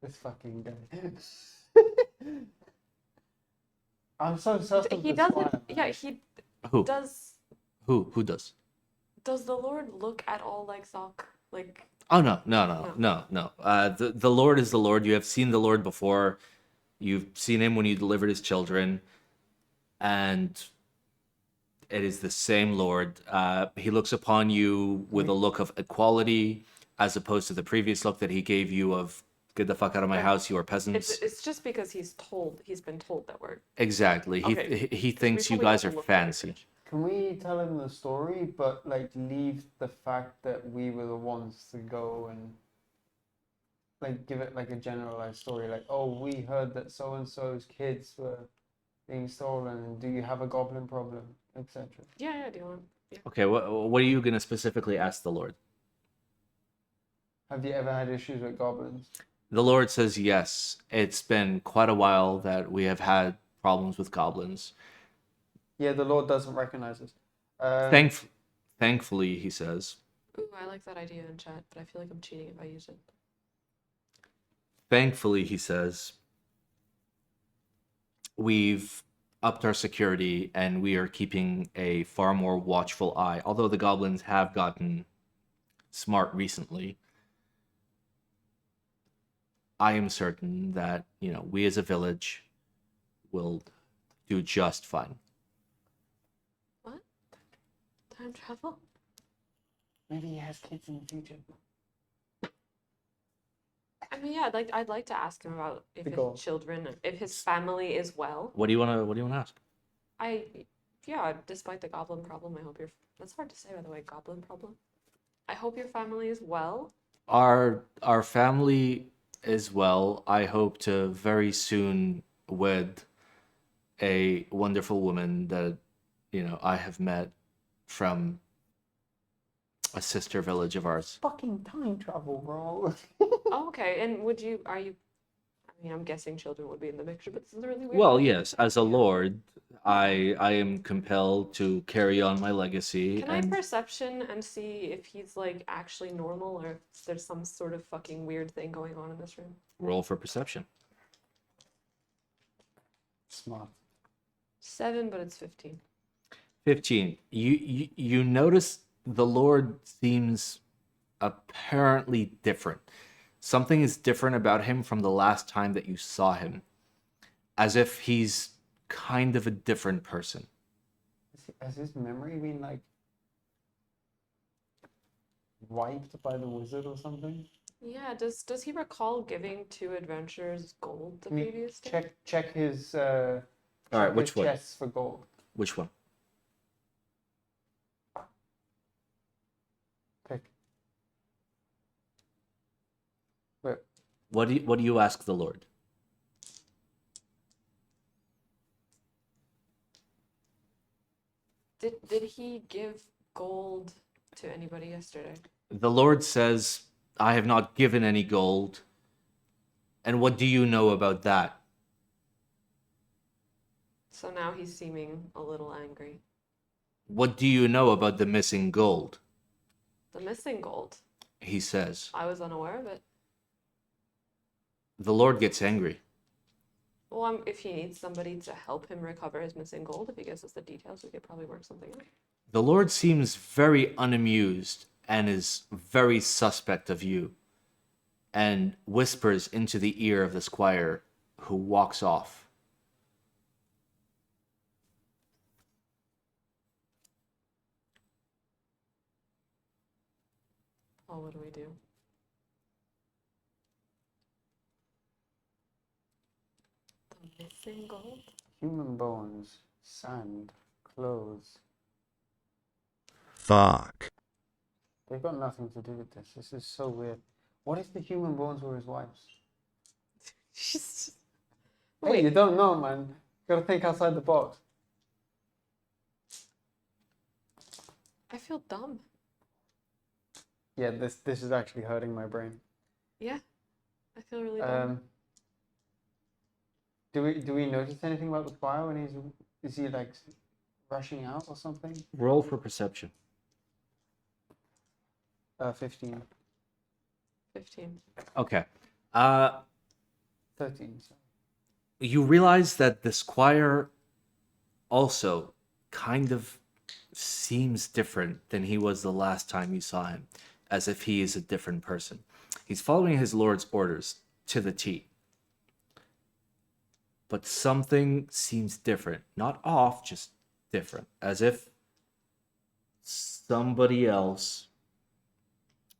This fucking guy. I'm so obsessed with He this doesn't. squire, Yeah, man. he Who? does. Who does? Does the Lord look at all like Thok? Like, Oh no. The Lord is the Lord. You have seen the Lord before. You've seen him when you delivered his children, and it is the same Lord. He looks upon you with a look of equality. as opposed to the previous look that he gave you of "get the fuck out of my Right. house, you are peasants." It's just because he's been told that we're Exactly. Okay. He we thinks you probably guys have are to look for fancy. research. Can we tell him the story, but like leave the fact that we were the ones to go and like give it like a generalized story, like, oh, we heard that so and so's kids were being stolen. Do you have a goblin problem, etc. Yeah, do you want? Yeah. Okay, what are you gonna specifically ask the Lord? Have you ever had issues with goblins? The Lord says yes. It's been quite a while that we have had problems with goblins. Yeah, the Lord doesn't recognize us. Thankfully, he says. Ooh, I like that idea in chat, but I feel like I'm cheating if I use it. Thankfully, he says, we've upped our security and we are keeping a far more watchful eye. Although the goblins have gotten smart recently, I am certain that, we as a village will do just fine. What? Time travel? Maybe he has kids in the future. I mean, yeah, I'd like to ask him about if The his goal. children, if his family is well. What do you want to ask? Yeah, despite the goblin problem, I hope that's hard to say, by the way, goblin problem. I hope your family is well. Our family is well. I hope to very soon wed a wonderful woman that I have met from a sister village of ours. Fucking time travel, bro. Oh, okay. And I mean, I'm guessing children would be in the picture, but this is a really weird Well, question. yes, as a lord, I am compelled to carry on my legacy. Can I perception and see if he's like actually normal or if there's some sort of fucking weird thing going on in this room? Roll for perception. Smart. 7, but it's 15. 15. You notice the Lord seems apparently different. Something is different about him from the last time that you saw him. As if he's kind of a different person. Has his memory been like wiped by the wizard or something? Yeah, does he recall giving 2 adventurers gold the Can you previous day? check his All right, which one? chests for gold. Which one? Pick. Wait, What do you ask the Lord? Did he give gold to anybody yesterday? The Lord says, I have not given any gold. And what do you know about that? So now he's seeming a little angry. What do you know about the missing gold? The missing gold. He says. I was unaware of it. The Lord gets angry. Well, if he needs somebody to help him recover his missing gold, if he gives us the details, we could probably work something out. The Lord seems very unamused and is very suspect of you, and whispers into the ear of the squire, who walks off. Oh, what do we do? The missing gold? human bones, sand, clothes. Thocks. They've got nothing to do with this. This is so weird. What if the human bones were his wife's? Hey, you don't know, man. Gotta think outside the box. I feel dumb. Yeah, this is actually hurting my brain. Yeah, I feel really dumb. Do we notice anything about the fire when is he like rushing out or something? Roll for perception. 15. 15. Okay. 13. Sorry. You realize that the squire also kind of seems different than he was the last time you saw him, as if he is a different person. He's following his lord's orders to the T. But something seems different. Not off, just different. As if somebody else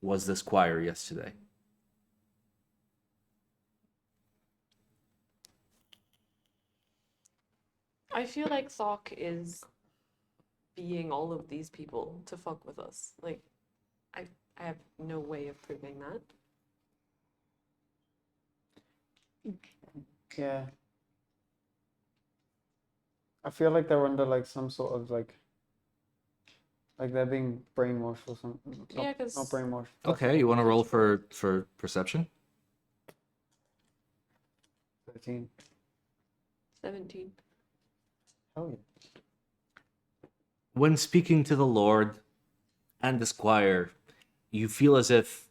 was the squire yesterday? I feel like Thok is being all of these people to fuck with us. Like, I have no way of proving that. Yeah. I feel like they're under like some sort of like they're being brainwashed or something. Yeah, 'cause- Not brainwashed. Okay, you want to roll for perception? 13. 17. Hell yeah. When speaking to the Lord and the squire, you feel as if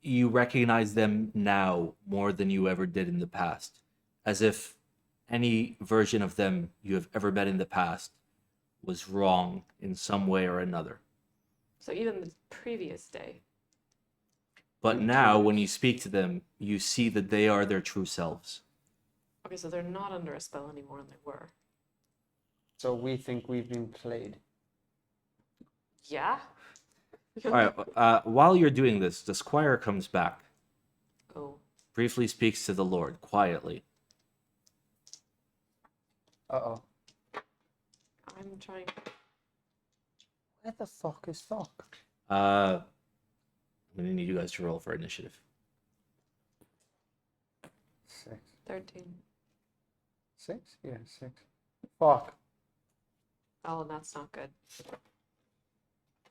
you recognize them now more than you ever did in the past. As if any version of them you have ever met in the past was wrong in some way or another. So even the previous day. But now, when you speak to them, you see that they are their true selves. Okay, so they're not under a spell anymore than they were. So we think we've been played. Yeah? All right, while you're doing this, the squire comes back, Oh. briefly speaks to the Lord, quietly. Uh-oh. I'm trying. Where the fuck is Thok? I'm going to need you guys to roll for initiative. 6. 13. 6? Yeah, 6. Fuck. Oh, that's not good. Is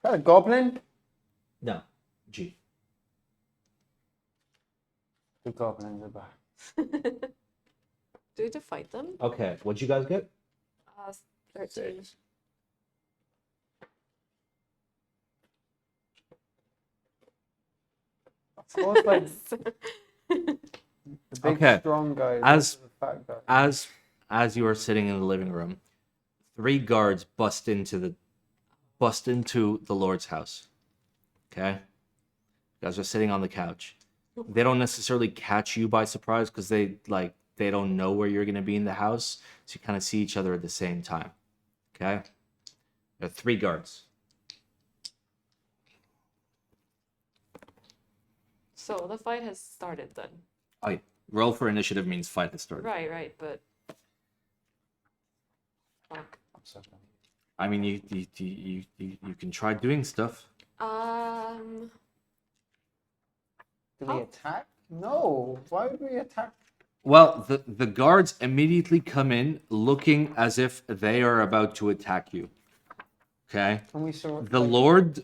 that a goblin? No. G. The goblins are back. Do we have to fight them? Okay, what'd you guys get? 13. Of course, like the big Okay. strong guy. As- The fat guy. As you are sitting in the living room, 3 guards bust into the Lord's house. Okay? You guys are sitting on the couch. They don't necessarily catch you by surprise because they don't know where you're gonna be in the house, so you kind of see each other at the same time. Okay? There are 3 guards. So the fight has started then. Oh, yeah. Roll for initiative means fight has started. Right, but. Fuck. I mean, you can try doing stuff. Do we Oh. attack? No. Why would we attack? Well, the guards immediately come in looking as if they are about to attack you. Okay? Can we sort The Lord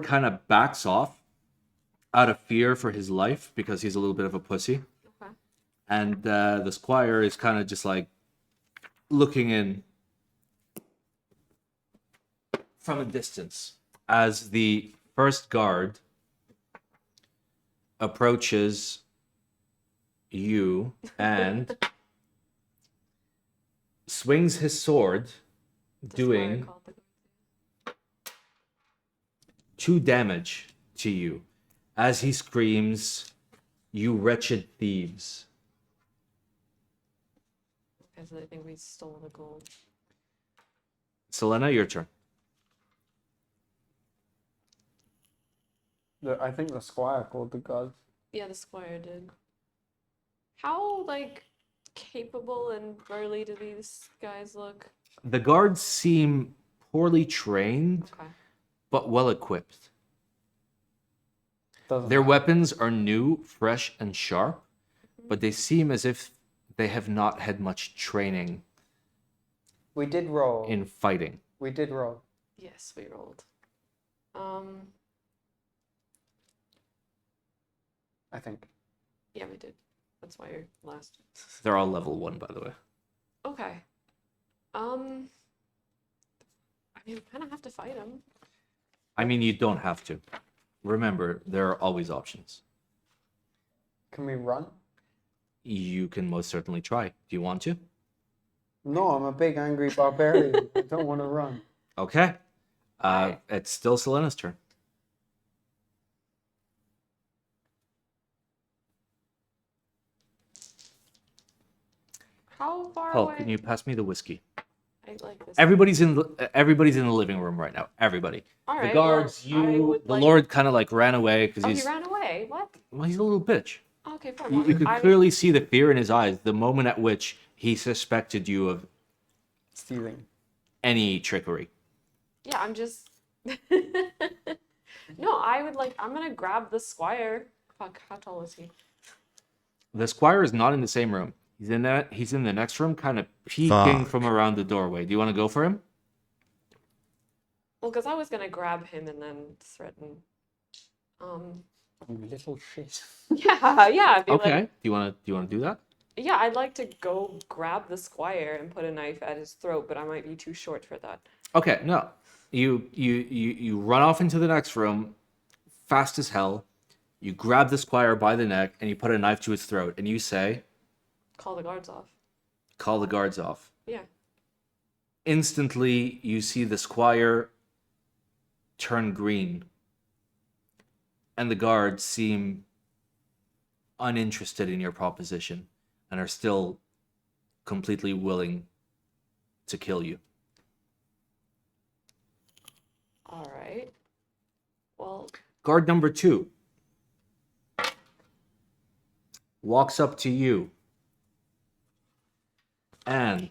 kind of backs off out of fear for his life because he's a little bit of a pussy. Okay. And the squire is kind of just like looking in from a distance as the first guard approaches you and swings his sword, doing 2 damage to you as he screams, "You wretched thieves." Okay, so they think we stole the gold. Selena, your turn. I think the squire called the guards. Yeah, the squire did. How, like, capable and burly do these guys look? The guards seem poorly trained, Okay. but well equipped. Doesn't Their matter. weapons are new, fresh, and sharp, but they seem as if they have not had much training We did roll. in fighting. We did roll. Yes, we rolled. I think. Yeah, we did. That's why you're last. They're all level 1, by the way. Okay. I mean, we kind of have to fight him. I mean, you don't have to. Remember, there are always options. Can we run? You can most certainly try. Do you want to? No, I'm a big angry barbarian. I don't want to run. Okay. Alright. It's still Selena's turn. How far Hulk, away? can you pass me the whiskey? like this. Everybody's in the living room right now. Everybody. All The right, guards, well, I you, would the like- Lord kind of like ran away because Oh, he's he ran away. What? well, he's a little bitch. Okay, fine. You, Well, you could I- clearly see the fear in his eyes the moment at which he suspected you of Stealing. any trickery. Yeah, I'm just. No, I would like. I'm gonna grab the squire. Fuck, how tall is he? The squire is not in the same room. He's in the next room, kind of peeking Fuck. from around the doorway. Do you want to go for him? Well, because I was gonna grab him and then threaten. You little shit. Yeah, yeah. I'd be Okay. like, Do you want to do that? yeah, I'd like to go grab the squire and put a knife at his throat, but I might be too short for that. Okay, no. You run off into the next room, fast as hell. You grab the squire by the neck and you put a knife to his throat and you say, Call the guards off. "Call the guards off." Yeah. Instantly, you see the squire turn green, and the guards seem uninterested in your proposition and are still completely willing to kill you. All right. Well, Guard number 2 walks up to you and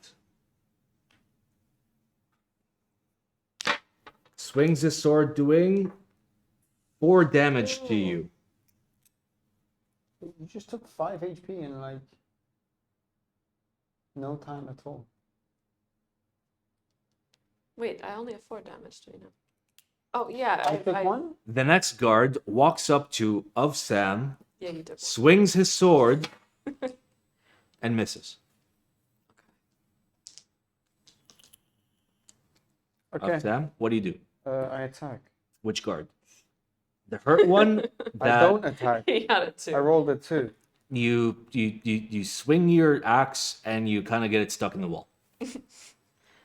swings his sword, doing 4 damage to you. You just took 5 HP in like no time at all. wait, I only have 4 damage to me now. Oh, yeah. I took 1? The next guard walks up to of Sam, Yeah, you did. swings his sword, and misses. Okay. Of Sam, what do you do? I attack. Which guard? The hurt one. I That don't attack. He had it too. I rolled a 2. you swing your axe and you kind of get it stuck in the wall.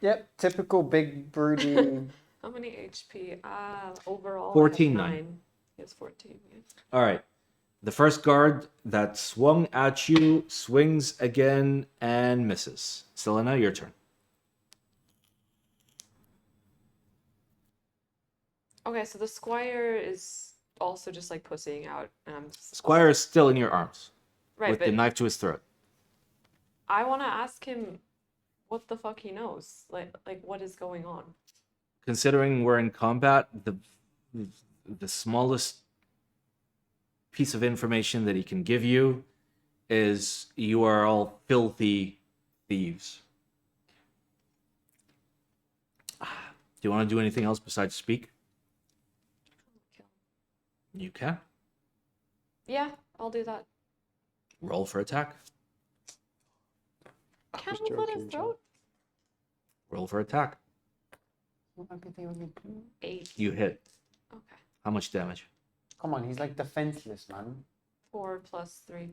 Yep, typical big broody. How many HP? Overall, 14, 9. He has 14. Yeah. All right. The first guard that swung at you swings again and misses. Selena, your turn. Okay, so the squire is also just like pussying out. Squire is still in your arms Right, with but the knife to his throat. I want to ask him what the fuck he knows. Like what is going on? Considering we're in combat, the smallest piece of information that he can give you is you are all filthy thieves. Do you want to do anything else besides speak? You can. Yeah, I'll do that. Roll for attack. Can Just we slit his joking, throat? Roll for attack. 8. You hit. Okay. How much damage? Come on, he's like defenseless, man. 4 plus 3.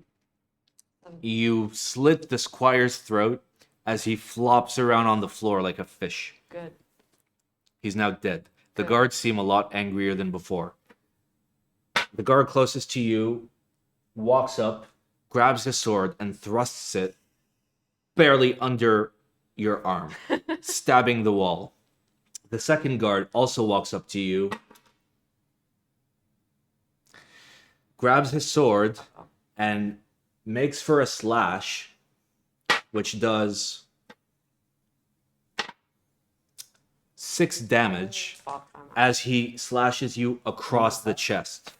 You slit the squire's throat as he flops around on the floor like a fish. Good. He's now dead. The Good. guards seem a lot angrier than before. The guard closest to you walks up, grabs his sword, and thrusts it barely under your arm, stabbing the wall. The second guard also walks up to you, grabs his sword, and makes for a slash, which does 6 damage Fuck, I'm out. as he slashes you across the chest.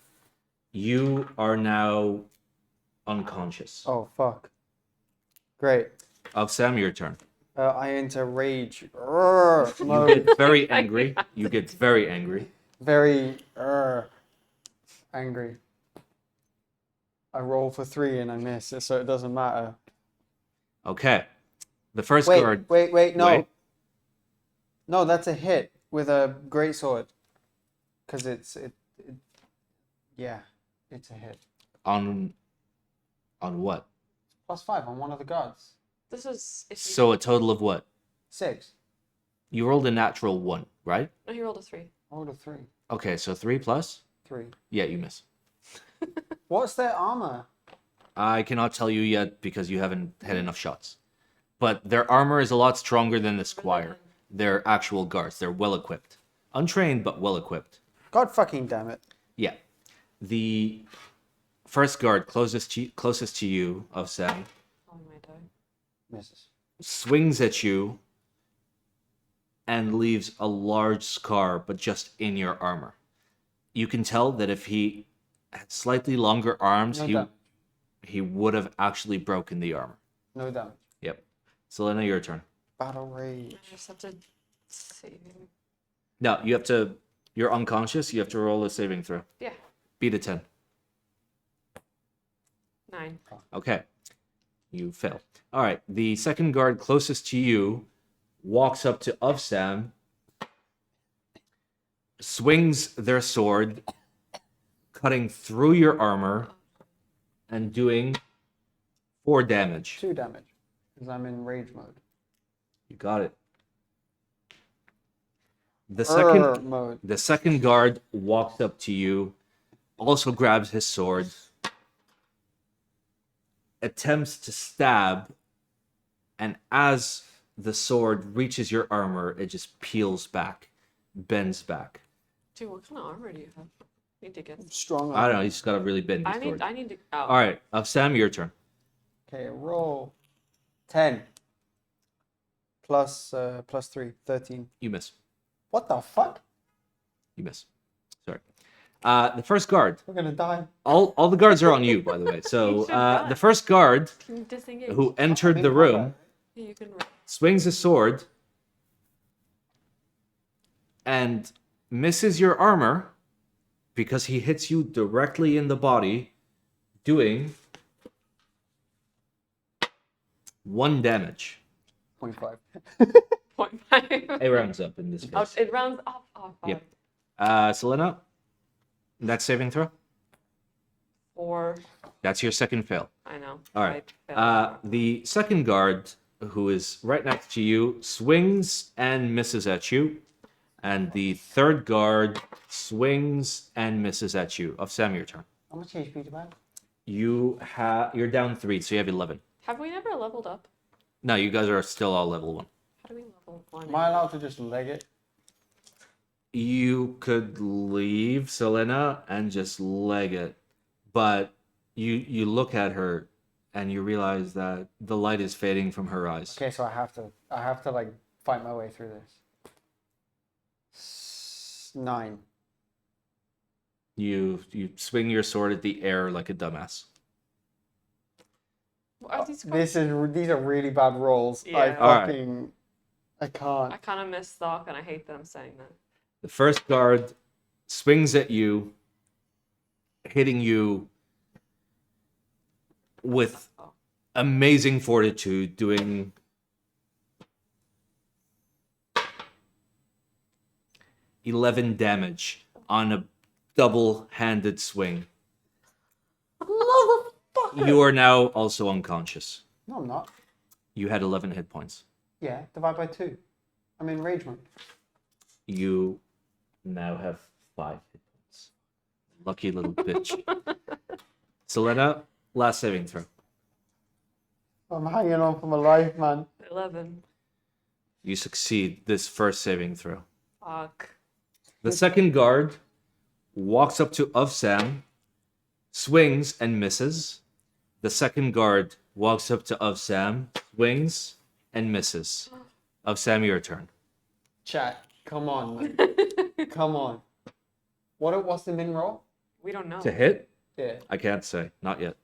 You are now unconscious. Oh, fuck. Great. Of Sam, your turn. I enter rage You mode. get very angry. You get very angry. Very angry. I roll for 3 and I miss, so it doesn't matter. Okay. The first Wait, guard. wait, no. Wait. No, that's a hit with a great sword. Because yeah, it's a hit. On what? +5 on one of the guards. This is if you... So a total of what? 6. You rolled a natural 1, right? No, he rolled a 3. I rolled a 3. Okay, so 3 plus? 3. Yeah, you miss. What's their armor? I cannot tell you yet because you haven't had enough shots. But their armor is a lot stronger than the squire. They're actual guards. They're well equipped. Untrained, but well equipped. God fucking damn it. Yeah. The first guard closest to you of Sam Oh my god. Misses. swings at you and leaves a large scar, but just in your armor. You can tell that if he had slightly longer arms, No damage. he would have actually broken the armor. No damage. Yep. Selena, your turn. Battle rage. I just have to saving. No, you have to. You're unconscious. You have to roll a saving throw. Yeah. Beat a 10. 9. Okay. You fail. All right. The second guard closest to you walks up to Ovsam, swings their sword, cutting through your armor and doing 4 damage. 2 damage. Because I'm in rage mode. You got it. Mode. The second guard walks up to you, also grabs his sword, attempts to stab, and as the sword reaches your armor, it just peels back, bends back. Dude, what kind of armor do you have? Need to get. Strong. I don't know, you just got a really bendy I sword. need to. Oh. All right, Sam, your turn. Okay, roll. 10. Plus 3. 13. You miss. What the fuck? You miss. Sorry. The first guard. We're gonna die. All the guards are on you, by the way. So should've done. the first guard Can you disengage? who entered I'm the in room combat. Yeah, you can. swings his sword and misses your armor because he hits you directly in the body, doing 1 damage. 0.5. 0.5. It rounds up in this Oh, case. it rounds off. Oh, fuck. Yep. Selena, that saving throw. 4. That's your second fail. I know. All right. I failed. The second guard, who is right next to you, swings and misses at you. And the third guard swings and misses at you. Of Sam, your turn. How much HP do I have? You're down 3, so you have 11. Have we never leveled up? No, you guys are still all level 1. How do we level 1? Am I allowed to just leg it? You could leave Selena and just leg it, but you look at her and you realize that the light is fading from her eyes. Okay, so I have to like fight my way through this. 9. You swing your sword at the air like a dumbass. Are these cards? These are really bad rolls. Yeah. Alright. I can't. I kind of miss Thocks, and I hate that I'm saying that. The first guard swings at you, hitting you with amazing fortitude, doing 11 damage on a double-handed swing. You are now also unconscious. No, I'm not. You had 11 hit points. Yeah, divide by 2. I'm in rage mode. You now have 5 hit points. Lucky little bitch. Selena, last saving throw. I'm hanging on for my life, man. 11. You succeed this first saving throw. Fuck. The second guard walks up to Ovsam, swings and misses. The second guard walks up to Ovsam, swings and misses. Ovsam, your turn. Chat, come on, man. Come on. What's the min roll? We don't know. To hit? Yeah. I can't say. Not yet.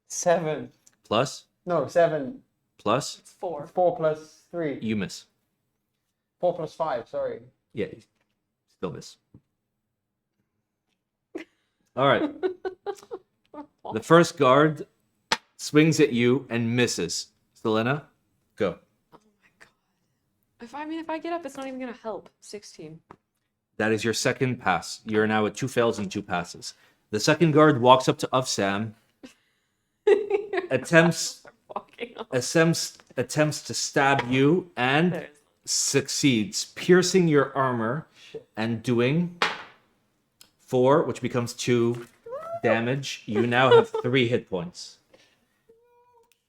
7. Plus? No, 7. Plus? It's 4. 4 plus 3. You miss. 4 plus 5, sorry. Yeah, you still miss. All right. The first guard swings at you and misses. Selena, go. Oh my god. If I get up, it's not even gonna help. 16. That is your second pass. You're now at 2 fails and 2 passes. The second guard walks up to Ovsam, attempts to stab you and There's succeeds, piercing your armor and doing 4, which becomes 2 damage. You now have 3 hit points.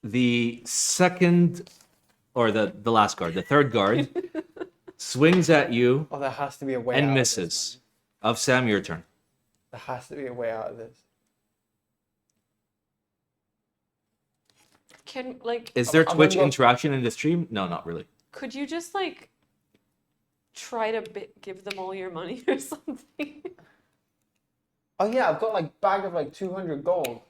The second or the last guard, the third guard, swings at you Oh, there has to be a way out and of misses. this, Of Sam, your turn. man. There has to be a way out of this. Can like Is there I'm Twitch gonna go- interaction in the stream? No, not really. could you just like try to give them all your money or something? Oh yeah, I've got like bag of like 200 gold.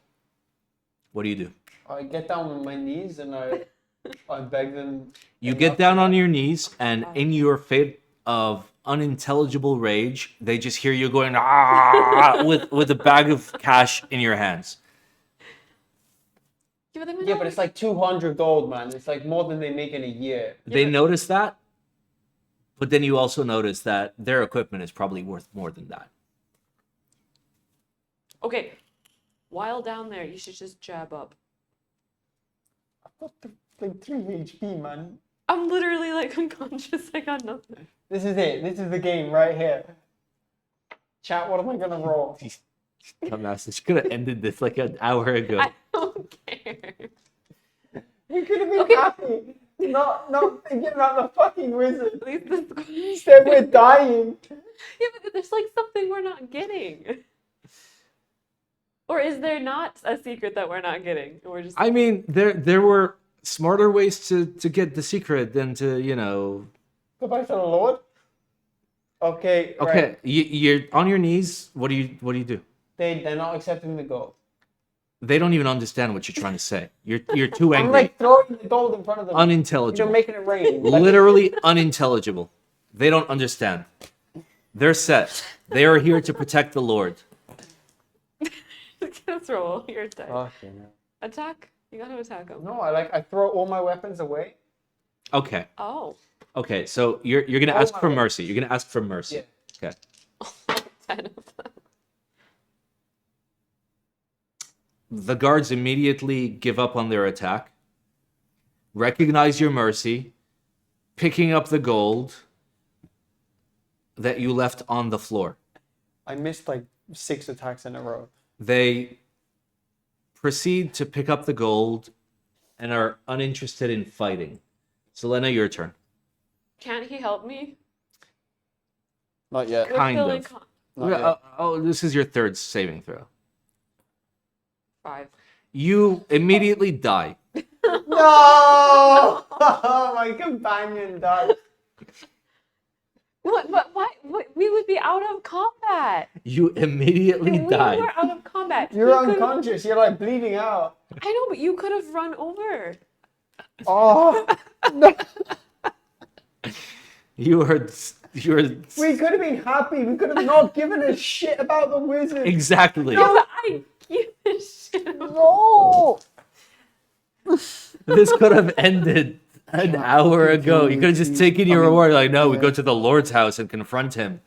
What do you do? I get down on my knees and I beg them. You enough get down to- on your knees, and in your fit of unintelligible rage, they just hear you going ah with a bag of cash in your hands. Give them Yeah, but it's like 200 gold, man. It's like more than they make in a year. They but- notice that, but then you also notice that their equipment is probably worth more than that. Okay. While down there, you should just jab up. I've got like 3 HP, man. I'm literally like unconscious. I got nothing. This is it. This is the game right here. Chat, what am I gonna roll? Dumbass, you could have ended this like an hour ago. I don't care. You could have been Okay. happy. Not thinking about the fucking wizard. At least this. Instead, we're dying. Yeah, but there's like something we're not getting. Or is there not a secret that we're not getting? We're just. I mean, there were smarter ways to get the secret than to, you know. Go back to the Lord. Okay. Okay, Right. you're on your knees. What do you do? They're not accepting the gold. They don't even understand what you're trying to say. You're too I'm angry. like throwing the gold in front of them. You're Unintelligible. making it rain. Literally unintelligible. They don't understand. They're set. They are here to protect the Lord. Let's roll your attack. Okay, no. Attack? You gotta attack him. No, I throw all my weapons away. Okay. Oh. Okay. So you're gonna Oh, ask my for God. mercy. You're gonna ask for mercy. Yeah. Okay. 10 of them. The guards immediately give up on their attack, recognize your mercy, picking up the gold that you left on the floor. I missed like 6 attacks in a row. They proceed to pick up the gold and are uninterested in fighting. Selena, your turn. Can't he help me? Not yet. We're Kind still in of. Not yet. This is your third saving throw. 5. You immediately die. No! My companion died. What? Why? We would be out of combat. You immediately We die. were out of combat. You're We could've- unconscious. You're like bleeding out. I know, but you could have run over. Oh, no. You are. We could have been happy. We could have not given a shit about the wizard. Exactly. Yeah, but I give a shit. No! This could have ended an hour ago. You could have just taken your reward. Like, no, we go to the Lord's house and confront him.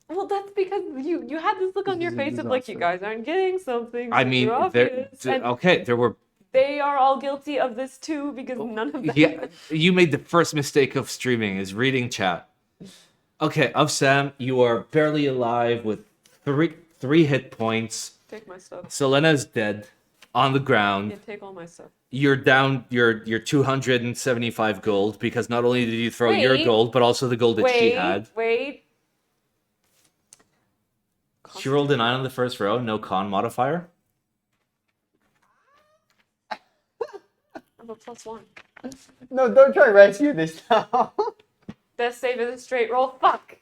Well, that's because you had this look on your face of like, you guys aren't getting something. I so mean, you're there. obvious. And Okay, there were. they are all guilty of this too because none of them. Yeah, you made the first mistake of streaming is reading chat. Okay, of Sam, you are barely alive with three hit points. Take my stuff. Selena's dead on the ground. Yeah, take all my stuff. You're down your 275 gold because not only did you throw your Wait. gold, but also the gold that she had. Wait. She rolled a 9 on the first row, no con modifier. I have a +1. No, don't try to rescue this now. Death save is a straight roll. Fuck.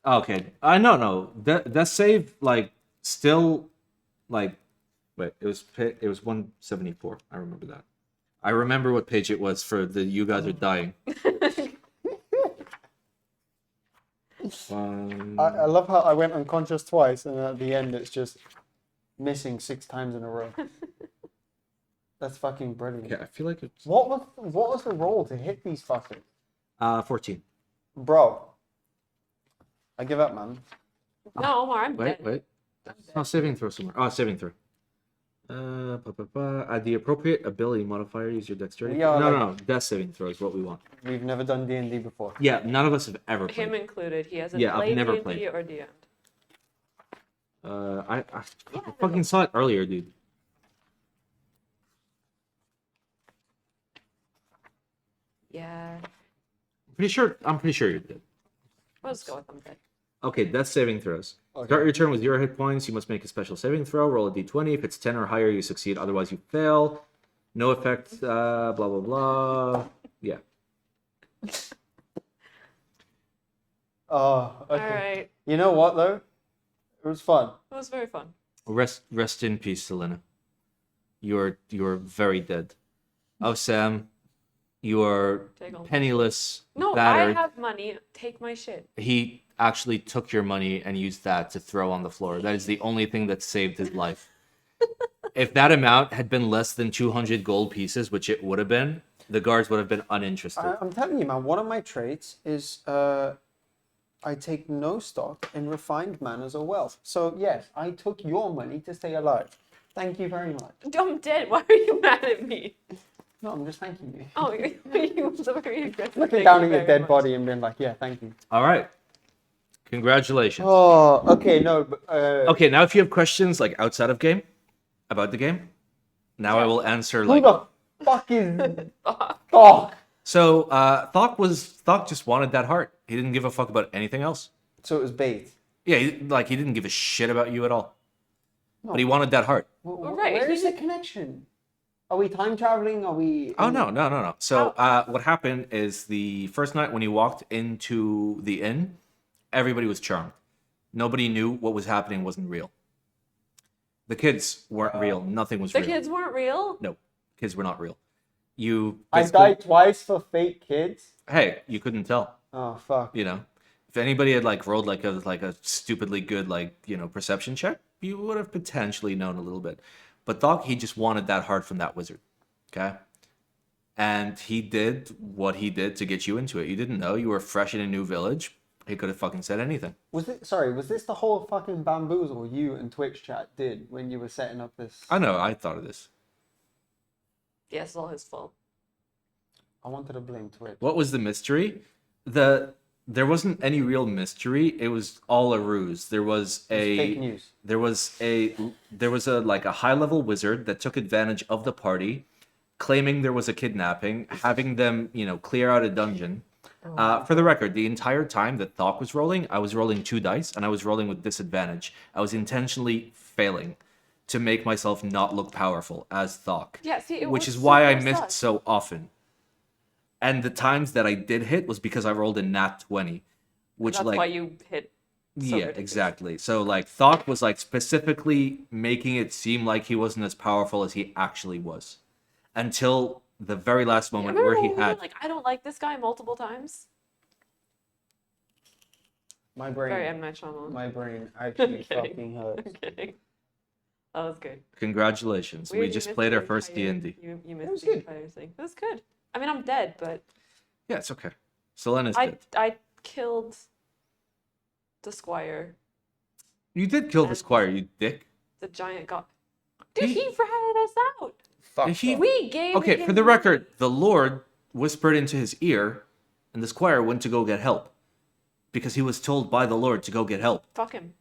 Okay, no, that save like still like wait, it was 174. I remember that. I remember what page it was for the you guys are dying. I love how I went unconscious twice, and at the end it's just missing 6 times in a row. That's fucking brilliant. Okay, I feel like it's What was the roll to hit these fuckers? 14. Bro. I give up, man. No, Omar, I'm dead. Wait. Oh, saving throw somewhere. Oh, saving throw. Add the appropriate ability modifier. Use your dexterity. Yeah, No. Death saving throw is what we want. We've never done D&D before. Yeah, none of us have ever played. Him included. He hasn't Yeah, I've played never D&D played. or DM'd. I fucking saw it earlier, dude. I'm pretty sure you did. Let's go with them. Dead. Okay, death saving throws. Okay. Start your turn with 0 hit points. You must make a special saving throw. Roll a d20. If it's 10 or higher, you succeed. Otherwise, you fail. No effect. Blah blah blah. Yeah. Oh, okay. All right. You know what though? It was fun. It was very fun. Rest in peace, Selena. You're very dead. Oh, Sam, you are Take all- penniless, No, battered. I have money. Take my shit. He actually took your money and used that to throw on the floor. That is the only thing that saved his life. If that amount had been less than 200 gold pieces, which it would have been, the guards would have been uninterested. I'm telling you, man. One of my traits is I take no stock in refined manners or wealth. So yes, I took your money to stay alive. Thank you very much. I'm dead. Why are you mad at me? No, I'm just thanking you. Oh, you was very aggressive. Looking Thank down you at your very dead much. body and being like, yeah, thank you. All right. Congratulations. Oh, okay, no. But, Okay, now if you have questions like outside of game, about the game, now I will answer Who like. the fuck is Thocks? So Thocks just wanted that heart. He didn't give a fuck about anything else. So it was bait. Yeah, he didn't give a shit about you at all. No. But he wanted that heart. Right, Where he is the connection? Are we time traveling? Are we? Oh no. So what happened is the first night when he walked into the inn, everybody was charmed. Nobody knew what was happening wasn't real. The kids weren't real. Nothing was The real. kids weren't real? No, kids were not real. You. I basically- died twice for fake kids. Hey, you couldn't tell. Oh fuck. You know, if anybody had like rolled like a stupidly good perception check, you would have potentially known a little bit. But Thok, he just wanted that heart from that wizard. Okay. And he did what he did to get you into it. You didn't know. You were fresh in a new village. He could have fucking said anything. Was this the whole fucking bamboozle you and Twitch chat did when you were setting up this? I know. I thought of this. Yes, it's all his fault. I wanted to blame Twitch. What was the mystery? There wasn't any real mystery. It was all a ruse. There was a Fake news. There was a like a high level wizard that took advantage of the party, claiming there was a kidnapping, having them clear out a dungeon. For the record, the entire time that Thok was rolling, I was rolling 2 dice and I was rolling with disadvantage. I was intentionally failing to make myself not look powerful as Thok. Yeah, see, which was is why I super missed sus. so often. And the times that I did hit was because I rolled a nat 20, which That's like why you hit. So yeah, ridiculous. exactly. So like Thok was like specifically making it seem like he wasn't as powerful as he actually was, until the very last moment Remember where he when we were had. like, I don't like this guy multiple times? My Very brain. M. Night Shyamalan. My brain actually kidding. fucking hurts. I'm kidding. That was good. Congratulations, we Weird, you just missed played the our first entire- D&D. You was missed the good. entire thing. It was good. I mean, I'm dead, but Yeah, it's okay. Selena's I dead. I killed the squire, You did kill the and- squire, you dick. the giant god. Dude, He- he ratted us out. Fuck. He- We gave Okay, him for the record, the Lord whispered into his ear, and the squire went to go get help, because he was told by the Lord to go get help. Fuck him.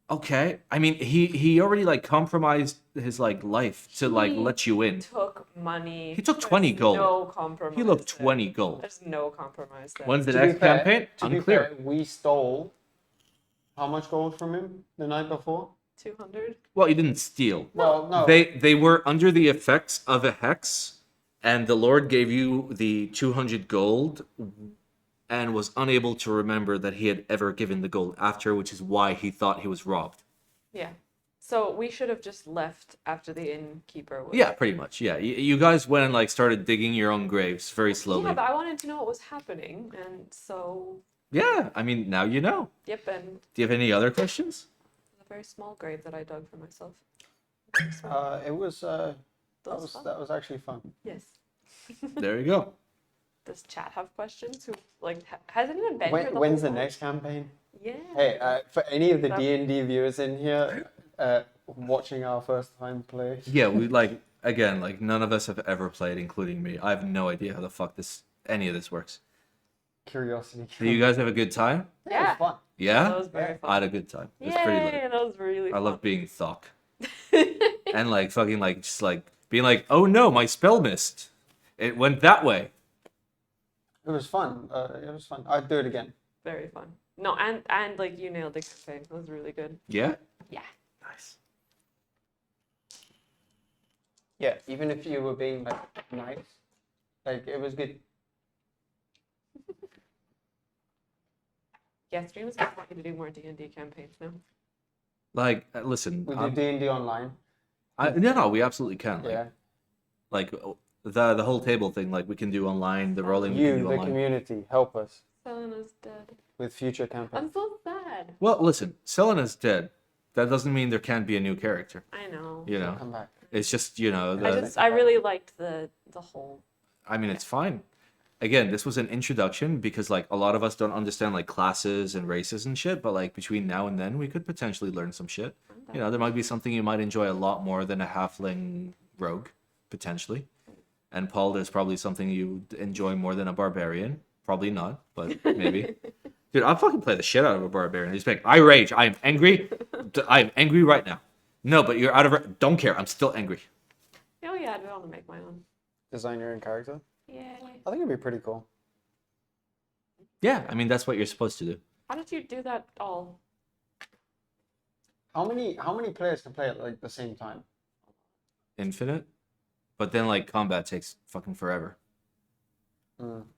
Okay, I mean he already like compromised his like life to like He let you in. Took money. He took 20 There's gold. No compromise. He looked there. 20 gold. There's no compromise there. When's the To be next fair- campaign? To be Unclear. fair, we stole how much gold from him the night before? 200. Well, you didn't steal. Well, no. They were under the effects of a hex, and the Lord gave you the 200 gold, and was unable to remember that he had ever given the gold after, which is why he thought he was robbed. Yeah. So we should have just left after the innkeeper was. Yeah, pretty much. Yeah, you guys went and like started digging your own graves very slowly. Yeah, but I wanted to know what was happening, and so Yeah, I mean now you know. yep, and Do you have any other questions? a very small grave that I dug for myself. It was That was fun. that was actually fun. Yes. There you go. Does chat have questions? Who like has anyone been here the When's the whole time? next campaign? Yeah. Hey, for any of the That- D&D viewers in here watching our first time play, Yeah, we like again, like none of us have ever played, including me. I have no idea how the fuck any of this works. curiosity. Do you guys have a good time? It Yeah. was fun. Yeah? That was very I fun. had a good time. It was Yay, pretty lit. that was really I fun. love being Thok. And like fucking like just like being like, oh no, my spell missed. It went that way. It was fun. It was fun. I'd do it again. Very fun. No, and like you nailed the cafe. That was really good. Yeah. Yeah. Nice. Yeah, even if you were being like nice, like it was good. Yeah, streamers want you to do more D&D campaigns now. Like, listen, We do D&D online. no, we absolutely can. Like, Yeah. like the whole table thing. Like, we can do online. The rolling we can You, do the online. community, help us Selena's dead. with future campaigns. I'm so sad. Well, listen, Selena's dead. That doesn't mean there can't be a new character. I know. You know, Come back. it's just I really liked the whole. I mean, it's fine. Again, this was an introduction because like a lot of us don't understand like classes and races and shit. But like between now and then, we could potentially learn some shit. You know, there might be something you might enjoy a lot more than a halfling rogue, potentially. And Paul, there's probably something you enjoy more than a barbarian. Probably not, but maybe. Dude, I'll fucking play the shit out of a barbarian. He's like, I rage. I am angry. I am angry right now. No, but you're out of... Don't care. I'm still angry. Oh yeah, I want to make my own. Design your own character. Yeah. I think it'd be pretty cool. Yeah, I mean, that's what you're supposed to do. How did you do that all? How many players can play at like the same time? Infinite. But then, like, combat takes fucking forever.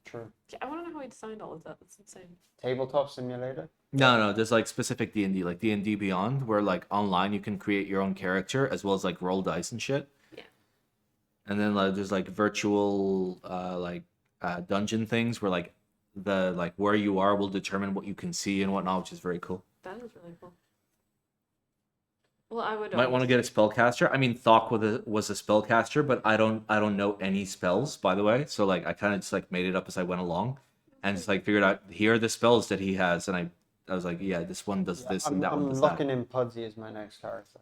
True. Yeah, I want to know how he designed all of that. That's insane. Tabletop simulator. No, there's, like, specific D&D. Like, D&D Beyond, where, like, online you can create your own character, as well as, like, roll dice and shit. Yeah. And then, like, there's, like, virtual, dungeon things where, like, where you are will determine what you can see and whatnot, which is very cool. That is really cool. Well, I would. Might want to get a spellcaster. I mean, Thocks was a spellcaster, but I don't know any spells, by the way. So like, I kind of just like made it up as I went along, and just like figured out here are the spells that he has, and I was like, yeah, this one does this and that one does I'm locking that. in Pudsey as my next character.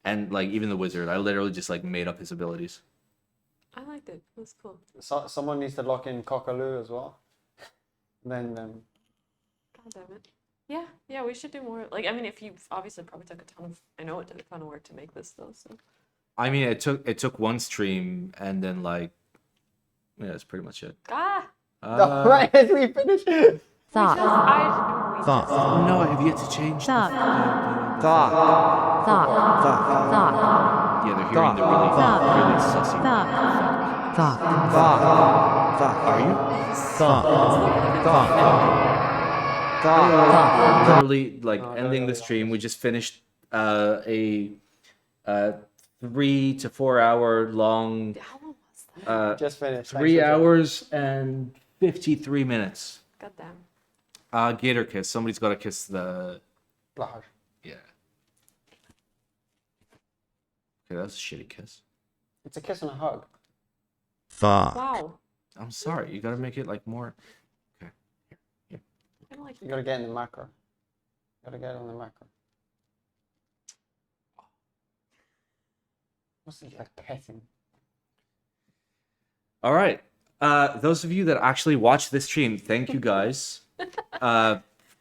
And like even the wizard, I literally just like made up his abilities. I liked it. It was cool. Someone needs to lock in Cockaloo as well. Then God damn it. Yeah, we should do more. Like, I mean, if you obviously probably took a ton of. I know it took a ton of work to make this though. So. I mean, it took one stream, and then like, yeah, that's pretty much it. Ah. right as we finish. Thought. Thought. No, I have yet to change. Thought. Thought. Thought. Thought. Thought. Yeah, they're hearing the really sussy. Thought. Thought. Thought. Thought. Are you? Thought. Thought. Literally, like ending the stream, we just finished a 3 to 4 hour long. How long was that? Just finished. 3 hours and 53 minutes. God damn. Gator kiss. Somebody's got to kiss the. Blah. Yeah. Okay, that's a shitty kiss. It's a kiss and a hug. Thought. Wow. I'm sorry. You got to make it like more. I don't like. You gotta get in the macro. Gotta get on the macro. What's it like petting? All right. Those of you that actually watched this stream, thank you guys.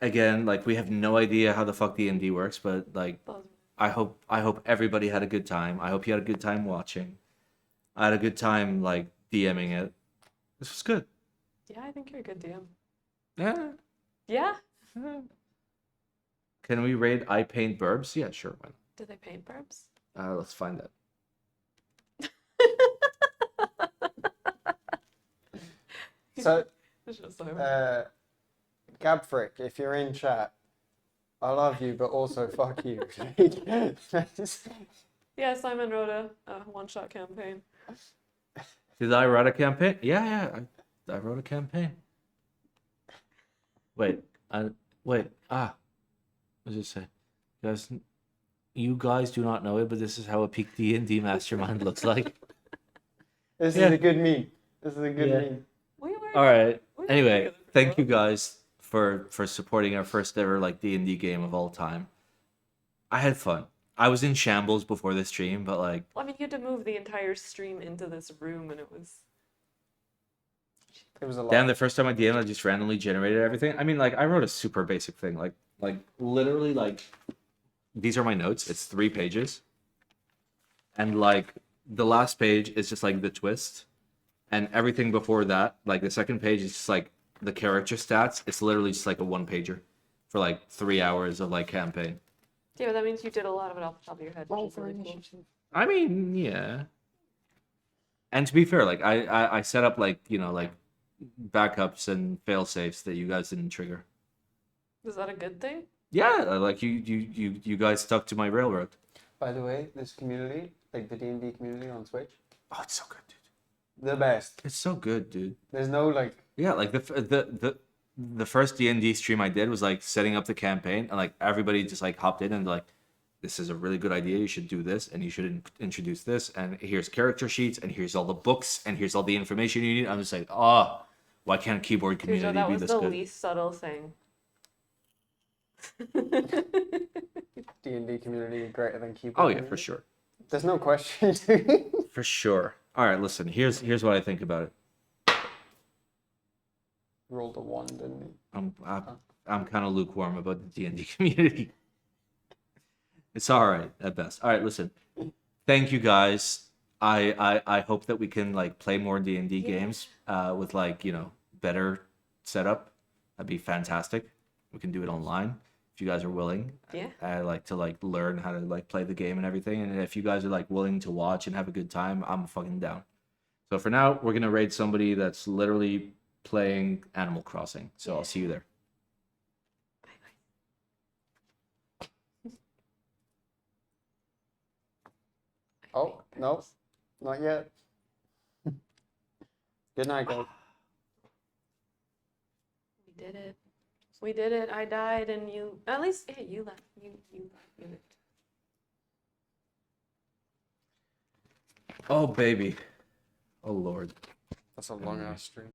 Again, like we have no idea how the fuck D&D works, but like I hope everybody had a good time. I hope you had a good time watching. I had a good time like DMing it. This was good. Yeah, I think you're a good DM. Yeah. Yeah. Can we raid I Paint Burbs? Yeah, sure. Why Do they paint burbs? not? Let's find that. So, It's just so Gabfrick, if you're in chat, I love you, but also fuck you. Yeah, Simon wrote a one-shot campaign. Did I write a campaign? Yeah. I wrote a campaign. Wait. What does it say? Guys, you guys do not know it, but this is how a peak D&D mastermind looks like. This Yeah. is a good meme. This is a good Yeah. meme. All right. we Anyway, together for thank a you guys for supporting our first ever like D&D game of all time. I had fun. I was in shambles before the stream, but like Well, I mean, you had to move the entire stream into this room, and it was. It was a lot. damn, the first time I DM'd, I just randomly generated everything. I mean, like I wrote a super basic thing, like literally like these are my notes. It's 3 pages, and like the last page is just like the twist, and everything before that, like the second page is just like the character stats, it's literally just like a one pager for like 3 hours of like campaign. Yeah, but that means you did a lot of it off the top of your head. Which is really cool. I mean, yeah. And to be fair, like I set up like, you know, like backups and fail safes that you guys didn't trigger. Is that a good thing? Yeah, like you guys stuck to my railroad. By the way, this community, like the D&D community on Twitch, Oh, it's so good, dude. the best. It's so good, dude. There's no like, Yeah, like the first D&D stream I did was like setting up the campaign, and like everybody just like hopped in and like, this is a really good idea. You should do this, and you should introduce this, and here's character sheets, and here's all the books, and here's all the information you need. I'm just like, oh, why can't keyboard Dude, community that be was this the good? least subtle thing. D&D community greater than keyboard. Oh yeah, community. for sure, There's no question. Dude. for sure. All right, listen. Here's what I think about it. Rolled a 1, didn't he? I'm kind of lukewarm about the D&D community. It's all right at best. All right, listen. Thank you guys. I hope that we can like play more D&D games with like, you know, better setup. That'd be fantastic. We can do it online if you guys are willing. Yeah. I like to like learn how to like play the game and everything. And if you guys are like willing to watch and have a good time, I'm fucking down. So for now, we're gonna raid somebody that's literally playing Animal Crossing. So I'll see you there. Oh, no, not yet. Good night, guys. We did it. We did it. I died, and you. At least, hey, you left. You lived. Oh baby. Oh Lord. That's a long ass stream.